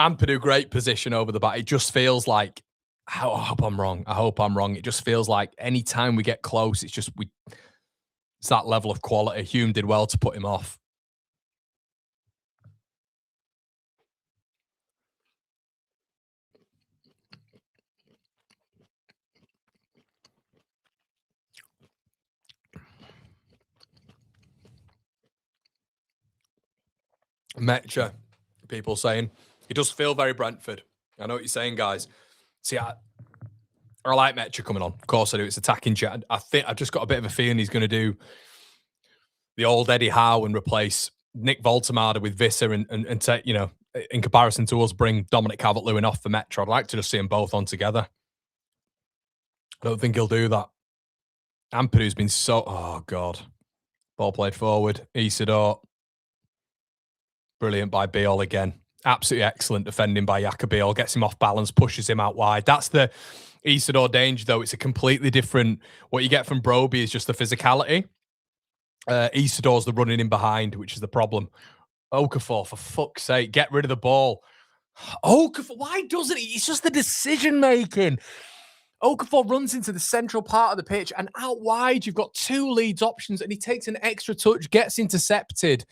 Ampadu, great position over the back. It just feels like, I hope I'm wrong. I hope I'm wrong. It just feels like any time we get close, it's that level of quality. Hume did well to put him off. Mecha, people saying, it does feel very Brentford. I know what you're saying, guys. See, I like Mecha coming on. Of course I do. It's attacking chat. I think I've just got a bit of a feeling he's going to do the old Eddie Howe and replace Nick Voltemada with Visser and take, you know, in comparison to us, bring Dominic Calvert-Lewin off for Mecha. I'd like to just see them both on together. I don't think he'll do that. Ampadu's been so... Oh, God. Ball played forward. Isidore. Brilliant by Beal again. Absolutely excellent defending by Jacob. Gets him off balance, pushes him out wide. That's the Isidore danger, though. It's a completely different... What you get from Broby is just the physicality. Isidore's the running in behind, which is the problem. Okafor, for fuck's sake, get rid of the ball. Okafor, why doesn't he? It's just the decision-making. Okafor runs into the central part of the pitch, and out wide, you've got two Leeds options, and he takes an extra touch, gets intercepted.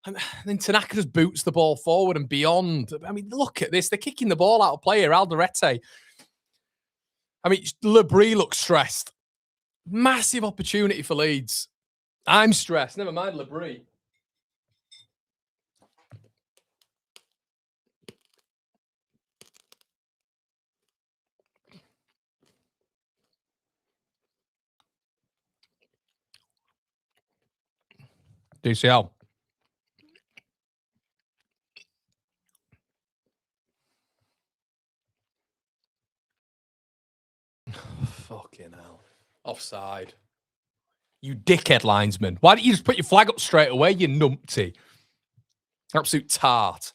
And then Tanaka just boots the ball forward and beyond. I mean, look at this. They're kicking the ball out of play here. Alderete. I mean, Labrie looks stressed. Massive opportunity for Leeds. I'm stressed. Never mind Labrie. DCL. Fucking hell. Offside. You dickhead linesman. Why don't you just put your flag up straight away, you numpty? Absolute tart.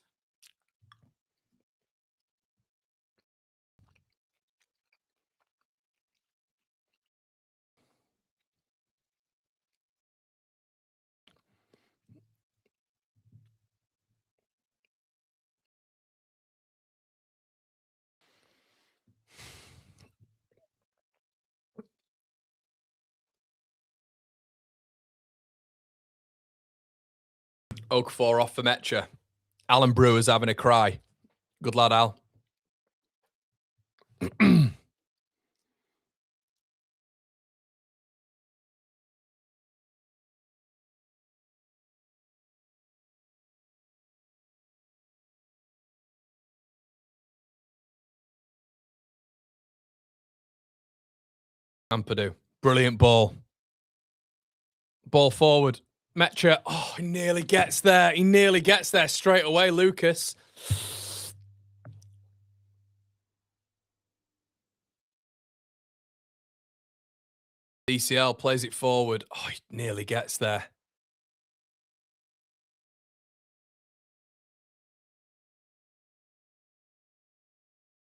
Oak 4 off for Metcha. Alan Brewer's having a cry. Good lad, Al. Ampadu. Brilliant ball. Ball forward. Metcha. Oh, he nearly gets there. He nearly gets there straight away, Lucas. DCL plays it forward. Oh, he nearly gets there.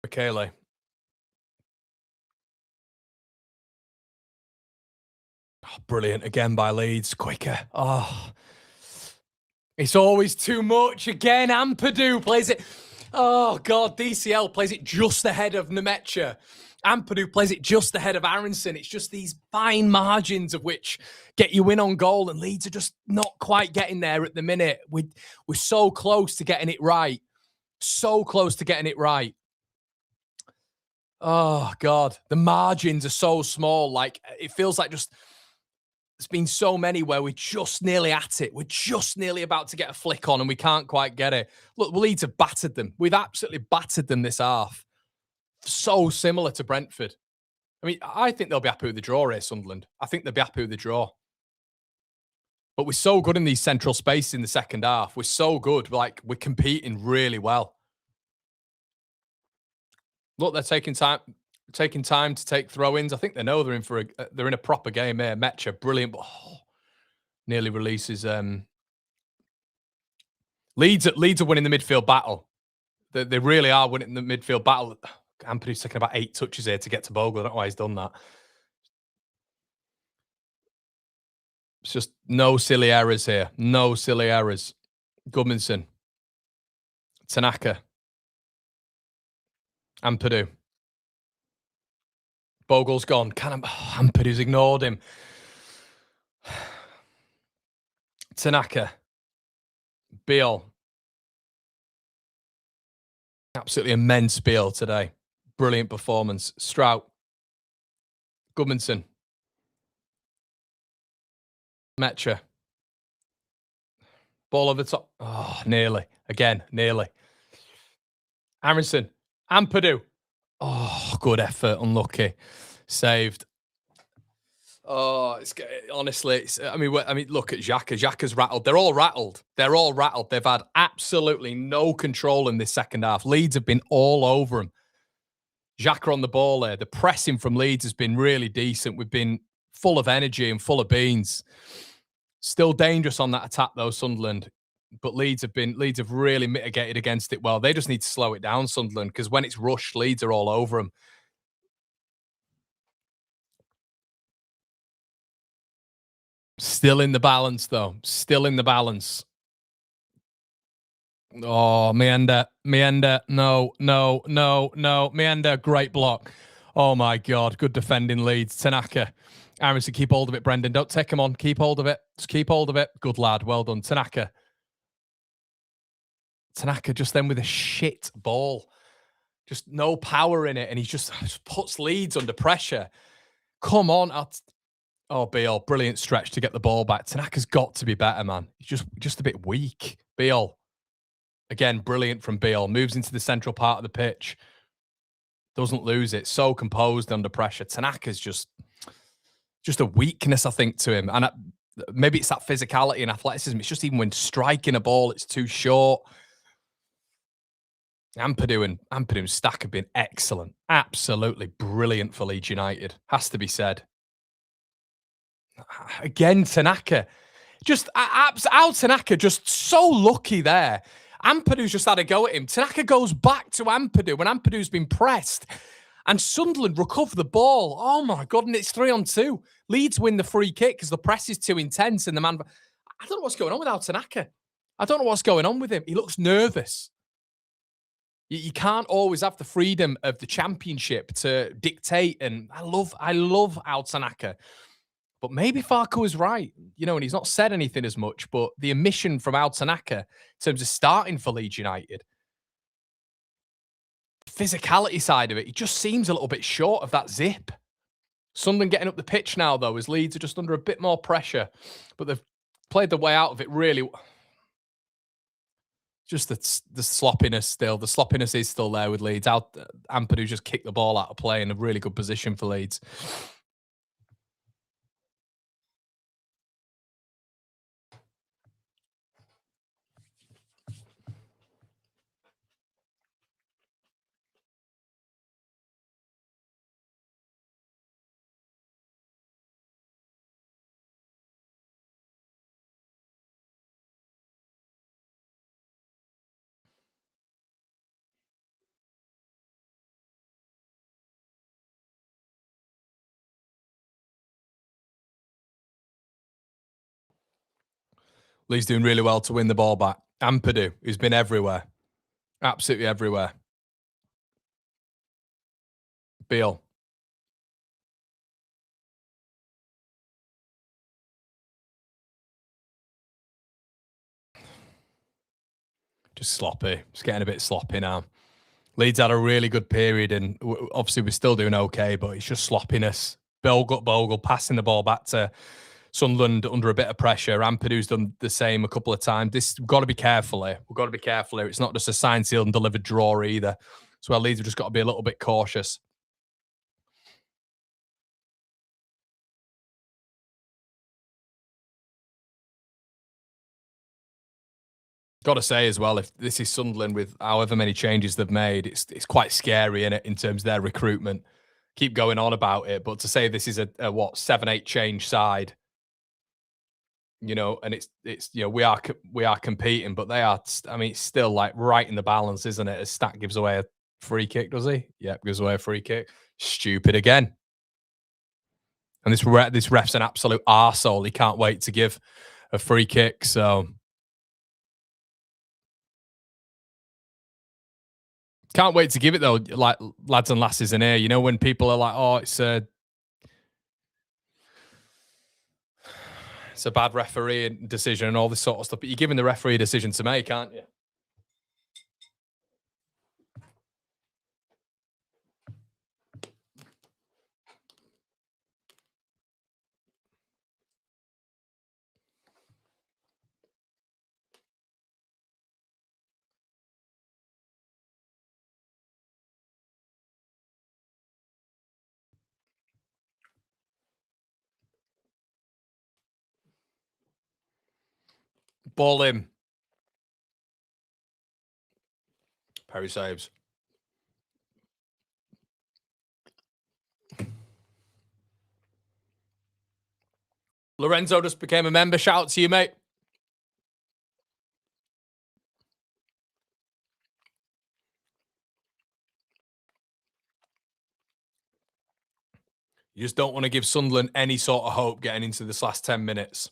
Michele. Oh, brilliant again by Leeds. Quicker. Oh, it's always too much. Again, Ampadu plays it. Oh, God. DCL plays it just ahead of Nemecha. Ampadu plays it just ahead of Aronson. It's just these fine margins of which get you in on goal, and Leeds are just not quite getting there at the minute. We're so close to getting it right. So close to getting it right. Oh, God. The margins are so small. Like, it feels like just... There's been so many where we're just nearly at it. We're just nearly about to get a flick on and we can't quite get it. Look, Leeds have battered them. We've absolutely battered them this half. So similar to Brentford. I mean, I think they'll be happy with the draw here, Sunderland. I think they'll be happy with the draw. But we're so good in these central spaces in the second half. We're so good. Like, we're competing really well. Look, they're taking time to take throw-ins. I think they know they're in a proper game here. Metcha, brilliant, but nearly releases. Leeds are winning the midfield battle. They really are winning the midfield battle. Ampadu's taking about 8 touches here to get to Bogle. I don't know why he's done that. It's just no silly errors here. No silly errors. Gudmundsson. Tanaka. Ampadu. Bogle's gone. Ampadu's ignored him. Tanaka. Beal. Absolutely immense Beal today. Brilliant performance. Strout. Gudmundsson. Metcha. Ball over the top. Oh, nearly. Again, nearly. Aronson. Ampadu. Oh, good effort. Unlucky. Saved. Oh, honestly. I mean, look at Xhaka. Xhaka's rattled. They're all rattled. They're all rattled. They've had absolutely no control in this second half. Leeds have been all over them. Xhaka on the ball there. The pressing from Leeds has been really decent. We've been full of energy and full of beans. Still dangerous on that attack though, Sunderland. But Leeds have really mitigated against it well. They just need to slow it down, Sunderland, because when it's rushed, Leeds are all over them. Still in the balance, though. Still in the balance. Oh, Meander. No. Meander, great block. Oh, my God. Good defending, Leeds. Tanaka. Aronson, keep hold of it, Brendan. Don't take him on. Keep hold of it. Just keep hold of it. Good lad. Well done. Tanaka. Tanaka just then with a shit ball. Just no power in it, and he just puts Leeds under pressure. Come on. Oh, Beale, brilliant stretch to get the ball back. Tanaka's got to be better, man. He's just a bit weak. Beale, again, brilliant from Beale. Moves into the central part of the pitch. Doesn't lose it. So composed under pressure. Tanaka's just a weakness, I think, to him. And maybe it's that physicality and athleticism. It's just even when striking a ball, it's too short. Ampadu and Stack have been excellent. Absolutely brilliant for Leeds United. Has to be said. Again, Tanaka. Just Tanaka, just so lucky there. Ampadu's just had a go at him. Tanaka goes back to Ampadu when Ampadu's been pressed. And Sunderland recover the ball. Oh, my God. And it's 3-on-2. Leeds win the free kick because the press is too intense. And the man... I don't know what's going on with Tanaka. I don't know what's going on with him. He looks nervous. You can't always have the freedom of the championship to dictate. And I love Tanaka. But maybe Farco is right, and he's not said anything as much, but the omission from Tanaka in terms of starting for Leeds United, physicality side of it, he just seems a little bit short of that zip. Sunderland getting up the pitch now, though, as Leeds are just under a bit more pressure, but they've played the way out of it really. Just the sloppiness still. The sloppiness is still there with Leeds. Ampadu just kicked the ball out of play in a really good position for Leeds. Lee's doing really well to win the ball back. Ampadu, who's been everywhere. Absolutely everywhere. Beale. Just sloppy. It's getting a bit sloppy now. Leeds had a really good period, and obviously we're still doing okay, but it's just sloppiness. Bogle passing the ball back to Sunderland under a bit of pressure. Ampadu's done the same a couple of times. We've got to be careful here. We've got to be careful here. It's not just a signed, sealed, and delivered draw either. So Leeds have just got to be a little bit cautious. Got to say as well, if this is Sunderland with however many changes they've made, it's quite scary in terms of their recruitment. Keep going on about it, but to say this is a 7-8 change side, and it's we are competing, but they are. I mean, it's still like right in the balance, isn't it? As Stack gives away a free kick, does he? Yeah, gives away a free kick. Stupid again. And this ref's an absolute arsehole. He can't wait to give a free kick. So can't wait to give it though, like lads and lasses in here. When people are like, "Oh, it's a bad referee decision and all this sort of stuff," but you're giving the referee a decision to make, aren't you? Ball in. Perry saves. Lorenzo just became a member. Shout out to you, mate. You just don't want to give Sunderland any sort of hope getting into this last 10 minutes.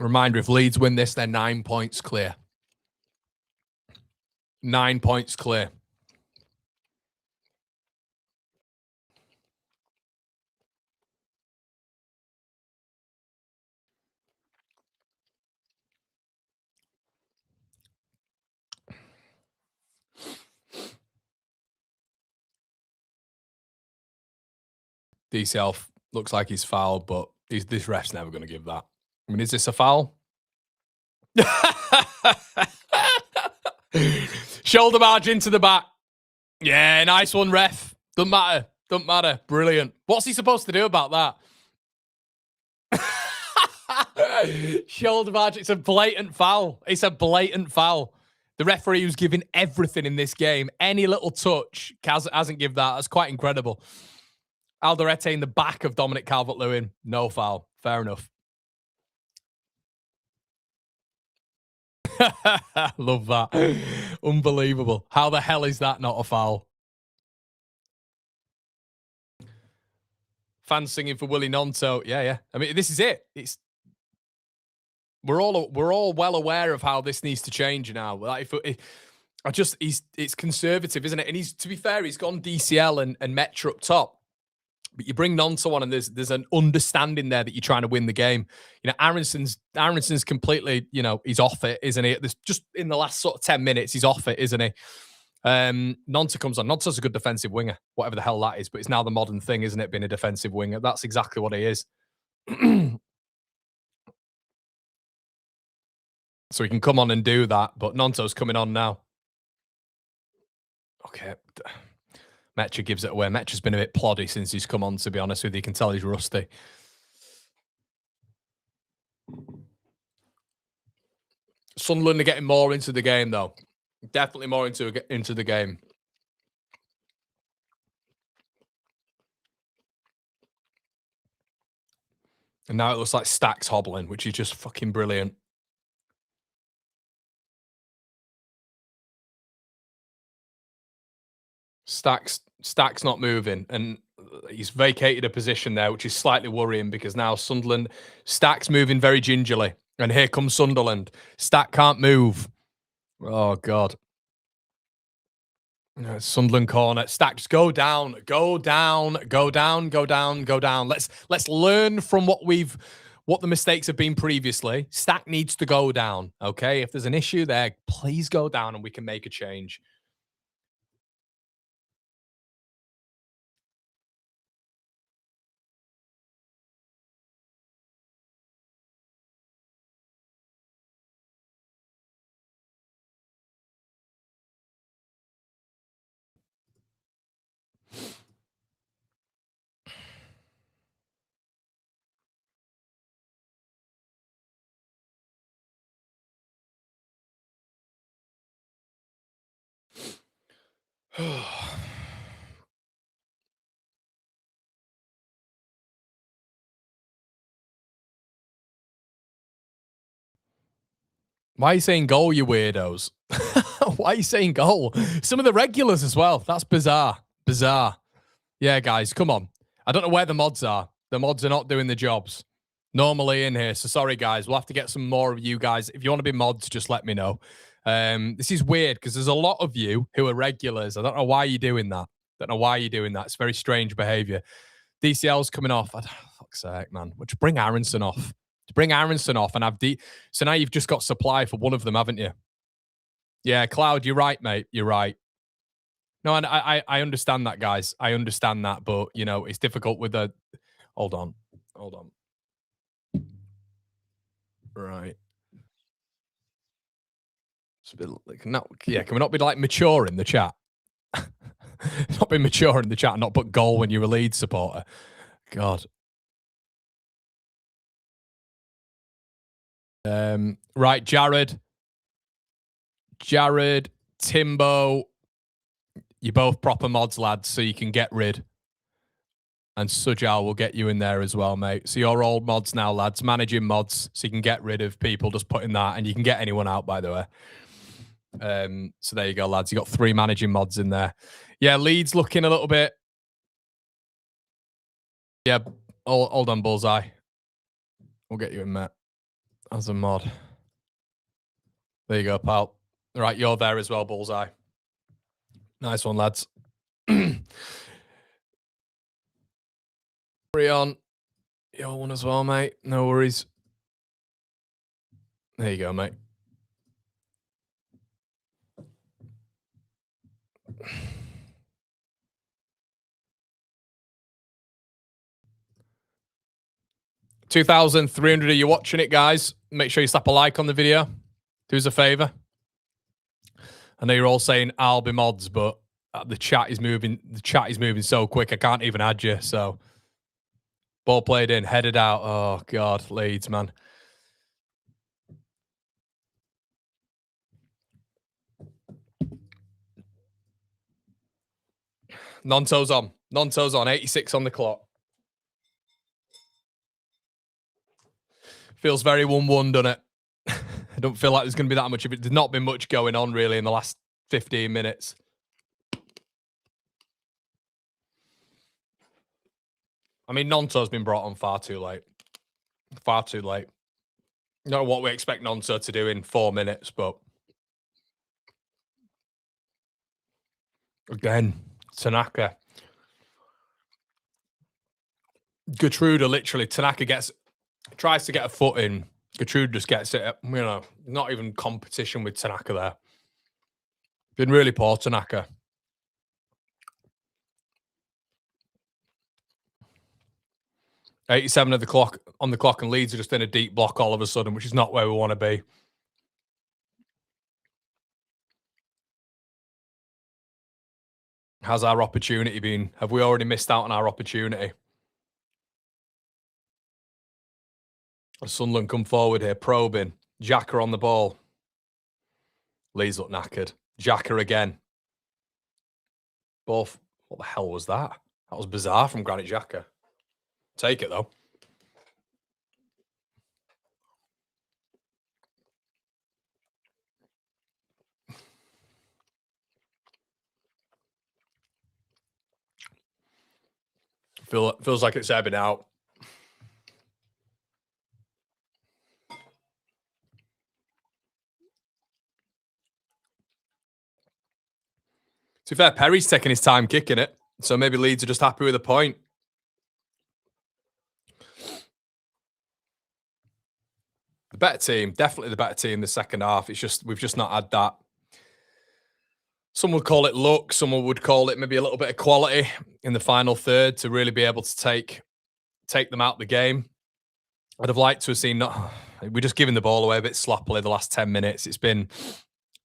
Reminder, if Leeds win this, they're 9 points clear. 9 points clear. DCL looks like he's fouled, but this ref's never going to give that. I mean, is this a foul? Shoulder margin to the back. Yeah, nice one, ref. Doesn't matter. Doesn't matter. Brilliant. What's he supposed to do about that? Shoulder margin. It's a blatant foul. It's a blatant foul. The referee who's giving everything in this game, any little touch, hasn't give that. That's quite incredible. Alderete in the back of Dominic Calvert-Lewin. No foul. Fair enough. Love that. Unbelievable. How the hell is that not a foul? Fans singing for Willie Nonto. Yeah. I mean, this is it. We're all well aware of how this needs to change now. Like, it's conservative, isn't it? And to be fair, he's gone DCL and Metro up top. But you bring Nonto on, and there's an understanding there that you're trying to win the game. You know, Aronson's completely, he's off it, isn't he? Just in the last sort of 10 minutes, he's off it, isn't he? Nonto comes on. Nonto's a good defensive winger, whatever the hell that is. But it's now the modern thing, isn't it? Being a defensive winger. That's exactly what he is. So he can come on and do that. But Nonto's coming on now. Okay. Metcha gives it away. Metcha's been a bit ploddy since he's come on, to be honest with you. You can tell he's rusty. Sunderland are getting more into the game, though. Definitely more into the game. And now it looks like Stack's hobbling, which is just fucking brilliant. Stack's not moving, and he's vacated a position there, which is slightly worrying because now Stack's moving very gingerly, and here comes Sunderland. Stack can't move. Oh God. Sunderland corner. Stack, just go down. Let's learn from what the mistakes have been previously. Stack needs to go down. Okay, if there's an issue there, please go down, and we can make a change. Why are you saying goal, you weirdos? Why are you saying goal? Some of the regulars as well. That's bizarre. Bizarre. Yeah, guys, come on. I don't know where the mods are. The mods are not doing the jobs. Normally in here. So sorry, guys. We'll have to get some more of you guys. If you want to be mods, just let me know. This is weird because there's a lot of you who are regulars. I don't know why you're doing that. It's very strange behavior. DCL's coming off. Fuck's sake, man. Just bring Aronson off. And have so now you've just got supply for one of them, haven't you? Yeah, Cloud, you're right, mate. You're right. No, and I understand that, guys. I understand that, but it's difficult with the. Hold on. Right. It's a bit like no. Yeah, can we not be like mature in the chat? Not be mature in the chat and not put goal when you're a Leeds supporter. God. Right, Jared, Timbo, you're both proper mods, lads, so you can get rid. And Sujal will get you in there as well, mate. So you're all mods now, lads. Managing mods, so you can get rid of people just putting that, and you can get anyone out, by the way. So there you go, lads. You got 3 managing mods in there. Yeah, Leeds looking a little bit. Yeah, hold on, Bullseye. We'll get you in, Matt. as a mod. There you go, pal. Right, you're there as well, Bullseye. Nice one, lads. Carry on. You're one as well, mate. No worries. There you go, mate. $2,300. Are you watching it, guys? Make sure you slap a like on the video. Do us a favor. I know you're all saying I'll be mods, but the chat is moving. The chat is moving so quick. I can't even add you. So, ball played in, headed out. Oh God, Leeds, man. Nonto's on. Nonto's on. 86 on the clock. Feels very 1-1, doesn't it? I don't feel like there's going to be that much of it. There's not been much going on really in the last 15 minutes. I mean, Nonto's been brought on far too late. Far too late. Not know what we expect Nonto to do in 4 minutes, but again, Tanaka. Gertruda literally, Tanaka tries to get a foot in. Gertrude just gets it, you know, not even competition with Tanaka there. Been really poor, Tanaka. $87 on the clock, and Leeds are just in a deep block all of a sudden, which is not where we want to be. How's our opportunity been? Have we already missed out on our opportunity? Sunderland come forward here, probing. Xhaka on the ball. Leeds look knackered. Xhaka again. Both. What the hell was that? That was bizarre from Granit Xhaka. Take it, though. Feels like it's ebbing out. To be fair, Perry's taking his time kicking it, so maybe Leeds are just happy with a point. The better team, definitely the better team the second half. It's just we've just not had that. Some would call it luck. Someone would call it maybe a little bit of quality in the final third to really be able to take them out the game. I'd have liked to have seen we're just giving the ball away a bit sloppily the last 10 minutes.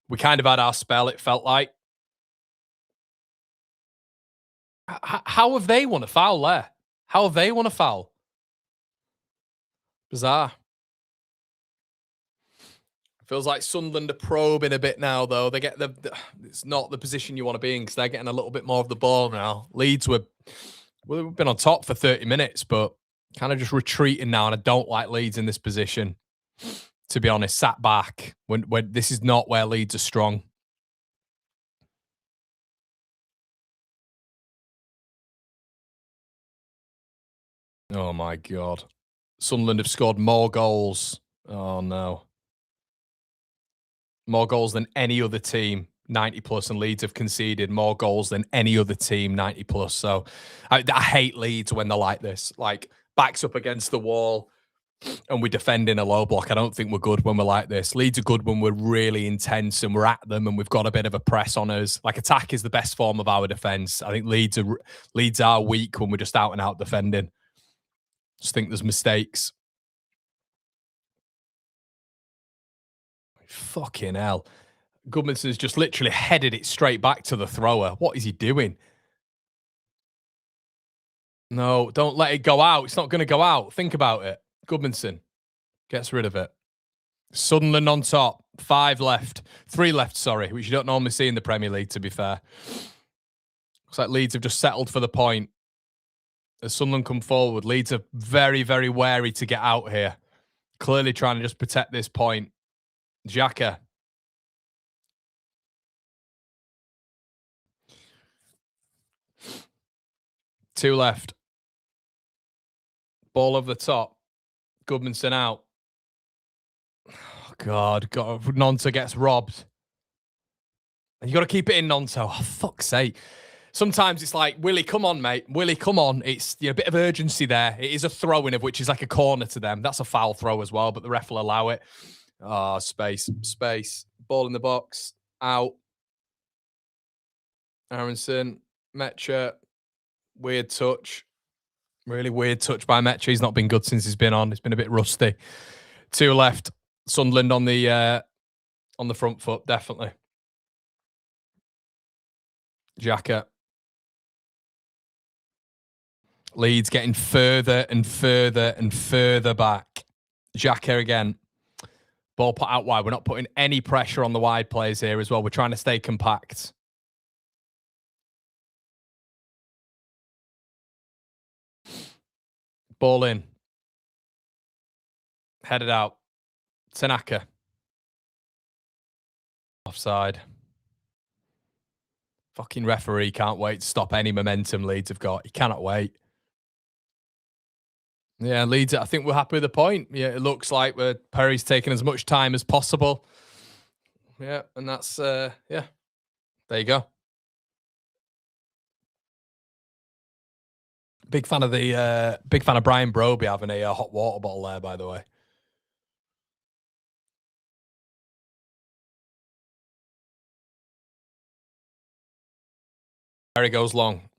We kind of had our spell, it felt like. How have they won a foul there? How have they won a foul? Bizarre. Feels like Sunderland are probing a bit now, though. They get it's not the position you want to be in because they're getting a little bit more of the ball now. Leeds we've been on top for 30 minutes, but kind of just retreating now. And I don't like Leeds in this position, to be honest. Sat back when this is not where Leeds are strong. Oh my God. Sunderland have scored more goals. Oh no. More goals than any other team, 90 plus, and Leeds have conceded more goals than any other team, 90 plus. So I hate Leeds when they're like this, like backs up against the wall and we defend in a low block. I don't think we're good when we're like this. Leeds are good when we're really intense and we're at them and we've got a bit of a press on us. Like attack is the best form of our defense. I think Leeds are weak when we're just out and out defending. Just think there's mistakes. Fucking hell. Goodmanson's just literally headed it straight back to the thrower. What is he doing? No, don't let it go out. It's not going to go out. Think about it. Goodmanson gets rid of it. Sunderland on top. 3 left, sorry, which you don't normally see in the Premier League, to be fair. Looks like Leeds have just settled for the point. As Sunderland come forward, Leeds are very, very wary to get out here. Clearly trying to just protect this point. Xhaka. Two left. Ball over the top. Goodmanson out. God. Nonto gets robbed. And you got to keep it in, Nonto. Oh, fuck's sake. Sometimes it's like, Willie, come on, mate. Willie, come on. It's a bit of urgency there. It is a throw-in of which is like a corner to them. That's a foul throw as well, but the ref will allow it. Oh, space. Ball in the box. Out. Aronson. Metcha. Weird touch. Really weird touch by Metcha. He's not been good since he's been on. He's been a bit rusty. 2 left. Sunderland on the front foot, definitely. Xhaka. Leeds getting further and further back. Xhaka again. Ball put out wide. We're not putting any pressure on the wide players here as well. We're trying to stay compact. Ball in. Headed out. Tanaka. Offside. Fucking referee can't wait to stop any momentum Leeds have got. He cannot wait. Yeah, Leeds, I think we're happy with the point. Yeah, it looks like Perry's taking as much time as possible. Yeah, and that's, yeah. There you go. Big fan of Brian Broby having a hot water bottle there, by the way. Perry goes long.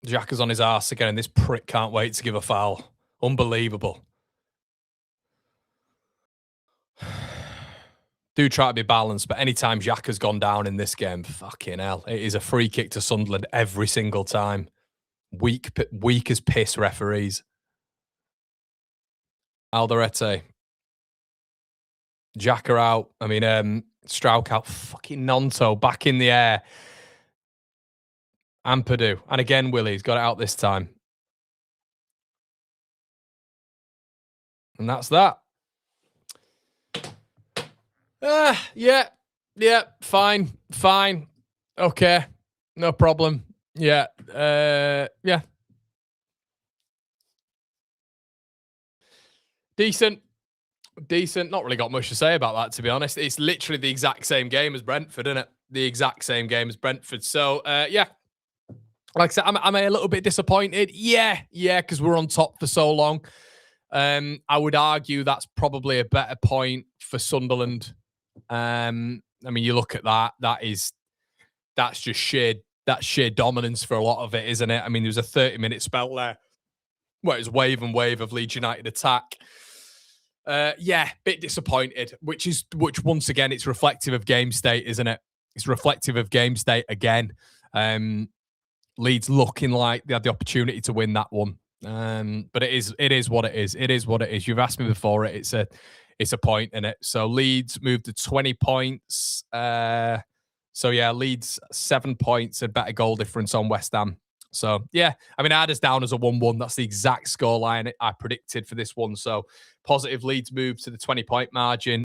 Xhaka's on his arse again, and this prick can't wait to give a foul. Unbelievable. Do try to be balanced, but anytime Xhaka's gone down in this game, fucking hell, it is a free kick to Sunderland every single time. Weak as piss referees. Alderete. Xhaka out. I mean, Strauch out. Fucking Nonto back in the air. Ampadu. And again, Willie's got it out this time. And that's that. Yeah, fine. Okay, no problem. Yeah, yeah. Decent. Not really got much to say about that, to be honest. It's literally the exact same game as Brentford, isn't it? The exact same game as Brentford. So, yeah. Like I said, am I a little bit disappointed? Yeah, because we're on top for so long. I would argue that's probably a better point for Sunderland. I mean, you look at that. That's just sheer dominance for a lot of it, isn't it? I mean, there was a 30-minute spell there where it was wave and wave of Leeds United attack. Yeah, bit disappointed, which once again, it's reflective of game state, isn't it? It's reflective of game state again. Leeds looking like they had the opportunity to win that one. But it is what it is. It is what it is. You've asked me before it. It's a point in it. So Leeds moved to 20 points. So yeah, Leeds 7 points and better goal difference on West Ham. So yeah, I mean, I had us down as a 1-1. That's the exact scoreline I predicted for this one. So positive Leeds move to the 20-point margin.